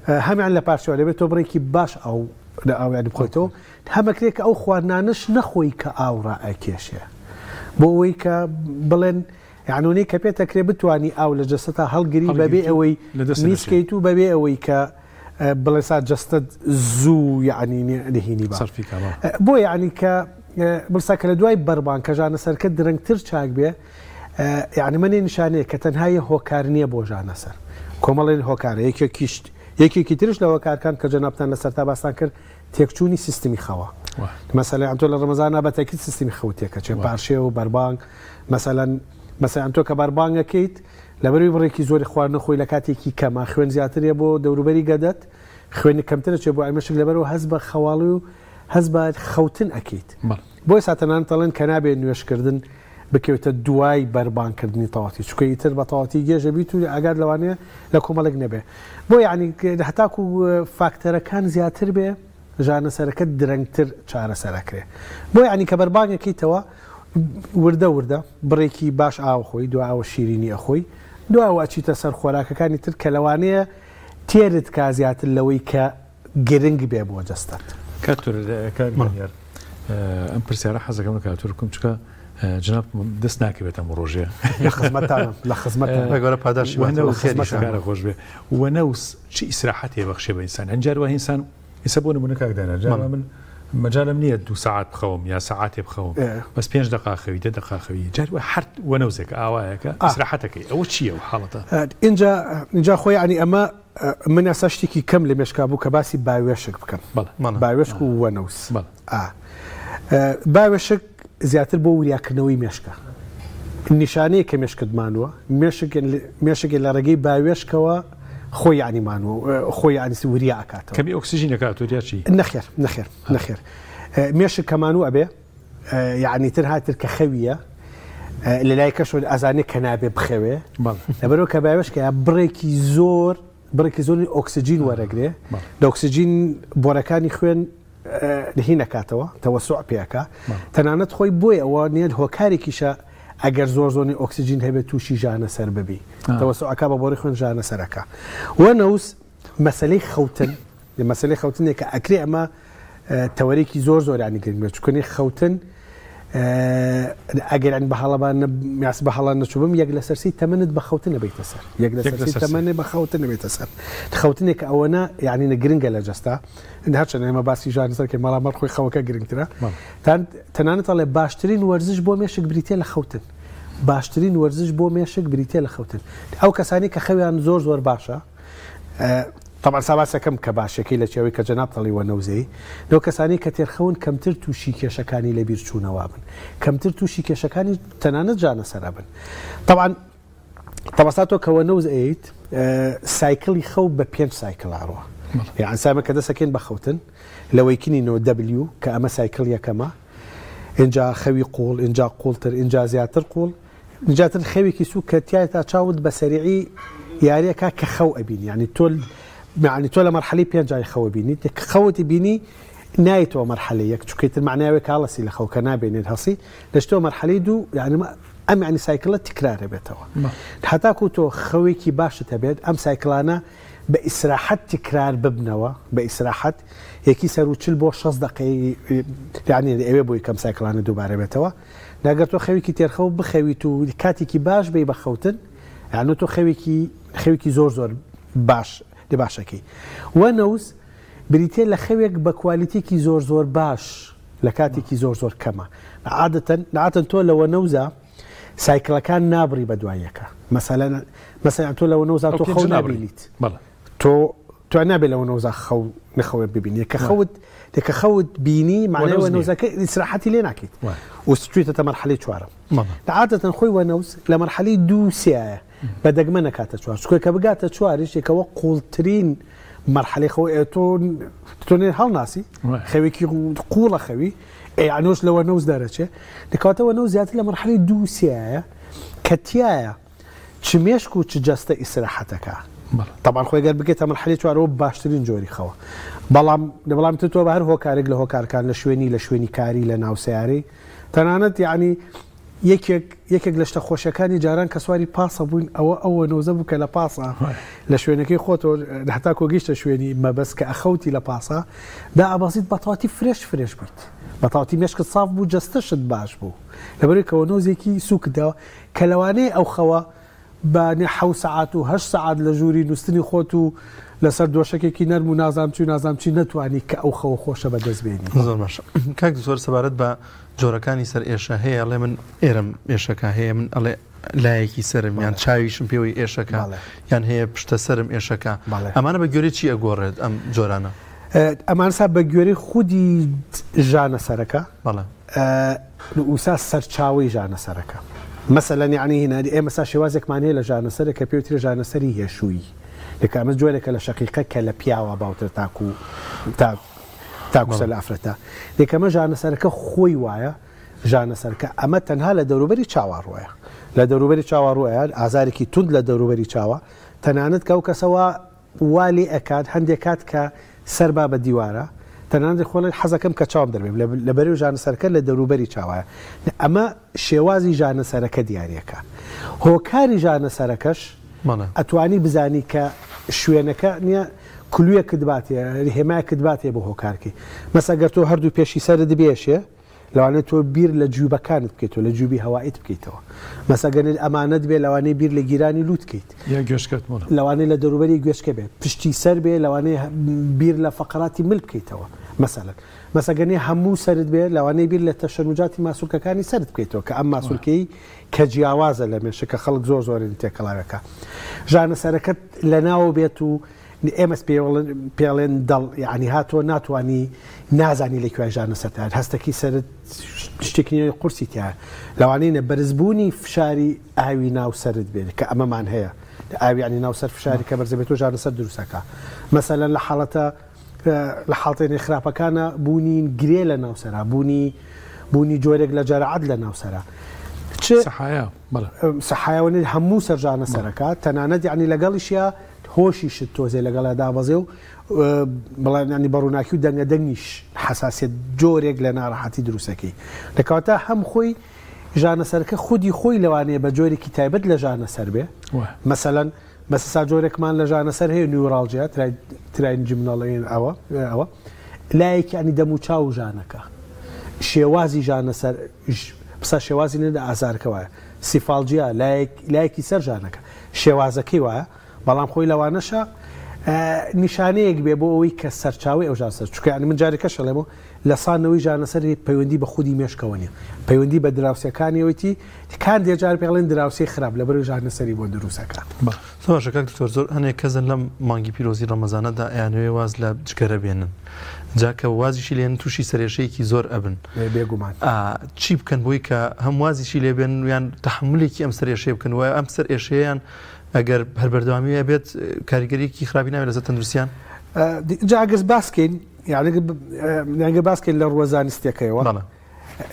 هەمیان لە پاشەوە لەبێت تۆ بڕێکی باش ئەو لە ئاویانی بخۆیتەوە هەمەکرێک ئەو خواردنانش نەخۆی کە ئاو ڕائەکێشێ بۆ ئەوەی کە بڵێن یعنونەی کە پێتەکرێ بتوانی ئاو لە جەستە هەڵگری بەبێ ئەوەی میسکەیت و بەبێ ئەوەی کە بڵێسا جەستت زوو یعنی لەهینی بۆ یعنی کە بڵسا کە لە دوای بەربان کە ژانەسەرکە درەنگتر چاک بێ یعنی منێ نیشانەیە کە تەنها هۆکار نییە بۆ ژانەسەر کۆمەڵێن هۆکارە یەکێکی ترش لەوە کارکان کە جەنابتان لە سەرتا باستان کرد تێکچوونی سیستمی خەوە مەسەلەن تۆ لە ڕەمەزانە بە تاکید سیستمی خەوتێکە چێ پارشێ و بەربانگ مەسەلەن تۆ کە بەربانگەکەیت لەبەروی بڕێکی زۆری خواردنە خۆی لە کاتێکی کەما خوێن زیاترێ بۆ دەوروبەری گەدەت خوێنی کەمترە چێ بۆ ئەمەشک لەبەرەوە هەست بە خەواڵی و هەست بە خەوتن ئەکەیت بۆی ساتەنان تەڵێن کە نابێت نوێشکردن بکەوتە دوای بەربانکردنی تەواتی چکە ئیتر بە تەواتی گێژە بیت و ئەگەر لەوانەیە لە کۆمەڵێک نەبێ بۆ یعنی هەتاکو فاکتەرەکان زیاتر بێ ژانەسەرەکە درەنگتر چارەسەرەکرێ بۆ یعنی کە بەربانگەکەیتەوە وردە بڕێکی باش ئاوخۆی دو ئاوە شیرینی ئەخۆی دوای واچیتە سەر خۆراکەکانی تر کە لەوانەیە تێرت کا زیاتر لەوەی کە گرنگ بێ بۆ جەستات کاتۆر ئەم پرسیارە حەزەکەم لە کاتۆرکم چکە جناب دەست ناکەوێت ئەم ڕۆژێ لە خزمەتگەورە پاداشی خێرە خۆش بێ وەنەوس چی ئیسراحەت هەیە بەخشێ بە ئینسان هەنجار وە ئینسان ئێستا بۆ نمونە کاکدانە جارە من مەجالم نییە 2 ساعت بخەوم یا ساعاتێ بخەوم بەس 5 دقا خەوی 10 دقا خەوی جار وە هەر وەنەوزێک ئاوایەکە ئیسراحەتەکەی ئەوە چییە و حاڵەتە اینجا خۆی عنی ئەمە من ئەسا شتێکی کەم لە مێشکا بوو کە باسی باوێشک بکەم باوێشک و وەنەوس باوێشک زیاتر بۆ وریاکردنەوەی مێشکە نیشانەیە کە مێشکتمانوە مێشکێک لە ڕێگەی باوێشکەوە خۆی عنیمانوە خۆی عنیسی وریا ئاکاتەوە کەمی ئۆکسیژینەکە تۆریا چی نەخێر مێشک کەمانوو ئەبێ یعنی تر هاتر کە خەویە لە لای کەشۆ ئەزانێ کە نابێ بخەوێ لەبەرەوە کە باوێشکە بڕێکی زۆری ئۆکسیژین وەرەگرێ لە ئۆکسیژین بۆرەکانی خوێن هی نکاتەوە تەوەسوع پێەکە تەنانەت خۆی بۆی ئەوە نیەت هۆکارێکیشە ئەگەر زۆر ئۆکسیژین هەبێت تووشی ژانە سەر ببی تەوەسوعەکە بە بۆری خوێن ژانە سەرەکە وەنەوس مەسەلەی خەوتن مەسەلەی خەوتنێک کە ئەکرێ ئەمە تەوەرێکی زۆرانی گرنگ بێت چکۆنی خەوتن ئەگەران بە هەڵان نەچوبم یەک لە سەرسی تەمەنت بە خەوتن نەبێتە سەر یەک لە سەرسی تەمەنێ بە خەوتن نەبێتە سەر خەوتنێک ئەوەنە یعنی نەگرنگە لە جەستا هەرچەند ئێمە باسی ژانەسەر کە مەڵامەت خۆی خەوەکە گرنگترە تەنانەت ئەڵێ باشترین وەرزش بۆ مێشک بریتێ لە خەوتن باشترین وەرزش بۆ مێشک بریتێ لە خەوتن ئەو کەسانی کە خەویان زۆر باشە طبعا ساباسەکەم کە باشەکەی لە چێوەی کە جەناب تەڵی وەنەوزەی لەو کەسانی کە تێرخەون کەمتر تووشی کێشەکانی لە بیر چوونەوە بن کەمتر تووشی کێشەکانی تەنانەت جانەسەرا بن طبعا تەبەستاتۆ کە وەنەوز ئەیت سایکڵی خەو بە 5 سایکڵ ئاڕوە یعنی سامە کە دەسەکەین بە خەوتن لەوەی کنینەوە W کە ئەمە سایکڵ یەکەمە اینجا خەوی قوڵ اینجا قوڵتر اینجا زیاتر قوڵ اینجاتر خەوێکی سوو کە تیای تا چاوت بە سەریعی یاریەکە کە خەو ئەبینی ینی تۆ لە مەرحەلەی 5 خەوە بینیت خەوەتی بینی نایتەوە مەرحەلەیەک چکەیتر معناوێک کاڵەسی لە خەو کە نابێنێت هەڵسی لەشتەوە مەرحەلەی دوو ئەم ینی سایکڵە تکرارە بێتەوە هەتاکو تۆ خەوێکی باشت هەبێت ئەم سایکلانە بە ئیسراحەت تکرار ببنەوە بە ئیسراحەت یەکی سەر و چل بۆ 6 دقەی یعنی ئەوێ بۆی کەم سایکلانە دووبارە بێتەوە ناگەر تۆ خەوێکی تێرخەو بخەویت و کاتێکی باش بێ بە خەوتن یعنی تۆ خەوێکی زۆر باش لە باشەکەی وەنەوس بریتێ لە خەوێک بە کوالیتێکی زۆر باش لە کاتێکی زۆر کەمە عادەتەن تۆ لە وەنەوزە سایکلەکان نابڕی بە دوایەکە مەسەلەن تۆ لە وەنەوزە تۆ خەو نابینیت تۆ نابێت لە وەنەوزە خەو نەخەوێت ببینی کە خەوت بینی معنای وەنەوزەکە ئیسراحەتی لێ ناکەیت و ستوێتە مەرحەلەی 4 عادەتەن خۆی وەنەوز لە مەرحەلەی 2 3 بە دەگمە نەکاتە 4 چکە بگاتە 4 یەکەوە قوڵترین مەرحەلەی خۆی تۆ هەڵناسی خەوێکی قوڵە خەوی ئەنوش لە وەنەوز دەرەچێ دەکاتەوە وەنەوز زیاتر لە مەرحەلەی 2 3 کە تایە چ مێشک و چ جەستە ئیسراحەتەکە طبعا خۆی گەر بگێتە مەرحەلەی 4 باشترین جۆری خەوە بەڵام تۆ بە هەر هۆکارێک لە هۆکارکان لە شوێنی کاری لە ناو سیارەی تەنانەت یعنی یەکێک لە شتە خۆشیەکانی جاران کە سواری پاسە بووین ئەوە نۆزە بوو کە لە پاسە لە شوێنەکەی خۆتەوە هەتا کۆگەیشتە شوێنی مەبەست کە ئەخەوتی لە پاسە دا ئابەزیت بەتەواتی فرێش بێت بەتەواتی مێشکت ساف بوو جەستەشت باش بوو لەبەرەوەی کەەوە نۆزێکی سوکتەوە کە لەوانەیە ئەو خەوە بانێ ح سعات و هەش سعات لە ژووری نووسنی خۆت و لەسەر دۆشکێکی نەرم و نازام چی نەتوانی کە ئەو خەوە خۆشە بەدەستبێنی. زۆر باشە. کاک دکتۆر سەبارەت بە جۆرەکانی سەر ئێشە هەیە ئەڵێ من ئێرم ئێشەکە هەیە من ئەڵێ لایەکی سرم یان چاویشم پێوەی ئێشەکە یان هەیە پشتە سرم ئێشەکە ئەمانە بە گوێرە چی ئەگۆڕێت ئەم جۆرانە؟ ئەمانسا بە گوێرەی خودی ژانە سەرەکە وسا سەرچاوی ژانە سەرەکە. مەسەلەن یعنی هینادی ئێمەسا شێوازێکمان هەیە لە ژانە سەرە کە پێوترە ژانە سەری هێشووی لەکە ئەمە جوێرەکە لە شەقیقە کە لە پیاوە باوتر تاکوسە لە ئافرەتە لێکەمە ژانە سەرەکە خۆی وایە ژانە سەرکە ئەمە تەنها لە دەوروبەری چاوەڕۆیە لە دەوروبەری چاوەڕۆیە ئازارێکی تند لە دەوروبەری چاوە تەنانەت کە ئەو کەسەوە والی ئەکات هەندێک کات کە سەربا بە دیوارە تەنانەت خۆڵی حەزەکەم کە چاوم دەبێت لە بەرەو ژانە سەرکە لە دەوروبەری چاوایە ئەمە شێوازی ژانە سەرەکە دیارەکە هۆکاری ژانە سەرەکەش ئەتوانی بزانی کە شوێنەکە نییە کلوویەکت باتێ هێمایەکت باتێ بۆ هۆکارکی مەسەگەر تۆ هەردوو پێشی سەرت دەبێشێ لەوانێت تۆ بیر لە جووبەکانت بکەیتەوە لە جووبی هەوایت بکەیتەوە مەسەگەنێت ئەمانەت بێ لەوانەیە بیر لە گیرانی لوتکەیت لەوانەیە لە دەوروبەری گوێشکە بێت پشتی سەر بێ لەوانەیە بیر لە فەقراتی مل بکەیتەوە مەسەگەنێ هەموو سرت بێت لەوانەیە بیر لە تەشەنوجاتی ماسوولکەکانی سرت بکەیتەوە کە ئەم ماسوولکەی کە جیاوازە لە مێشکە خەڵک زۆرن تێکەڵاوەکە ژانە سەرەکەت لە ناوە بێت و ئێمەس پێڵێن دڵ یعنی هاتۆ ناتوانانی نازانی لەکوێ ژانە سەرتان هەستەکی سرت شتێکنی قورسی تیا لەوانەیە بەرزبوونی فشاری ئاوی ناو سرت بێت کە ئەمەمان هەیە ئاویانی ناو سەر فشاری کە بەرزەبێت و ژانە سەر دروستەکە مەسەلەن لە حاڵەتە لە حاڵتێنی خراپەکانە بوونی گرێ لە ناوسەرا بوونی جۆرێک لە جەرعەت لە ناوسەرا سەحایەوەنێت هەموو سەرژانە سەرەکە تەنانەت یعنی لەگەڵیشە هۆشی شت تۆزێ لەگەڵا دابەزێ و بەڵێنانی بەڕووناکی و دەنگە دەنگیش حساسیت جۆرێک لە ناڕەحەتی دروستەکەی دەکەواتە هەم خۆی ژانە سەرەکە خودی خۆی لەوانەیە بە جۆرێکی تایبەت لە ژانە سەر بێ مەسەلەن مەسەسا جۆرێکمان لە ژانە سەر هەیە نیوڕالجیا تراین جمنەڵێن ئەوە لایەکی ئەنی دەم و چاو ژانەکە شێوازی ژانە سەر پسا شێوازی نەدا ئازارکە وایە سیفالجیا لایەکی سەر ژانەکە شێوازەکەی وایە بەڵام خۆی لەوانەشە نیشانەیەک بێ بۆ ئەوەی کە سەرچاوی ئەو ژانەسەر چکە ئەنی من جارێکە شەڵێمەوە لە سانەوەی ژانەسەری پەیوەندی بە خودی مێشکەوە نیە پەیوەندی بە دراوسەکانیەوەیتی کان دێجار پێڵێن دراوسی خراپ لە بەرەو ژانەسەری بۆ دروستەکە سۆشەکە دکتۆر زۆر هەنێک کەسن لەم مانگی پیرۆزی ڕەمەزانەدا ئەیانوێ واز لە جگەرە بێنن جاکە وازیشی لێن تووشی سەرێشەیەکی زۆر ئەبن بێگومان چی بکەن بۆی کە هەم وازیشی لێبێن یان تەحملێکی ئەم سەرێشەیە بکەن وایە ئەم سەر ئێشەیان ئەگەر هەر بەردەوامیە بێت کاریگەریەکی خراپی ناوێت لەسەر تەندروستیان جاگەز باسکەین یانگە باسکەین لە ڕوەزانستێکەوە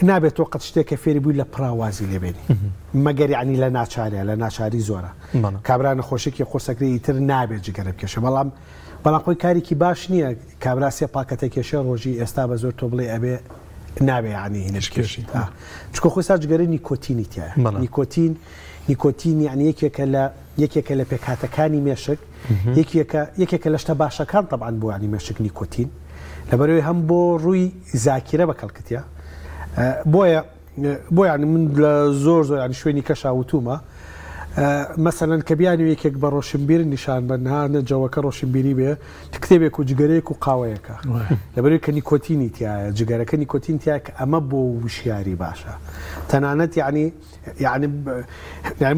نابێت تۆ قەت شتێکە فێری بووی لە پراوازی لێبێنی مەگەر یعنی لە ناچارە لە ناچاری زۆرە کابرا نەخۆشێکی قورسەکری تر نابێت جگەرە بکێشە بەڵام خۆی کارێکی باش نییە کابراسیە پاکەتە کێشە ڕۆژی ئێستا بە زۆر تۆ بڵێ ئەبێ نابێ ینی هینشکێشی چکە خۆی سا جگەرە نیکۆتینی تایە نیکۆتین یعنی یەکێکە لە پێکهاتەکانی مێشک یەکێکە لە شتە باشەکان طبعاً بۆ ینی مێشک نیکۆتین لەبەرەوەی هەم بۆ ڕووی زاکیرە بەکەڵکتە بۆ ینی من لە زۆر ینی شوێنی کەشاوتومە مەسەلەن کە بیانی یەکێک بە ڕۆشنبیر نیشان بەنهانە جەوەکە ڕۆشنبیری بێ کتێبێک و جگەرەیەک و قاوەیەەکە لەبەرەوەی کە نیکۆتینی تایە جگەرەکە نیکۆتین تایە کە ئەمە بۆ وشیاری باشە تەنانەت یعنی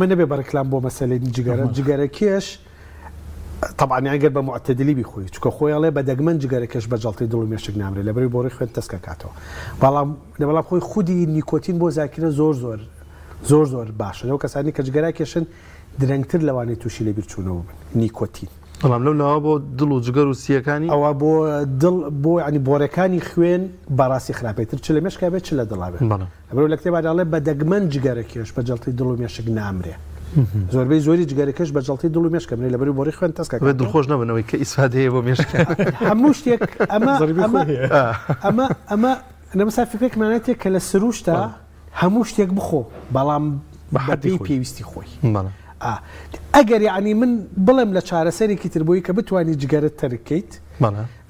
من نەبێ بەرەکلام بۆ مەسەلەی جگەرە کێش طبعا ئەگەر بە معتەدلی بیخۆی چکە خۆیڵێ بە دەگمەن جگەرەکەش بە جەڵتی دڵ و مێشک نامرێ لەبەری بۆ ڕێی خوێن تەسکە کاتەوە بەڵام خۆی خودی نیکۆتین بۆ زاکرە زۆر باشە لەو کەسانی کە جگەرا کێشن درەنگتر لەوانەی تووشی لەبیر چوونەوە بن نیکۆتین بەڵام لەوە بۆ دڵ و جگەر و سیەکانی ئەوە بۆ ینی بۆڕەکانی خوێن باڕاستی خراپێتتر چ لە مێشکا بێت چ لە دڵابێت لەبەر لە کتێباداڵێ بە دەگمەن جگەرە کێش بە جەڵتی دڵ و مێشک نامرێ زۆربەی زۆری جگەرەکەش بە جەڵتی دڵ و مێشکە بنێ لەبەری بۆڕی خوێن تەسکە دڵخۆش نەبنەوەی کە ئیسفادەیە بۆ مێشک هەموو شتێک ئەمە نەمەسا فکرێکمانێتێک کە لە سروشتا هەموو شتێک بخۆ بەڵام بەحەدی پێویستی خۆی ئەگەر یعنی من بڵێم لە چارەسەرێکی تر بۆی کە بتوانانی جگەرت تەرکەیت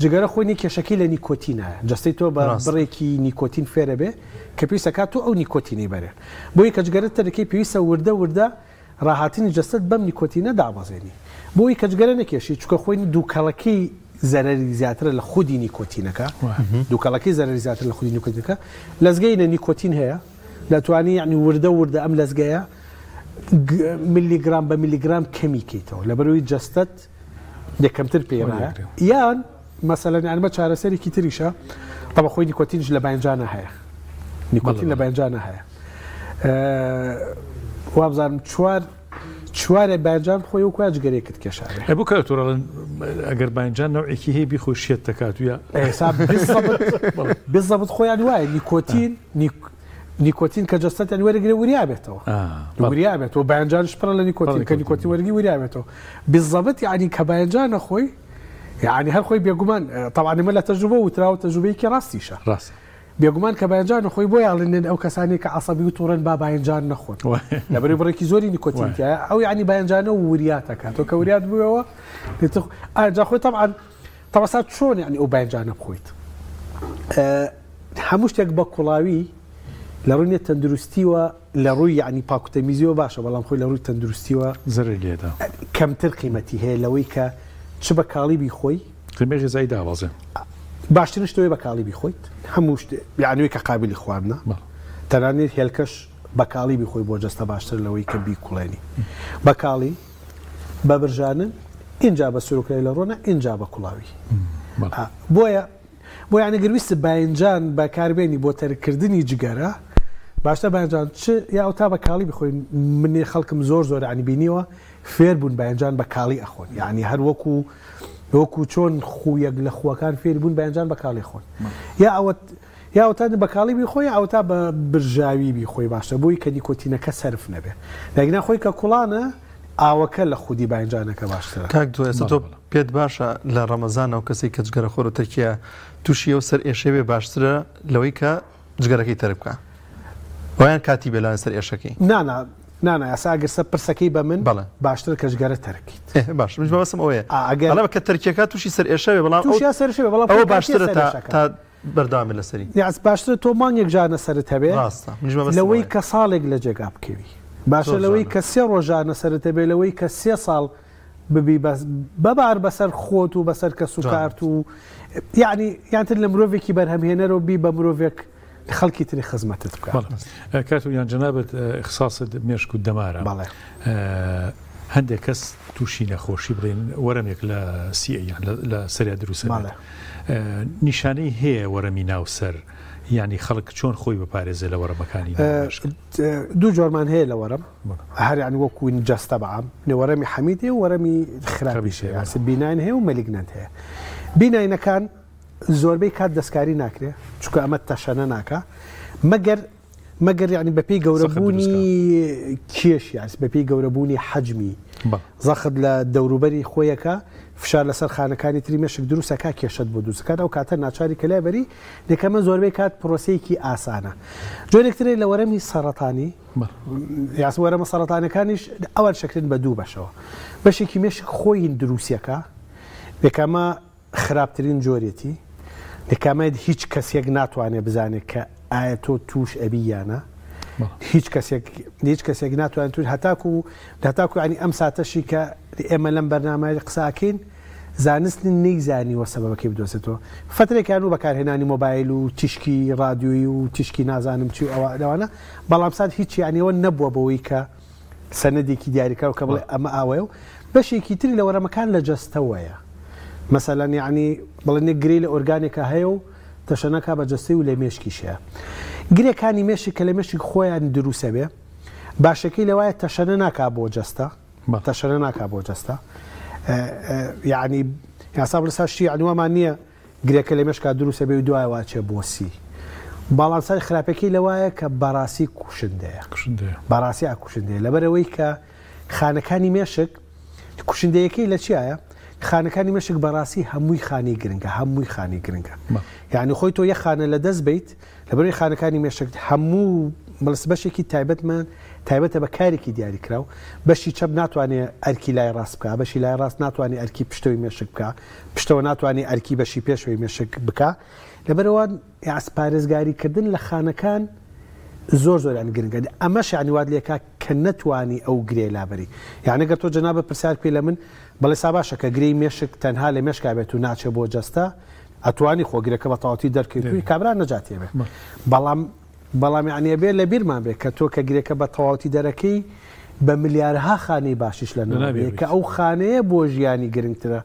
جگەرە خۆی کێشەکەی لە نیکۆتینە جستی تۆ بە بڕێکی نیکۆتین فێرە بێ کە پێویستە کات تۆ ئەو نیکۆتینی بەرێ بۆی کە جگەرت تەرکەی پێویستە وردە ڕاهاتنی جەستت بەم نیکۆتینە دابەزێنی بۆی کەچگەرە نەکێشی چکە خۆی دووکەڵەکەی زەرەری زیاترە لە خودی نیکۆتینەکە دووکەڵەکەی زەرەری زیاتر لە خودی نیکۆتینەکە لەزگەینە نیکۆتین هەیە دەتوانی یعنی وردە ئەم لەزگەیە میلیگرام بە میلیگرام کەمی کەیتەوە لەبەرەوەی جەستت یەکەمتر پێڕایە یان مەسەلەن ئەمە چارەسەرێکی تریشە طبعا خۆی نیکۆتینش لە بەنجانە هەیە نیکۆتین لە بەنجانە هەیە وابزانم چوارێ بەنجان خۆی و کوجگەرێکت کێشارێ بۆ کاتۆڕڵن ئەگەر بەنجان نەوعێکی هەیە بیخۆشیێت دەکات وە بزەبت خۆیان وایە نیکۆتین کە جەستەتیان وەرەگرێ وریابێتەوە وریابێتەوە بەنجانش پڕە لە نیکۆتین کە نیکۆتین وەرگی وریابێتەوە بزەبت یعنی کە بەنجانە خۆی یعنی هەر خۆی بێگومان طبعا مە لە تەجروبە وتراوە تەجروبەیەکی ڕاستیشە ڕاست بێگومان کە بەنجان خۆی بۆ یاڵێنێن ئەو کەسانی کە عەسەبی و تووڕەن با بەنجان نەخۆن لەبەرەوەی بڕێکی زۆری نیکۆتینتیایە ئەو یعنی بەنجانە و وریات دەکاتەوە کە وریات بووەوە ئاجا خۆی طبعا تەوەسات چۆن یعنی ئەو بەنجانە بخۆیت هەموو شتێک بە کوڵاوی لە ڕووی تەندروستیوە لە ڕووی یعنی پاکوتەمیزیەوە باشە بەڵام خۆی لە ڕووی تەندروستیوە زەرری لێدا کەمتر قیمەتی هەیە لەوەی کە چ بە کاڵیبی خۆی قیمەژی زای داوازێ باشترین شتەوەی بە کاڵیبی خۆیت هەموو یعنی کە قابلی خواردنە تەنانەت هێلکەش بە کاڵیبی خۆی بۆ جەستە باشتر لەوەی کە بیکوڵێنی بە کاڵی بە برژانن اینجا بە سروکای لە ڕۆنە اینجا بە کوڵاوی بۆیە یعنی گەرویست بەنجان بەکاربێنی بۆ تەرکردنی جگەرە باشتر بەنجان چ یا تا بە کاڵی بخۆین منێ خەڵکم زۆر عنی بینیوە فێر بوون بەنجان بە کاڵی ئەخۆن یعنی هەر وەکو چۆن خویەک لە خوەکان فێر بوون بەنجان بە کاڵی خۆن یا تا بە کاڵی بیخۆی ئەو تا بە برژاوی بیخۆی باشە بۆی کە نیکۆتینەکە سەرف نەبێ لەگنا خۆی کە کوڵانە ئاوەکە لە خودی بەنجانەکە باشترە کاک دوێ تۆ پێت باشە لە ڕەمەزانەوە کەسی کە جگەرە خۆر و تەکیە تووشیە و سەر ئێشەوێ باشترە لەوەی کە جگەرەکەی تەرک بکە ویان کاتی بێلان سەر ئێشەکەی نانە ئەسا ئەگەر سە پرسەکەی بە من باشتر کە ژگەرە تەرکیت باش من بەسم ئەوەیە ئەگەر کە تەرکیەکە تووشی سەر ئێشەوێ بەڵام ئەوە باشترە تا بەردامێ لەسەری یاس باشترە تۆ مانگێک جانە سەرت هەبێ لەوەی کە ساڵێک لە جێگا بکەوی باشە لەوەی کە 3 ڕۆژانە سەرت هەبێ لەوەی کە 3 ساڵ ببی بەبار بەسەر خۆت و بەسەر کەس و کارت و یانتر لە مرۆڤێکی بەرهەمهێنەرەوە بی بە مرۆڤێک خەڵکی تری خزمەتت بکات کات و یان جەنابەت اختصاصت مێشک و دەمارە هەندێک کەس تووشی نەخۆشی بڵێن وەرەمێک لە سیئیان لە سەریا دروست نیشانەی هەیە وەرەمی ناوسەر یعنی خەڵک چۆن خۆی بپارێزێ لە وەرەمەکانی دوو جۆرمان هەیە لە وەرم هەر یعنی وەکو جەستە بەعام وەرەمی حەمید هەیە و وەرەمی خراپیش هەیە بیناین هەیە و مەلیگنەنت هەیە بیناینەکان زۆربەی کات دەستکاری ناکرێ چونکە ئەمە تەشەنە ناکە مەگەر یعنی بەپێی گەورەبوونی کێش یاس بەپێی گەورەبوونی حەجمی زەخت لە دەوروبەری خۆیەکە فشار لەسەر خانەکانی تری مێشک دروستەکە کێشت بۆ دروستەکان ئەو کاتە ناچاری کە لایبەری دەکەمە زۆربەی کات پرۆسەیەکی ئاسانە جۆرێکترێ لە وەرەمی سەرەتانی یاس وەرەمە سەرەتانەکانیش ئەوان شکلن بە دوو بەشەوە بەشێکی مێشک خۆی دروستیەکە دەکەمە خراپترین جۆرێتی دەکەمێت هیچ کەسێک ناتوانێت بزانێت کە ئایا تۆ توش ئەبی یانە هیچ کەسێک ناتوانێت توش هەتاکو ینی ئەم ساتەشی کە ئێمە لەم بەرنامەی قساکەین زانستن نەیزانیوە سەبەبەکەی بدۆزێتەوە فترێکیان و بەکارهێنانی مۆبایل و تیشکی رادیۆیی و تیشکی نازانم چی ئەوانە بەڵام سات هیچ یانیەوە نەبووە بەوەی کە سەنەدێکی دیاریکە و کە بڵێ ئەمە ئاوەیە و بەشێکی تری لە وەرەمەکان لە جەستەوەیە مثلا یعنی بڵێنێ گرێ لە ئۆرگانێکە هەیە و تەشەنەکە بە جەستی و لە مێشکیشەیە گرێکانی مێشی کە لە مێشک خۆیان دروسە بێ باشەکەی لەوایە تەشەنە ناکا بۆ جەستە تەشەنە ناکا بۆ جەستە یعنی یاسا بڵساشتی عنوەمان نییە گرێکە لە مێشکا دروسە بێ و دوای واچێ بۆسی باڵام سای خراپەکەی لەوایە کە بەڕاستی کوشندەیە بەڕاستی ئاکوشندەیە لەبەرەوەی کە خانەکانی مێشک کوشندەیەکەی لە چیایە خانەکانی مێشک بەڕاستی هەمووی خانی گرنگە یعنی خۆی تۆ یە خانە لە دەست بیت لەبەرەوەی خانەکانی مێشک هەموو بەڵس بەشێکی تایبەتمان تایبەتە بە کارێکی دیاریکراو بەشی چەپ ناتوانێت ئەرکی لای ڕاست بکە بەشی لای ڕاست ناتوانێت ئەرکی پشتەوەی مێشک بکە پشتەوە ناتوانێت ئەرکی بەشی پێشەوەی مێشک بکە لەبەرەوە ئاسپارێزگاریکردن لە خانەکان زۆر زۆریان گرنگە ئەمەش عنیوات لێکا کە نەتوانی ئەو گرێ لابەری یعنی گە تۆ جەنابە پرسیار پێ لە من بەڵێ ساباشە کە گرەی مێشک تەنها لە مێشکا بێت و ناچێ بۆ جەستە ئەتوانی خۆگرەکە بە تەواوەتی دەرکەوتووی کابرا نەجاتێ بێ بەڵام یعنی بێ لە بیرمان بێ کە تۆ کە گرێکە بە تەواوەتی دەرەکەی بە ملیارها خانەی باشیش لە ناوێ کە ئەو خانەیە بۆ ژیانی گرنگترە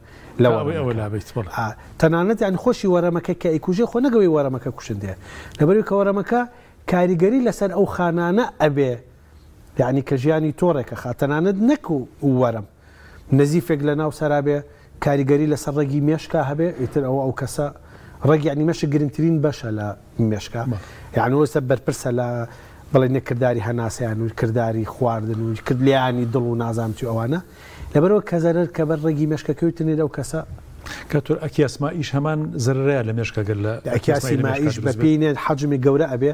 تەنانەت یان خۆشی وەرەمەکە کە ئەیکوژێ خۆ نەگەوەی وەرەمەکە کوشندێ لەبەری کە وەرەمەکە کاریگەری لەسەر ئەو خانانە ئەبێ یعنی کە ژیانی تۆڕێکە خاتەنانت نەک و وەرم نەزیفێک لە ناو سەرابێ کاریگەری لەسەر ڕێگی مێشکا هەبێ ئیتر ئەو کەسە ڕێگی ینی مێشک گرنگترین بەشە لە مێشکا یعنی وەسە بەرپرسە لە بڵێ نەکردداری هەناسیان و کردداری خواردن و کردلیانی دڵ و نازانتی ئەوانە لەبەرەوە کە زەرەر کە بەر ڕێگی مێشکەکەوتنێ لەو کەسە کەتۆر ئەکیاسمائیش هەمان زەرەیە لە مێشکەگەر لە ئەکیاسی مائیش بە پێینێت حەجمی گەورە ئەبێ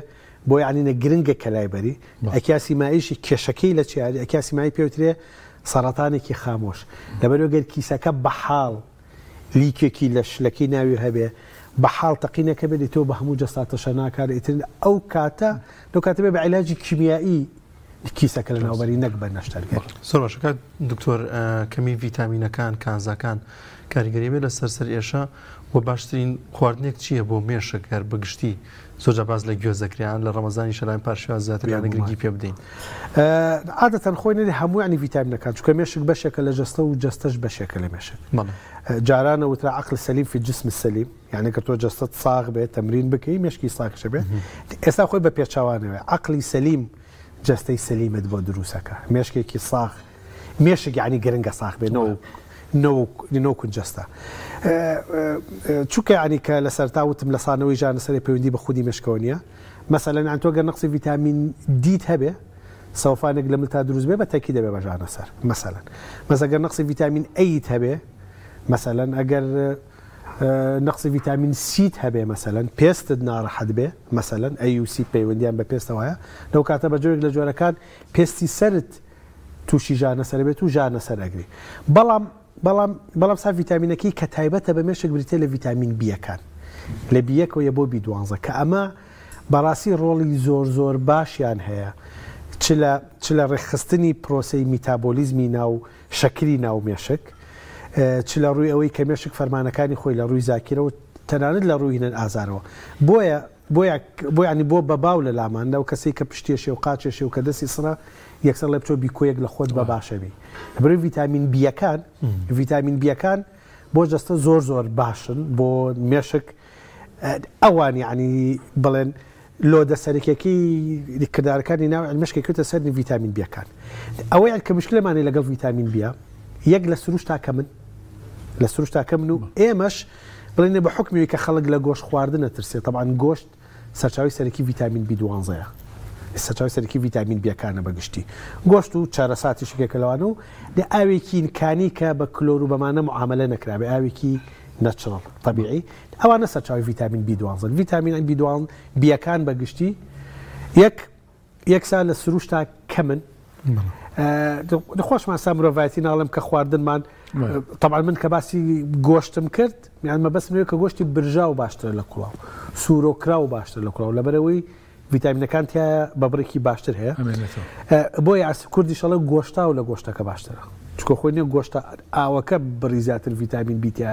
بۆ یعنی گرنگە کەلایبەری ئەکیاسی مائیشی کێشەکەی لە چیاری ئەکیاسی مای پێوترێ سەرەتانێکی خامۆش لەبەرەوە گەر کیسەکە بەحاڵ لیکێکی لە شلەکەی ناوی هەبێ بەحاڵ تەقینەکە بێت تۆ بە هەموو جەستاتەشە ناکار ئیتر ئەو کاتە لەو کاتە بێ بە عیلاجی کیمیایی کیسەکە لە ناوبەری نەک بە نەشتەرگەر زۆر باشەکە دکتۆر کەمی ڤیتامینەکان کانزاکان کاریگەری بێت لە سەرسەر ئێشە و باشترین خواردنێک چییە بۆ مێشک هەر بەگشتی زۆر باز لە گوێزەکریان لە ڕەمەزانی شەلای پاشوا زیاتر یانە گرنگی پێ بدەین عادەتەن خۆی نەدی هەموو ینی ڤیتامینەکان چونکە مێشک بەشێکە لە جەستە و جەستەش بەشێکە لە مێشک جارانە وترا عقل سەلیم في الجسم السليم يعني کە تۆ جەستت ساغ بێت تەمرین بکەی مێشکی ساغشە بێت ئێستا خۆی بە پێچاوانەوە عقلی سەلیم جەستەی سەلیمت بۆ دروستەکە مێشکێکی ساغ مێشک یعنی گرنگە ساغ بێت نۆکن جەستە چونکە ینی کە لە سەرتاوتم لە سانەوەی ژانەسەری پەیوەندی بە خودی مێشکەوە نییە مەسەلەن ئەن تۆ گەر نەقسی ڤیتامین دیت هەبێ سەوفانێک لە ملتا دروست بێ بە تەکی دەبێ بە ژانەسەر مەسەگەر نەقسی ڤیتامین ئەیت هەبێ مثلا ئەگەر نەقسی ڤیتامین سیت هەبێ مثلەن پێستت ناڕەحەت بێ مثلەن ئەیوسی پەیوەندیان بە پێستەوەیە لەو کاتە بە جۆرێک لە جۆرەکان پێستی سەرت تووشی ژانەسەر بێت و ژانەسەر ئەگری بەڵام سا ڤیتامینەکەی کە تایبەتە بە مێشک بریتێ لە ڤیتامین بیەکان لە بیەکەوە بۆ بی12 کە ئەمە بەڕاستی ڕۆڵی زۆر باشیان هەیە چ لە ڕێکخستنی پرۆسەی میتابۆلیزمی ناو شەکری ناو مێشک چ لە ڕووی ئەوەی کە مێشک فەرمانەکانی خۆی لە ڕووی زاکیرەوە تەنانەت لە ڕووی هێنن ئازارەوە بۆ ینی بۆ بەباو لە لاماندا و کەسێک کە پشتێشێ و قاچێشێ و کە دەستی سڕە یەکسەر لە بچۆ بیکۆیەک لە خۆت بە باشەبی بڕی ڤیتامین بیەکان بۆ جەستە زۆر باشن بۆ مێشک ئەوان یعنی بڵێن لۆدە سەرکێکی کردارەکانی ناو مشکی کردە سەرنی ڤیتامین بیەکان ئەوەی کە مشکلەمانی لەگەڵ ڤیتامین بیە یەک لە سروش تاکە من و ئێمەش بڵێنێ بە حکمی کە خەڵک لە گۆشت خواردن نەترسێت طبعاً گۆشت سەرچاوی سەرەکی ڤیتامین B12ەیە سەرچاوی سەرەکی ڤیتامین بیەکانە بەگشتی گۆشت و چارەساتی شکێکە لەوانە و لە ئاوێکی نکانی کە بە کلۆر و بەمانە معاملە نەکرابێ ئاوێکی نەچڕڵ طبیعی ئەوانە سەرچاوی ڤیتامین B12 ڤیتامین B12 بیەکان بەگشتی یەکسا لە سروش تا کەمن خۆشمان سا مرۆڤایەتی ناڵم کە خواردنمان طبعا من کە باسی گۆشتم کرد یان مەبەستم لێ کە گۆشتی برژا و باشتر لە کوڵاو سوورۆکرا و باشتر لە کوڵاو لەبەرەوەی ڤیتامینەکان تیا بە بڕێکی باشتر هەیە بۆی کوردی شەڵە گۆشتا و لە گۆشتەکە باشترە چکە خۆی نیە گۆشتە ئاوەکە بڕی زیاتر ڤیتامین بیتە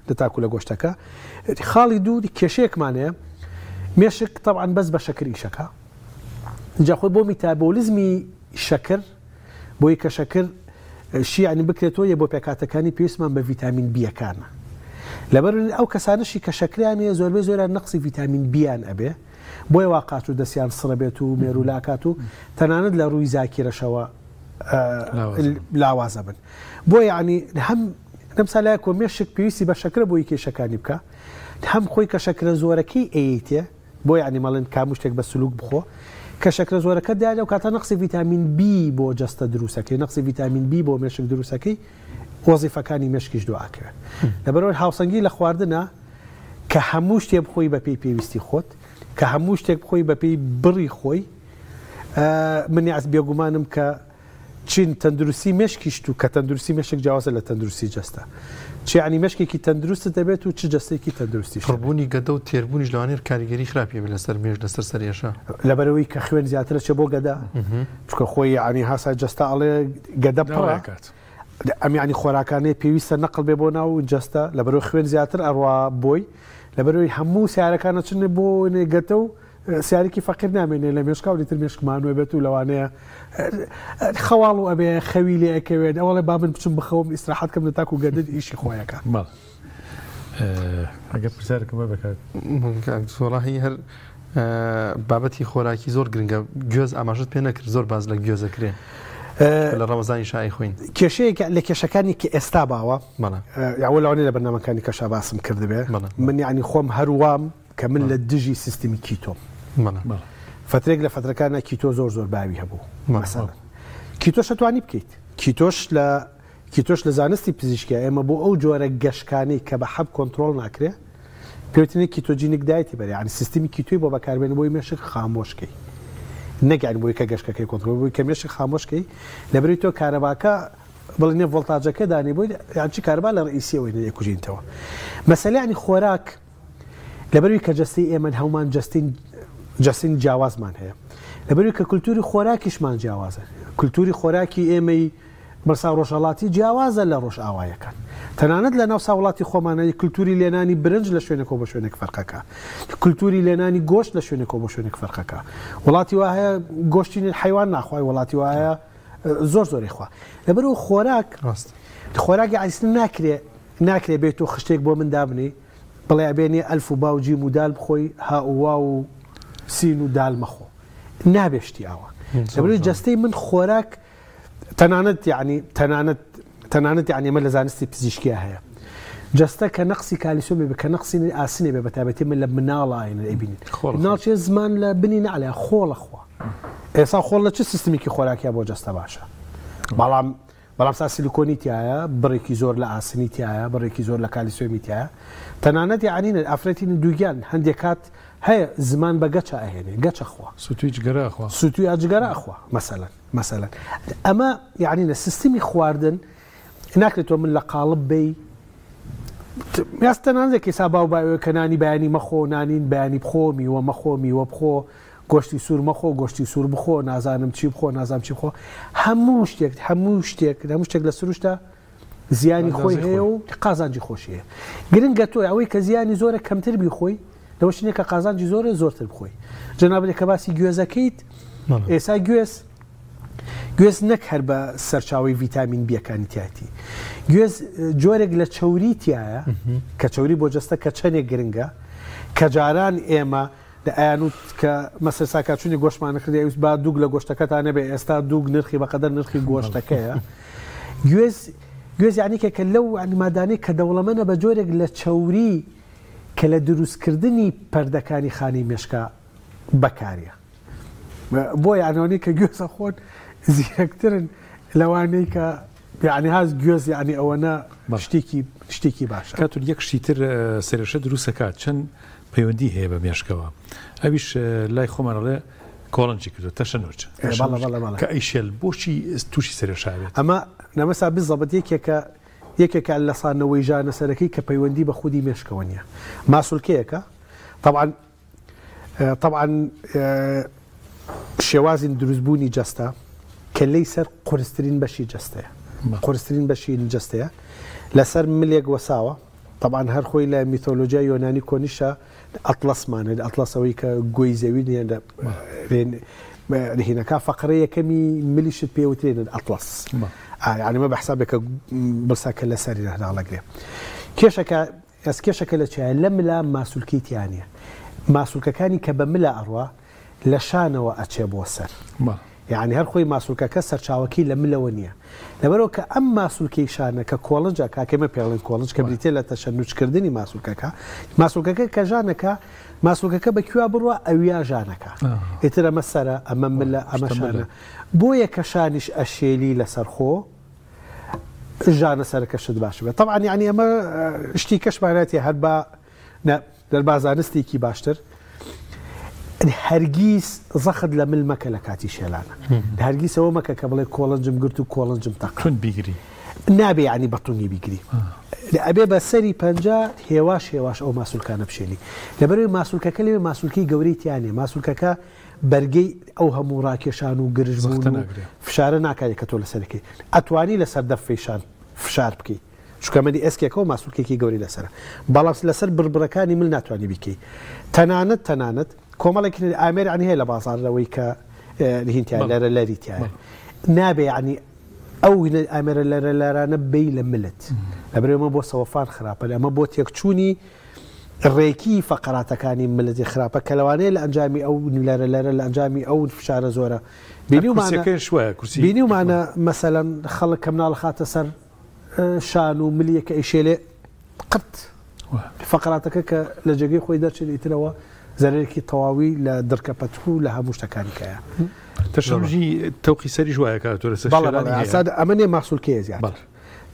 دەتاکو لە گۆشتەکە خاڵی دوو کێشەیەکمانەیە مێشک طبعا بەس بە شەکر ئیشەکە جا خۆی بۆ میتابۆلیزمی شەکر بۆی کە شەکر شیعنی بکرێتەوە یە بۆ پێکاتەکانی پێویستمان بە ڤیتامین بیەکانە لەبەر ئەو کەسانشی کە شەکریانەیە زۆربەی زۆران نەقسی ڤیتامین بیان ئەبێ بۆی واقات و دەستیان سڕە بێت و مێرولاکات و تەنانەت لە ڕووی زاکیرەشەوە لاوازە بن بۆ یعنی هەم لەمسالایە کۆ مێشک پێویستی بە شەکرە بۆی کێشەکانی بکە هەم خۆی کە شەکرە زۆرەکەی ئەیتێ بۆ یعنی مەڵێن کامشتێک بە سلوک بخۆ کە شەکرە زۆرەکە دایە و کاتە نەقسی ڤیتامین B بۆ جەستە دروستەکەی نەقسی ڤیتامین B بۆ مێشک دروستەکەی وەزیفەکانی مێشکیش دوعاکەوێت لەبەرەوەی هاوسەنگی لە خواردنە کە هەموو شتێک بخۆی بە پێی پێویستی خۆت کە هەموو شتێک بخۆی بە پێی بڕی خۆی من یاس بێگومانم کە چین تەندروستی مێشکیشت و کە تەندروستی مێشک جیاوازە لە تەندروستی جەستە چی ینی مێشکێکی تەندروستە دەبێت و چ جەستێکی تەندروستی ڕبوونی گەدە و تێربوونیش لەوانەیە کاریگەری خراپیە بێت لەسەر مێژ لەسەر سەرێشە لەبەرەوەی کە خوێن زیاترە چێ بۆ گەدا چکە خۆی ینی هاسا جەستا ئەڵێ گەدە پڕاکات ئەم ینی خۆراکانەی پێویستە نەقل بێ بۆ ناو جەستە لەبەرەوەی خوێن زیاتر ئەڕوا بۆی لەبەرەوەی هەموو سیارەکانە چنێ بۆ گەتە و سیارێکی فەقیر نامێنێ لە مێشکا و دیتر مێشکمانوێ بێت و لەوانەیە خەواڵ و ئەبێ خەوی لێ ئەکەوێت ئەوڵێ با من بچم بخەوم ئیسراحەت کەم لە تاکو و گەدە ئیشی خۆیەکە ئەگەر پرسیارەکەم بکات سۆڵاهی هەر بابەتی خۆراکی زۆر گرنگە گوێز ئاماژت پێ نەکرد زۆر باز لە گوێزەکرێ لە ڕەمەزانی شای خوین کێشەیەک لە کێشەکانی کە ئێستا باوە یاوە لەوانەیە لە بەرنامەکانی کەشا باسم کردبێ من یعنی خۆم هەروام کە من لە دژی سیستمی کیتۆ فترێک لە فترەکانە کیتۆ زۆر باوی هەبوو مەسەڵەن کیتۆش توانی بکەیت کیتۆش لە زانستی پزیشکیە ئێمە بۆ ئەو جۆرە گەشتکانی کە بە حەب کۆنتترۆل ناکرێ پێوتنی کیتۆجینیک دایتی بەرێ ینی سیستمی کیتۆی بۆ بەکاربێن بۆی مێشک خامۆشکەی نەگەین بۆی کە گەشتەکەی کۆنتترۆل بووی کە مێشک خامۆشکەی لەبەری تۆ کارەباکە بڵێنێ ڤۆڵتاژەکە دانی بۆی یانچی کاربا لە ڕئیسیەوەی نەیەکوژینتەوە مەسەلە ینی خۆراک لەبەروی کە جەستی ئێمە هەومان جەستین جیاوازمان هەیە لەبەروی کە کولتوری خۆراکیشمان جیاوازە کولتوری خۆراکی ئێمەی بەرسا ڕۆژهەڵاتی جیاوازە لە ڕۆژ ئاوایەکان تەنانەت لە ناو ساوڵاتی خۆمانەی کولتوری لێنانی برنج لە شوێنێکەوە بە شوێنێک فەرقەکە کولتوری لێنانی گۆشت لە شوێنێکەوە بە شوێنێک فەرقەکە وڵاتی وایە گۆشتی حیوان ناخوای وڵاتی وایە زۆری خوا لەبەرەوە خۆراکی عیسن ناکرێ بێت و خشتێک بۆ من دابنی بڵێ ئەبێنێ ئەلف و با و جیم و دال بخۆی ها و سین و دال مەخۆ نابێشتی ئەوە لەبەرەوەی جەستەی من خۆراک تەنانەت یعنی ئەمە لە زانستی پزیشکیە هەیە جەستە کە نەقسی کالیسۆمی بە کە نەقسی ئاسنێ بێ بەتابەتی من لە مناڵایە ئەبینین ناڵچێ زمان لە بنی نعلێ خۆڵەخوا ئێستا خۆڵ لە چ سیستمێکی خۆراکیە بۆ جەستە باشە بەڵام سا سیلیکۆنی تایە بڕێکی زۆر لە ئاسنی تایە بڕێکی زۆر لە کالیسۆمی تایە تەنانەت یعنی ئافرەتی دووگیان هەندێک کات هەیە زمان بە گەچە ئەهێنێ گەچە خوا سوتوی ئاجگەرە ئەخوا مەسەلەن ئەمە یعنی لە سیستمی خواردن ناکرێتەوە من لە قاڵب بی یاستەنانێکی سابا و باوە کە نانی بەیانی مەخۆ نانین بەیانی بخۆ میوە مەخۆ میوە بخۆ گۆشتی سوور مەخۆ گۆشتی سوور بخۆ نازانم چی بخۆ نازانم چی بخۆ هەموو شتێک لە سروشتا زیانی خۆی هەیە و قازانجی خۆشیە گرنگە تۆ ئەوەی کە زیانی زۆرە کەمتر بیخۆی لەوەشتێک کە قازانجی زۆرتر بخۆی جەنابێت کە باسی گوێزەکەیت ئێستا گوێز نەک هەر بە سەرچاوی ڤیتامین بیەکانی تیاتی گوێز جۆرێک لە چەوری تایە کە چەوری بۆ جەستە کە چەندێک گرنگە کە جاران ئێمە لە ئایانوت کە مەسەر ساکچوونی گۆشتمانە کردی ئەویست با دووگ لە گۆشتەکەتانە بێ ئێستا دووگ نرخی بەقەدەر نرخی گۆشتەکەیە گوێز یعنی کە لەو مادانەی کە دەوڵەمەنە بە جۆرێک لە چەوری کە لە دروستکردنی پەردەکانی خانی مێشکا بەکاریە بۆ یانەوەی کە گوێزە خۆن زیەکترن لەوانەی کە یعنی هاز گوێز یعنی ئەوەنە شتێکی باشە کاتور یەک شتیتر سەرێشە دروستەکات چەند پەیوەندی هەیە بە مێشکەوە ئەویش لای خۆمانەڵێ کۆڵنجی کردو تەشەنۆچ کە ئەیشێل بۆچی تووشی سەرێشاوێت ئەمە نەمەسا بزەبەت یەکێکە لە سانەوەی ژانە سەرەکەی کە پەیوەندی بە خودی مێشکەوە نیە ماسوولکەیەکە طبعاً شێوازی دروستبوونی جەستە کە لی سەر قورسترین بەشی جەستەیە قورسترین بەشی جەستەیە لەسەر ملێک وەساوە طبعاً هەر خۆی لە میتۆلۆژیای یۆنانی کۆنیشە ئەتلەسمانە ئەتلەسەوەی کە گۆی زەوی هینەکە فەقرەیەکەمی ملیشت پێوترێنن ئەتلەس یعنیمە بە حسابێکە برساکە لە سەری نەهداڵەگرێ کێشەکە لە چایە لە ملا ماسوولکەی تیانە ماسوولکەکانی کە بە ملا ئەڕوا لە شانەوە ئەچێ بۆ سەر یعنی هەر خۆی ماسوولکەکە سەرچاوەکەی لە ملەوە نییە لەبەرەوە کە ئەم ماسوولکەی شانە کە کۆڵنجە کاکەمە پێڵێن کۆڵنج کە بریتێ لە تەشەنوچکردنی ماسوولکەکە کە ژانەکە ماسوولکەکە بەکوێ بڕوە ئەویا ژانەکە ئیتر ئەمە سەرە ئەمە ملە ئەمە شانە بۆیە کە شانیش ئەشێلی لەسەر خۆ ژانە سەرەکەشت باش بێت طبعاً یعنی ئەمە شتی کەشمانەتی هەر بە دەربازانستێکی باشتر هەرگیز زەخت لە مل مەکە لە کاتی شێلانە هەرگیزەوە مەکە کە بڵێ کۆڵنجم گرت و کۆڵنجم تەقون بیگری نابێ ینی بەتونی بیگری ئەبێ بە سەری پەنجا هێواش ئەو ماسوولکانە بشێنی لەبەرەوەی ماسوولکەکە لێ ماسوولکەی گەورەی تیانێ ماسوولکەکە بەرگەی ئەو هەموو ڕاکێشان و گرژبوون فشارە ناکاتێت کە تۆ لەسەرەکەی ئەتوانی لەسەر دەفێشان فشار بکەیت شکەمەدی ئەسکێکەوە ماسوولکێکی گەوری لەسرە بەڵام لەسەر بربڕەکانی مل ناتوانانی بیکەی تەنانەت کۆمەڵێکی ئامێرانی هەیە لە بازارەوەی کە هینتیان لەرە لەریتیایە نابێ ینی ئەو ئامێرە لەرە لارانە بی لە ملت لەبرێمە بۆ سەوەفان خراپە ئەمە بۆ تێکچوونی ڕێکی فەقەراتەکانی ملەتی خراپە کە لەوانەیە لە ئەنجامی ئەو لەرە لە ئەنجامی ئەو فشارە زۆرە بینیمانە مەسەلەن خەڵک کە مناڵ خاتە سەر شان و ملیەکە ئیشێلێ قرت فەقەراتەکە کە لە جێگەی خۆی دەرچێت ئیترەوە زەرێکی تەواوی لە دڕکەپەتکو لە هەموو شتەکانیکەیە تەشەژی تەوقی سەری ژوایە کاتۆرە ئەمە نێ ماسوولکەیە زیاتر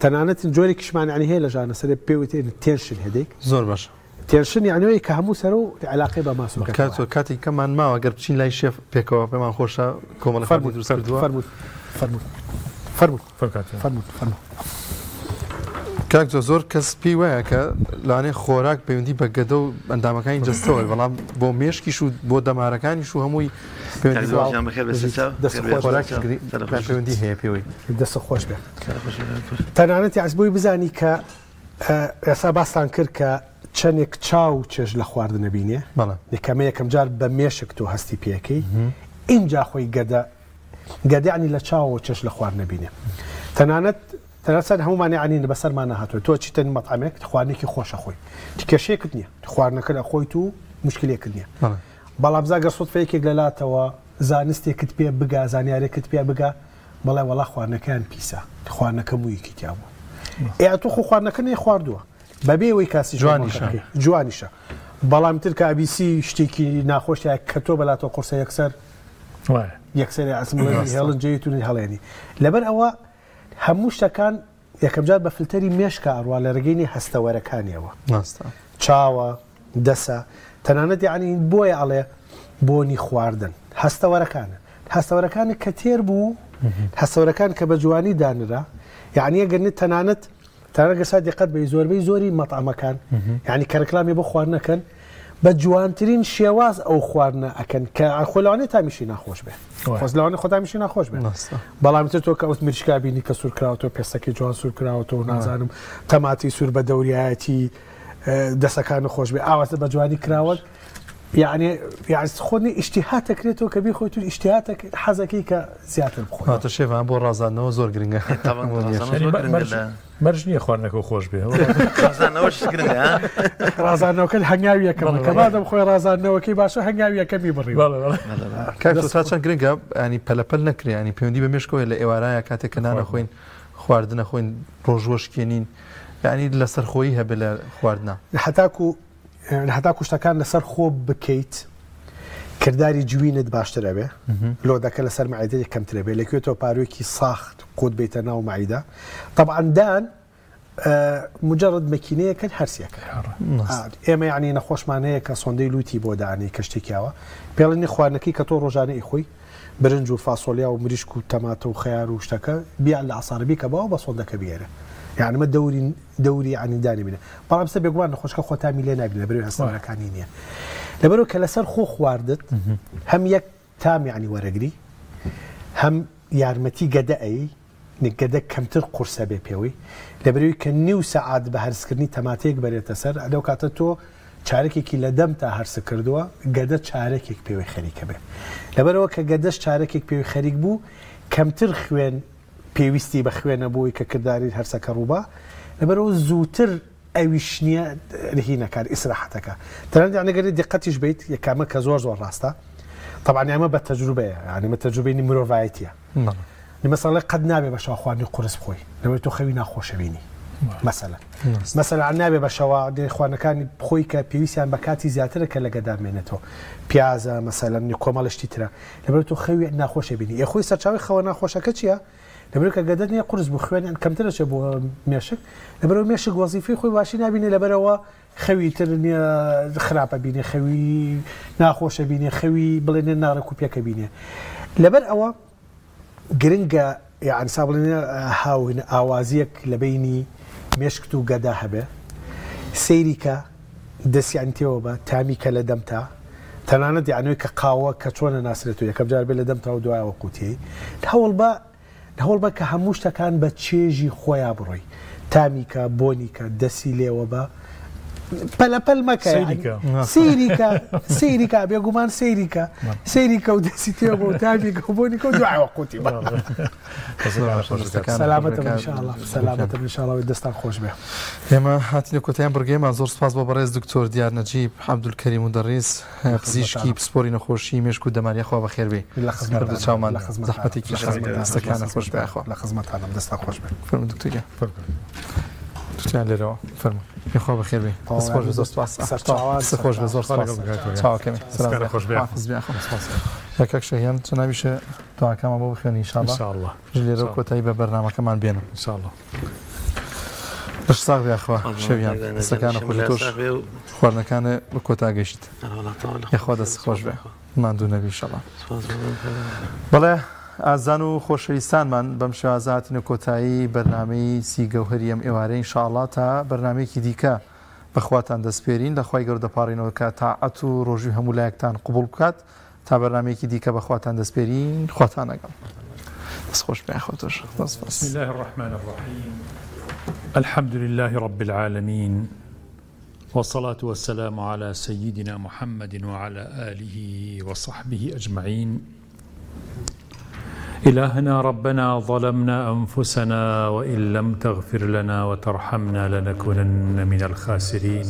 تەنانەت جۆری کشمانانی هەیە لە ژانە سەر پێوتێن تێنشن هەدەیک زۆر باش تێنشن یانەوەی کە هەموو سەر و علاقەی بە ماسوولکە کاتی کەمان ماوە گەر بچین لای شێف پێکەوە پێمان خۆشە کۆمەڵە فەرموود کاک زۆر کەس پێی وایە کە لەوانەیە خۆراک پەیوەندی بە گەدە و ئەندامەکانی جستەوە بەڵام بۆ مێشکیش و بۆ دەمارەکانیش و هەمووی پەیوەندی هەیە پێوەی دەستە خۆش بێت تەنانەتی ئەسبووی بزانی کە ئێستا باستان کرد کە چەندێک چاو چێژ لە خواردنە بینێ یەکەمە یەکەم جار بە مێشک تۆ هەستی پێەکەی اینجا خۆی گەدەعنی لە چاوەوە چێژ لە خواردنە بینێ تەنانەت هەمومانی عنین بەسەرمان نهاتوە تۆ چیتەن مەطعمێک خواردنێکی خۆشە خۆی کێشەیەکت نییە خواردنەکە لە خۆیت و مشکلێکت نییە بەڵام زاگەر سوودفەیەکێک لەلاتەوە زانستێکت پێ بگا زانیارێکت پێ بگا بەڵێ وەڵا خواردنەکەیان پیسە خواردنەکە مویەکی تیا بوو ئێ تۆ خۆ خواردنەکە نێ خواردووە بەبێ ئەوەی کاسی جوانیشە بەڵام تر کە ئابیسی شتێکی ناخۆشیە کە تۆ بەلاتەوە قورسە یەکسەر ئەسمڵ هێڵن جێتونی هەڵێنی لەبەر ئەوە هەموو شتەکان یەکەم جار بە فلتەری مێشکە ئەڕوا لە ڕێگەینی هەستەوەرەکانیەوە چاوە دەسە تەنانەت یعنی بۆیە ئەڵێ بۆنی خواردن هەستەوەرەکانە کە تێر بوو هەستەوەرەکان کە بە جوانی دانرا یعنی ئەگەرنێت تەنانەگەسا دقت بە زۆربەی زۆری مەطعمەکان یعنی کەرەکلامی بۆ خواردنەکەن بە جوانترین شێواز ئەو خواردنە ئەکەن کە خۆلانێت تامیشی ناخۆش بێت خۆزلەوانێ خۆتامیشی ناخۆش بێت بەڵام تر تۆ کە ئەوت مریشکا بینی کە سوورکراوەوە پێستەکەی جوان سوورکراوەوە نازانم تەماتی سوور بە دەوریایەتی دەسەکان خۆش بێ ئاواتە بە جوانی کراوە یعنی خۆنی ئیشتیهات دەکرێتەوە کە بی خۆیتون ئیشتیهات حەزەکەی کە زیاتر بخۆاتە شێفان بۆ ڕازانەوە زۆر گرنگە مەرج نییە خواردنەکە خۆش بێ ڕازانەوەکە هەنگاوی یەکەمە کە بادەم خۆی ڕازانەوەکەی باشە هەنگاوی یەکەمی بڕی چەند گرنگە ینی پەلەپەل نەکرێ ینی پەیوەندی بە مێشکەوە لە ئێوارایە کاتێک کە نانە خۆین خواردنە خۆین ڕۆژوەشکێنین ینی لەسەر خۆی هەبێ لە خواردنە هەتا کوشتەکان لەسەر خۆ بکەیت کردداری جوینت باشترە بێ لۆدەکە لەسەر مەعیدە کەمترە بێ لەکوێتەوە پارۆیەکی ساخت قوت بێتە ناو مەعیدە طبعا دان مجرد مەکینەیەکە هەرسیەکە ئێمە یعنی نەخۆشمانەیە کە سۆندەی لوتی بۆ دانی کەشتێکیاوە پێڵنی خواردنەکەی کە تۆ ڕۆژانەی خۆی برنج و فاسۆلیا و مریشک و تەماتە و خەیار و شتەکە بیان لە عساربی کە باوە بە سۆندەکە بێرە یعنیمە دەوری عنیدانی بینە بەڵام سە بێگوان نەخۆشکە خۆتامی لێ نابینە بەروی هەستەوەرەکانی نییە لەبەرەوە کە لەسەر خۆ خواردت هەم یەک تامی عنی وەرەگری هەم یارمەتی گەدەئی گەدە کەمتر قورسە بێ پێوەی لەبەروی کە نیو سەعات بە هەرسکردنی تەماتەیەک بەرێتە سەر ئەدەو کاتە تۆ چارەکێکی لە دەم تا هەرس کردووە گەدە چارەکێک پێوەی خەریکە بێ لەبەرەوە کە گەدەش چارەکێک پێوەی خەریک بوو کەمتر خوێن پێویستی بە خوێنە بووی کە کردداری هەرسەکە ڕووبا لەبەرەوە زووتر ئەویش نییە رهینەکار ئیسراحەتەکە تەنانەت یانەگەری دقەتیش بیت یەکامە کە زۆر ڕاستە طبعا ئەمە بە تەجروبەیە یعنی تەجروبەی مرۆڤایەتیە مەسەڵە قەت نابێ بە شەوا خواردنی قورس بخۆی لەوەی تۆ خەوی ناخۆشە بینی مەسەلا نابێ بە شەوا خواردنەکانی بخۆی کە پێویستیان بە کاتی زیاترە کە لە گەدامێنێتەوە پیازە مەسەلا کۆمەڵشتی ترە لەبەر تۆ خەوی ناخۆشە بینی یەخۆی سەرچاوی خەوە ناخۆشەکە چییە؟ لەبەرەوە کە گەدەت نییە قورس بوو خوێنیان کەمترە چێ بۆ مێشک لەبەرەوە مێشک وەزیفەی خۆی باشی نبینێ لەبەرەوە خەوی تر نییە خراپە بینێ خەوی ناخۆشە بینێ خەوی بڵێنێ ناڕە کوپیەکە بینێ لەبەر ئەوە گرنگە یعنی سا بڵێنێ هاوین ئاوازیەک لە بینی مێشکت و گەدا هەبێ سەیریکە دەستیان تێوە بە تامیکە لە دەمتا تەنانەت یعنوی کە قاوە کە چۆنە ناسرێت و یەکەم جار بێ لە دەمتا و دوایەوە قوتی هەوڵ بە کە هەموو شتەکان بە چێژی خۆیان بڕۆی تامیکە بۆنیکە دەسی لێوە بە پەلەپەل مەکە سەیریکە بێگومان سەیریکە و دەسی تێوە بۆ تامیکە و بۆنیکە و دوایەوە قوتی سەلامەتە ئینشاڵڵا دەستان خۆش بێ ئێمە هاتینە کۆتاییان بڕگەیمان زۆر سپاس بۆ بەڕێز دکتۆر دیار نەجیب عەبدولکەریم مدەڕیس پزیشکی پسپۆری نەخۆشی مێشک و دەماریە خوا بەخێر بێ لە چاومان زەحمەتێکی دەستەکانە خۆش بێ خوا لە خزمەتانم دەستان خۆش بێ فەرموو دکتۆر دوتیان لێرەوە فەرموو خوا بەخێر بێ خۆش زۆر سپاس خۆش بێ زۆر چاوەکەمی سلام خۆش بێ یەکەک شەیان چ ناویشە دواکەمە بۆ بخوێنی ئینشاڵڵا لێرە کۆتایی بە بەرنامەکەمان بێنم ئینشاڵڵا بەش ساغ بێخوا شەویان دەستەکانە خۆش لە تۆش خواردنەکانە بە کۆتا گەشت یەخوا دەست خۆش بێ ماندوو نەبی ئینشاڵڵا بەڵێ ئازان و خۆشەویستانمان بەم شێوازە هاتینە کۆتایی بەرنامەی سیگەوهەری ئەم ئێوارەی ئینشاءڵڵا تا بەرنامەیەکی دیکە بەخواتان دەستپێرین لەخوای گەورە دەپاڕینەوە کە تاعەت و ڕۆژی هەموو لایەکتان قبوڵ بکات تا بەرنامەیەکی دیکە بەخواتان دەستپێرین خواتان لەگەڵ دەست خۆش بێ خۆتۆش بسم الله الرحمن الرحيم الحمد لله رب العالمين والصلاة والسلام على سيدنا محمد وعلى آله وصحبه أجمعين إلهنا ربنا ظلمنا أنفسنا وإن لم تغفر لنا وترحمنا لنكونن من الخاسرين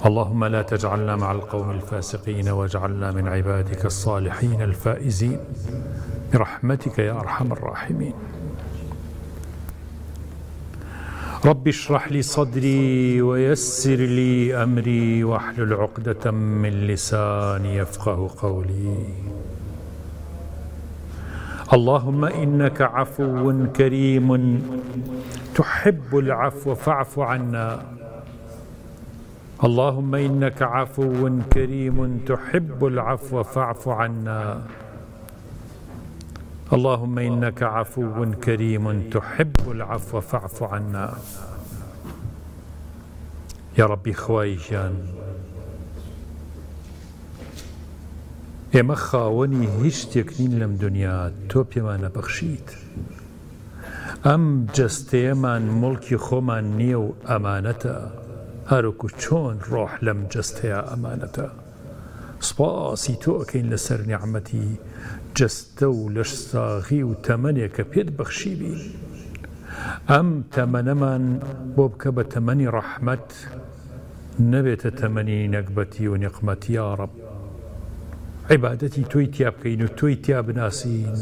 اللهم لا تجعلنا مع القوم الفاسقين واجعلنا من عبادك الصالحين الفائزين برحمتك يا أرحم الراحمين رب اشرح لي صدري ويسر لي أمري واحلل عقدة من لساني يفقه قولي اللهم إنك عفو كريم تحب العفو فاعف عنا اللهم إنك عفو كريم تحب العفو فاعف عنا اللهم إنك عفو كريم تحب العفو فاعف عنا يا ربي خوايشان ئێمە خاوەنی هیچ شتێک نین لەم دنیا تۆ پێمانە بەخشیت ئەم جەستەیەمان مڵکی خۆمان نییە و ئەمانەتە هەروکو چۆن ڕۆح لەم جەستەیە ئەمانەتە سپاسی تۆ ئەکەین لەسەر نیعمەتی جەستە و لەش ساغی و تەمەنێک کە پێت بەخشی بین ئەم تەمەنەمان بۆ بکە بە تەمەنی ڕەحمەت نەبێتە تەمەنی نەکبەتی و نیقمەتی یا ڕەب عیبادەتی تۆی تیا بکەین و تۆی تیا بناسین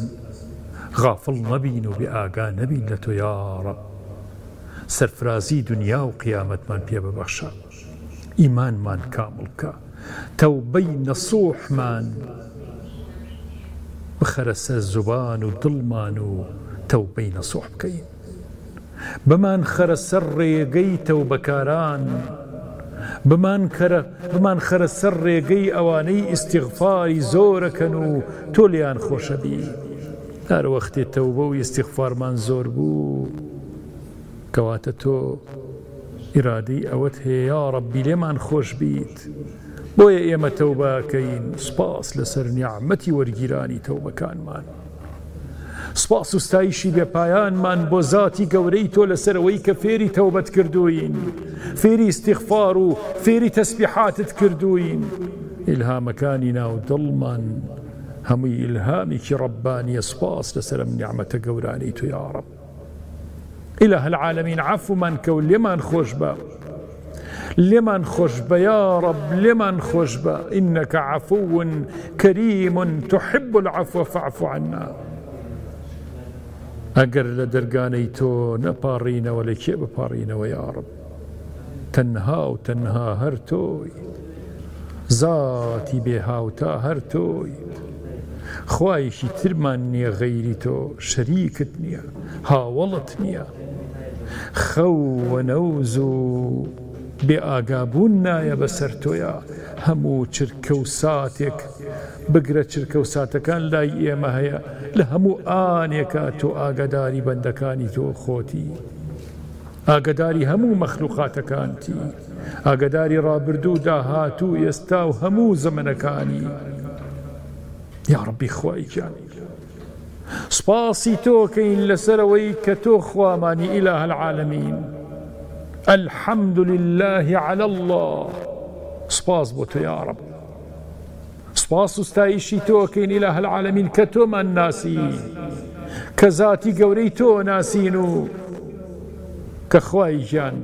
غافڵ نەبین و بێئاگا نەبین لە تۆ یا ڕەب سەرفرازی دنیا و قیامەتمان پێ ببەخشە ئیمانمان کامڵ بکە تەوبەی نەسوحمان بخەرە سەر زوبان و دڵمان و تەوبەی نەسوح بکەین بمان خەرە سەر ڕێگەی تەوبەکاران بمان خەرە سەر ڕێگەی ئەوانەی ئیستیغفاری زۆرەکەن و تۆ لیان خۆشە بی هەر وەختێ تەوبە و ئیستیغفارمان زۆر بوو کەواتە تۆ ئیرادەی ئەوەت هەیە یا ڕەبی لێمان خۆش بیت بۆیە ئێمە تەوبەکەین سپاس لەسەر نیعمەتی وەرگیرانی تەوبەکانمان سپاس و ستایشی بێپایانمان بۆ زاتی گەورەی تۆ لەسەرەوەی کە فێری تەوبەت کردوین فێری ئیستیغفار و فێری تەسبیحاتت کردوین ئیلهامەکانی ناو دڵمان هەمووی ئیلهامێکی ڕەبانیە سپاس لەسەر ئەم نیعمەتە گەورانەی تۆ یا ڕەب إله العالمين عفومان کە و لێمان خۆش بە لێمان خۆش بە یا ڕەب لێمان خۆش بە إنك عفو كريم تحب العفو فاعف عنا ئەگەر لە دەرگانەی تۆ نەپاڕینەوە لە کێ بپاڕینەوە یا ڕەب تەنها و تەنها هەر تۆی زاتی بێهاوتا هەر تۆی خوایشی ترمان نییە غەیری تۆ شەریکت نییە هاوڵت نییە خەو نەوز و بێ ئاگابوون نایە بەسەر تۆیە هەموو چرکە و ساتێک بگرە چرکە و ساتەکان لای ئێمە هەیە لە هەموو ئانێکە تۆ ئاگاداری بەندەکانی تۆ خۆتی ئاگداری هەموو مەخلوقاتەکانتی ئاگداری ڕابردوو داهاتوو ئێستا و هەموو زەمنەکانی یا ڕەبی خوای گیان سپاسی تۆکەین لەسەرەوەی کە تۆ خوامانی ئیلاه العالەمین الحەمد لله على الله سپاس بۆ تۆ یا ڕەب سپاس و ستایشی تۆکەین ئیلاه العالەمین کە تۆمان ناسین کە زاتی گەورەی تۆ ناسین و کە خوای گیان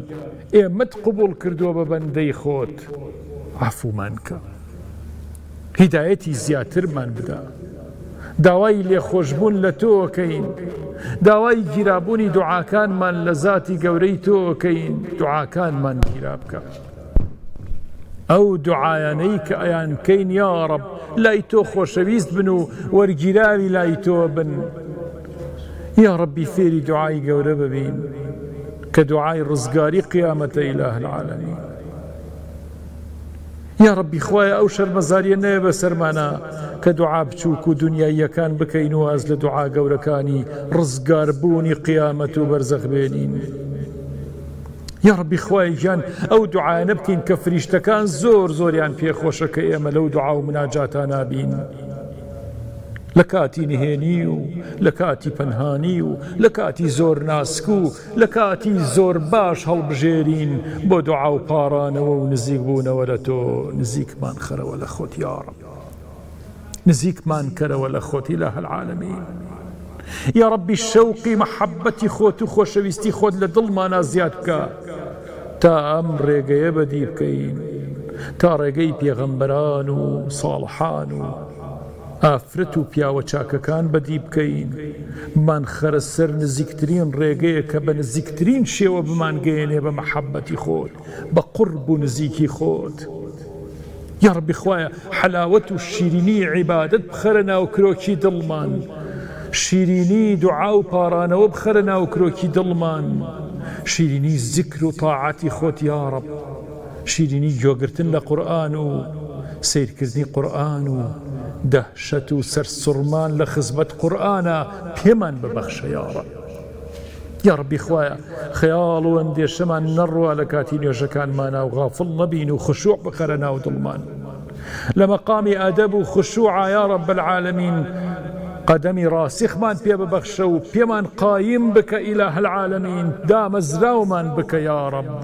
ئێمەت قبوڵ کردووە بە بەندەی خۆت عەفومان کە هیدایەتی زیاترمان بدە داوای لێخۆشبوون لە تۆکەین داوای گیرابوونی دوعاکانمان لە زاتی گەورەی تۆکەین دوعاکانمان گیرا بکە ئەو دوعایانەی کە ئەیانکەین یا ڕەب لای تۆ خۆشەویست بن و وەرگیراوی لای تۆ بن یا ڕەبی فێری دوعای گەورە ببین کە دوعای ڕزگاری قیامەتە ئیلاه العالەمین یا ڕەبی خوایە ئەو شەرمەزاریە نەیە بەسەرمانە کە دوعا بچووک و دنیاییەکان بکەین و ئاز لە دوعا گەورەکانی ڕزگاربوونی قیامەت و بەرزەخ بێنین یا ڕەبی خوای گیان ئەو دوعایانە بکەین کە فریشتەکان زۆر زۆریان پێخۆشە کە ئێمە لەو دوعا و مناجاتان نابین لە کاتی نهێنی و لە کاتی پەنهانی و لە کاتی زۆر ناسک و لە کاتی زۆر باش هەڵبژێرین بۆ دوعا و پارانەوە و نزیک بوونەوە لە تۆ نزیکمان خەرەوە لە خۆت یا ڕەب نزیکمان کەرەوە لە خۆت ئیلاه العالەمین یا ڕەبی شەوقی مەحەبەتی خۆت و خۆشەویستی خۆت لە دڵمانە زیاد بکە تا ئەم ڕێگەیە بەدی بکەین تا ڕێگەی پێغەمبەران و ساڵحان و ئافرەت و پیاوە چاکەکان بەدی بکەین بمان خەرە سەر نزیکترین ڕێگەیە کە بە نزیکترین شێوە بمانگەێنێ بە مەحەبەتی خۆت بە قورب و نزیکی خۆت یا ڕەبی خوایە حەلاوەت و شیرینی عیبادەت بخەرە ناو کرۆکی دڵمان شیرینی دوعا و پارانەوە بخەرە ناو کرۆکی دڵمان شیرینی زیکر و تاعاتی خۆت یا ڕەب شیرینی گوێگرتن لە قورئان و سیرکردنی قورئان و دەهشەت و سەرسوڕمان لە خزمەت قورئانە پێمان ببەخشە یا ڕەب یا ڕەبی خوایە خەیاڵ و ئەندێشەمان نەڕوا لە کاتی نوێژەکانمانە و غافڵ نەبین و خشوع بخەرە ناو دڵمان لە مەقامی ئەدەب و خشوعە یا ڕەب العالەمین قەدەمی ڕاسیخمان پێ ببەخشە و پێمان قایم بکە ئیلاه العالەمین دامەزراومان بکە یا ڕەب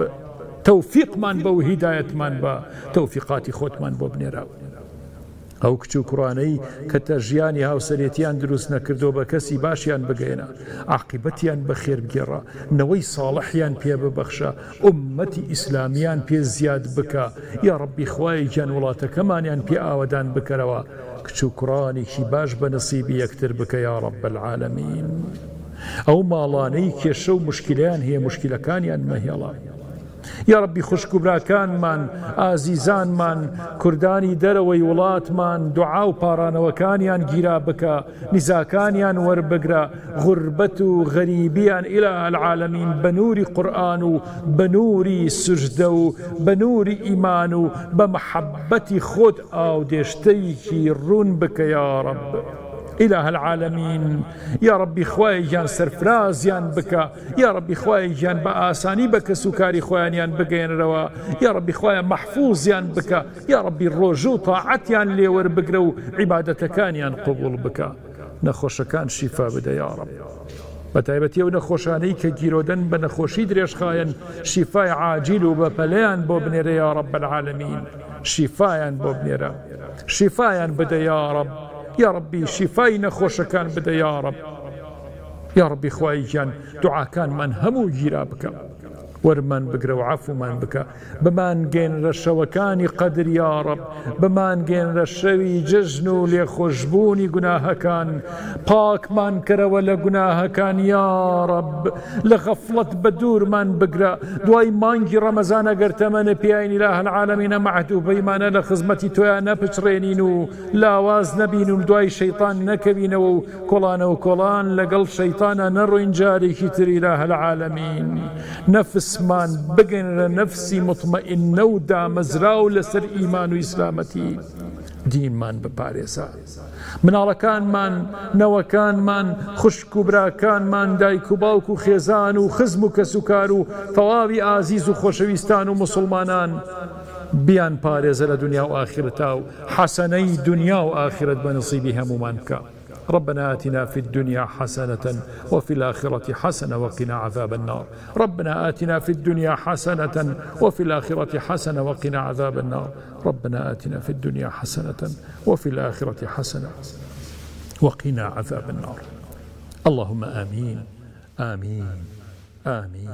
تەوفیقمان بە و هیدایەتمان بە تەوفیقاتی خۆتمان بۆ بنێراوە ئەو کچ و کوڕانەی کە تە ژیانی هاوسەرێتیان دروست نەکردو بە کەسی باشیان بگەێنە عاقبەتیان بەخێر بگێڕە نەوەی ساڵحیان پێ ببەخشە ئومەتی ئیسلامیان پێ زیاد بکە یا ڕەبی خوای گیان وڵاتەکەمانیان پێ ئاوەدان بکەرەوە کچ و کوڕانێکی باش بە نەسیبی یەکتر بکە یا ڕەب العالەمین ئەو ماڵانەی کێشە و مشکلیان هەیە مشکلەکانیان مەهێڵە یا ڕەبی خوشک و براکانمان ئازیزانمان کوردانی دەرەوەی وڵاتمان دوعا و پارانەوەکانیان گیرا بکە نیزاکانیان وەربگرە غوربەت و غەریبیان ئیلاه العالەمین بە نووری قورئان و بە نووری سوژدە و بە نووری ئیمان و بە مەحەبەتی خۆت ئاودێشتەیەکی ڕوون بکە یا ڕەب إله العالمين يا ربي خواي جان سرفرازيان بكا يا ربي خواي جان بآساني بك سكاري خوانيان بقين روا يا ربي خواي محفوظيان بكا يا ربي الرجو طاعتيان ليور بقرو عبادتكانيان قبول بكا نخوشكان شفاء بدا يا رب بەتایبەتی ئەو نەخۆشانەی کە گیرۆدەن بە نەخۆشی درێژخایەن شیفای عاجیل و بەپەلەیان بۆ بنێرە یا رب العالمین شیفایان بۆ بنێرە شیفایان بدە یا رب یا ربی شیفای نەخۆشەکان بدە یا رب یا ربی خوای گیان دوعاکانمان هەموو گیرا بکە وەرمان بگرە و عەفومان بکە بمان گەێنرە شەوەکانی قەدر یا ڕەب بمان گەێنرە شەوی جەژن و لێخۆشبوونی گوناهەکان پاکمان کەرەوە لە گوناهەکان یا ڕەب لە غەفڵەت بە دوورمان بگرە دوای مانگی ڕەمەزان ئەگەر تەمەنە پیاین إله العالمینە مەحدوبەیمانە لە خزمەتی تۆیان نەپچڕێنین و لاواز نەبین و دوای شەیطان نەکەوینەوە و کۆڵانەوە کۆڵان لەگەڵ شەیطانە نەڕۆین جارێکی تر إله العالمین نەفسمان بگەنرە نەفسی مطمئنە و دامەزراو لەسەر ئیمان و ئیسلامەتی دینمان بپارێزە مناڵەکانمان نەوەکانمان خوشک و براکانمان دایک و باوک و خێزان و خزم و کەس و کار و تەواوی ئازیز و خۆشەویستان و مسلمانان بیان پارێزە لە دنیا و ئاخرەتا و حەسەنەی دنیا و ئاخرەت بە نصیبی هەمومان بکە ربنا آتنا في الدنيا حسنة وفي الآخرة حسنة وقنا عذاب النار ربنا آتنا في الدنيا حسنة وفي الآخرة حسنة وقنا عذاب النار ربنا آتنا في الدنيا حسنة وفي الآخرة حسنة وقنا عذاب النار اللهم آمين آمين آمين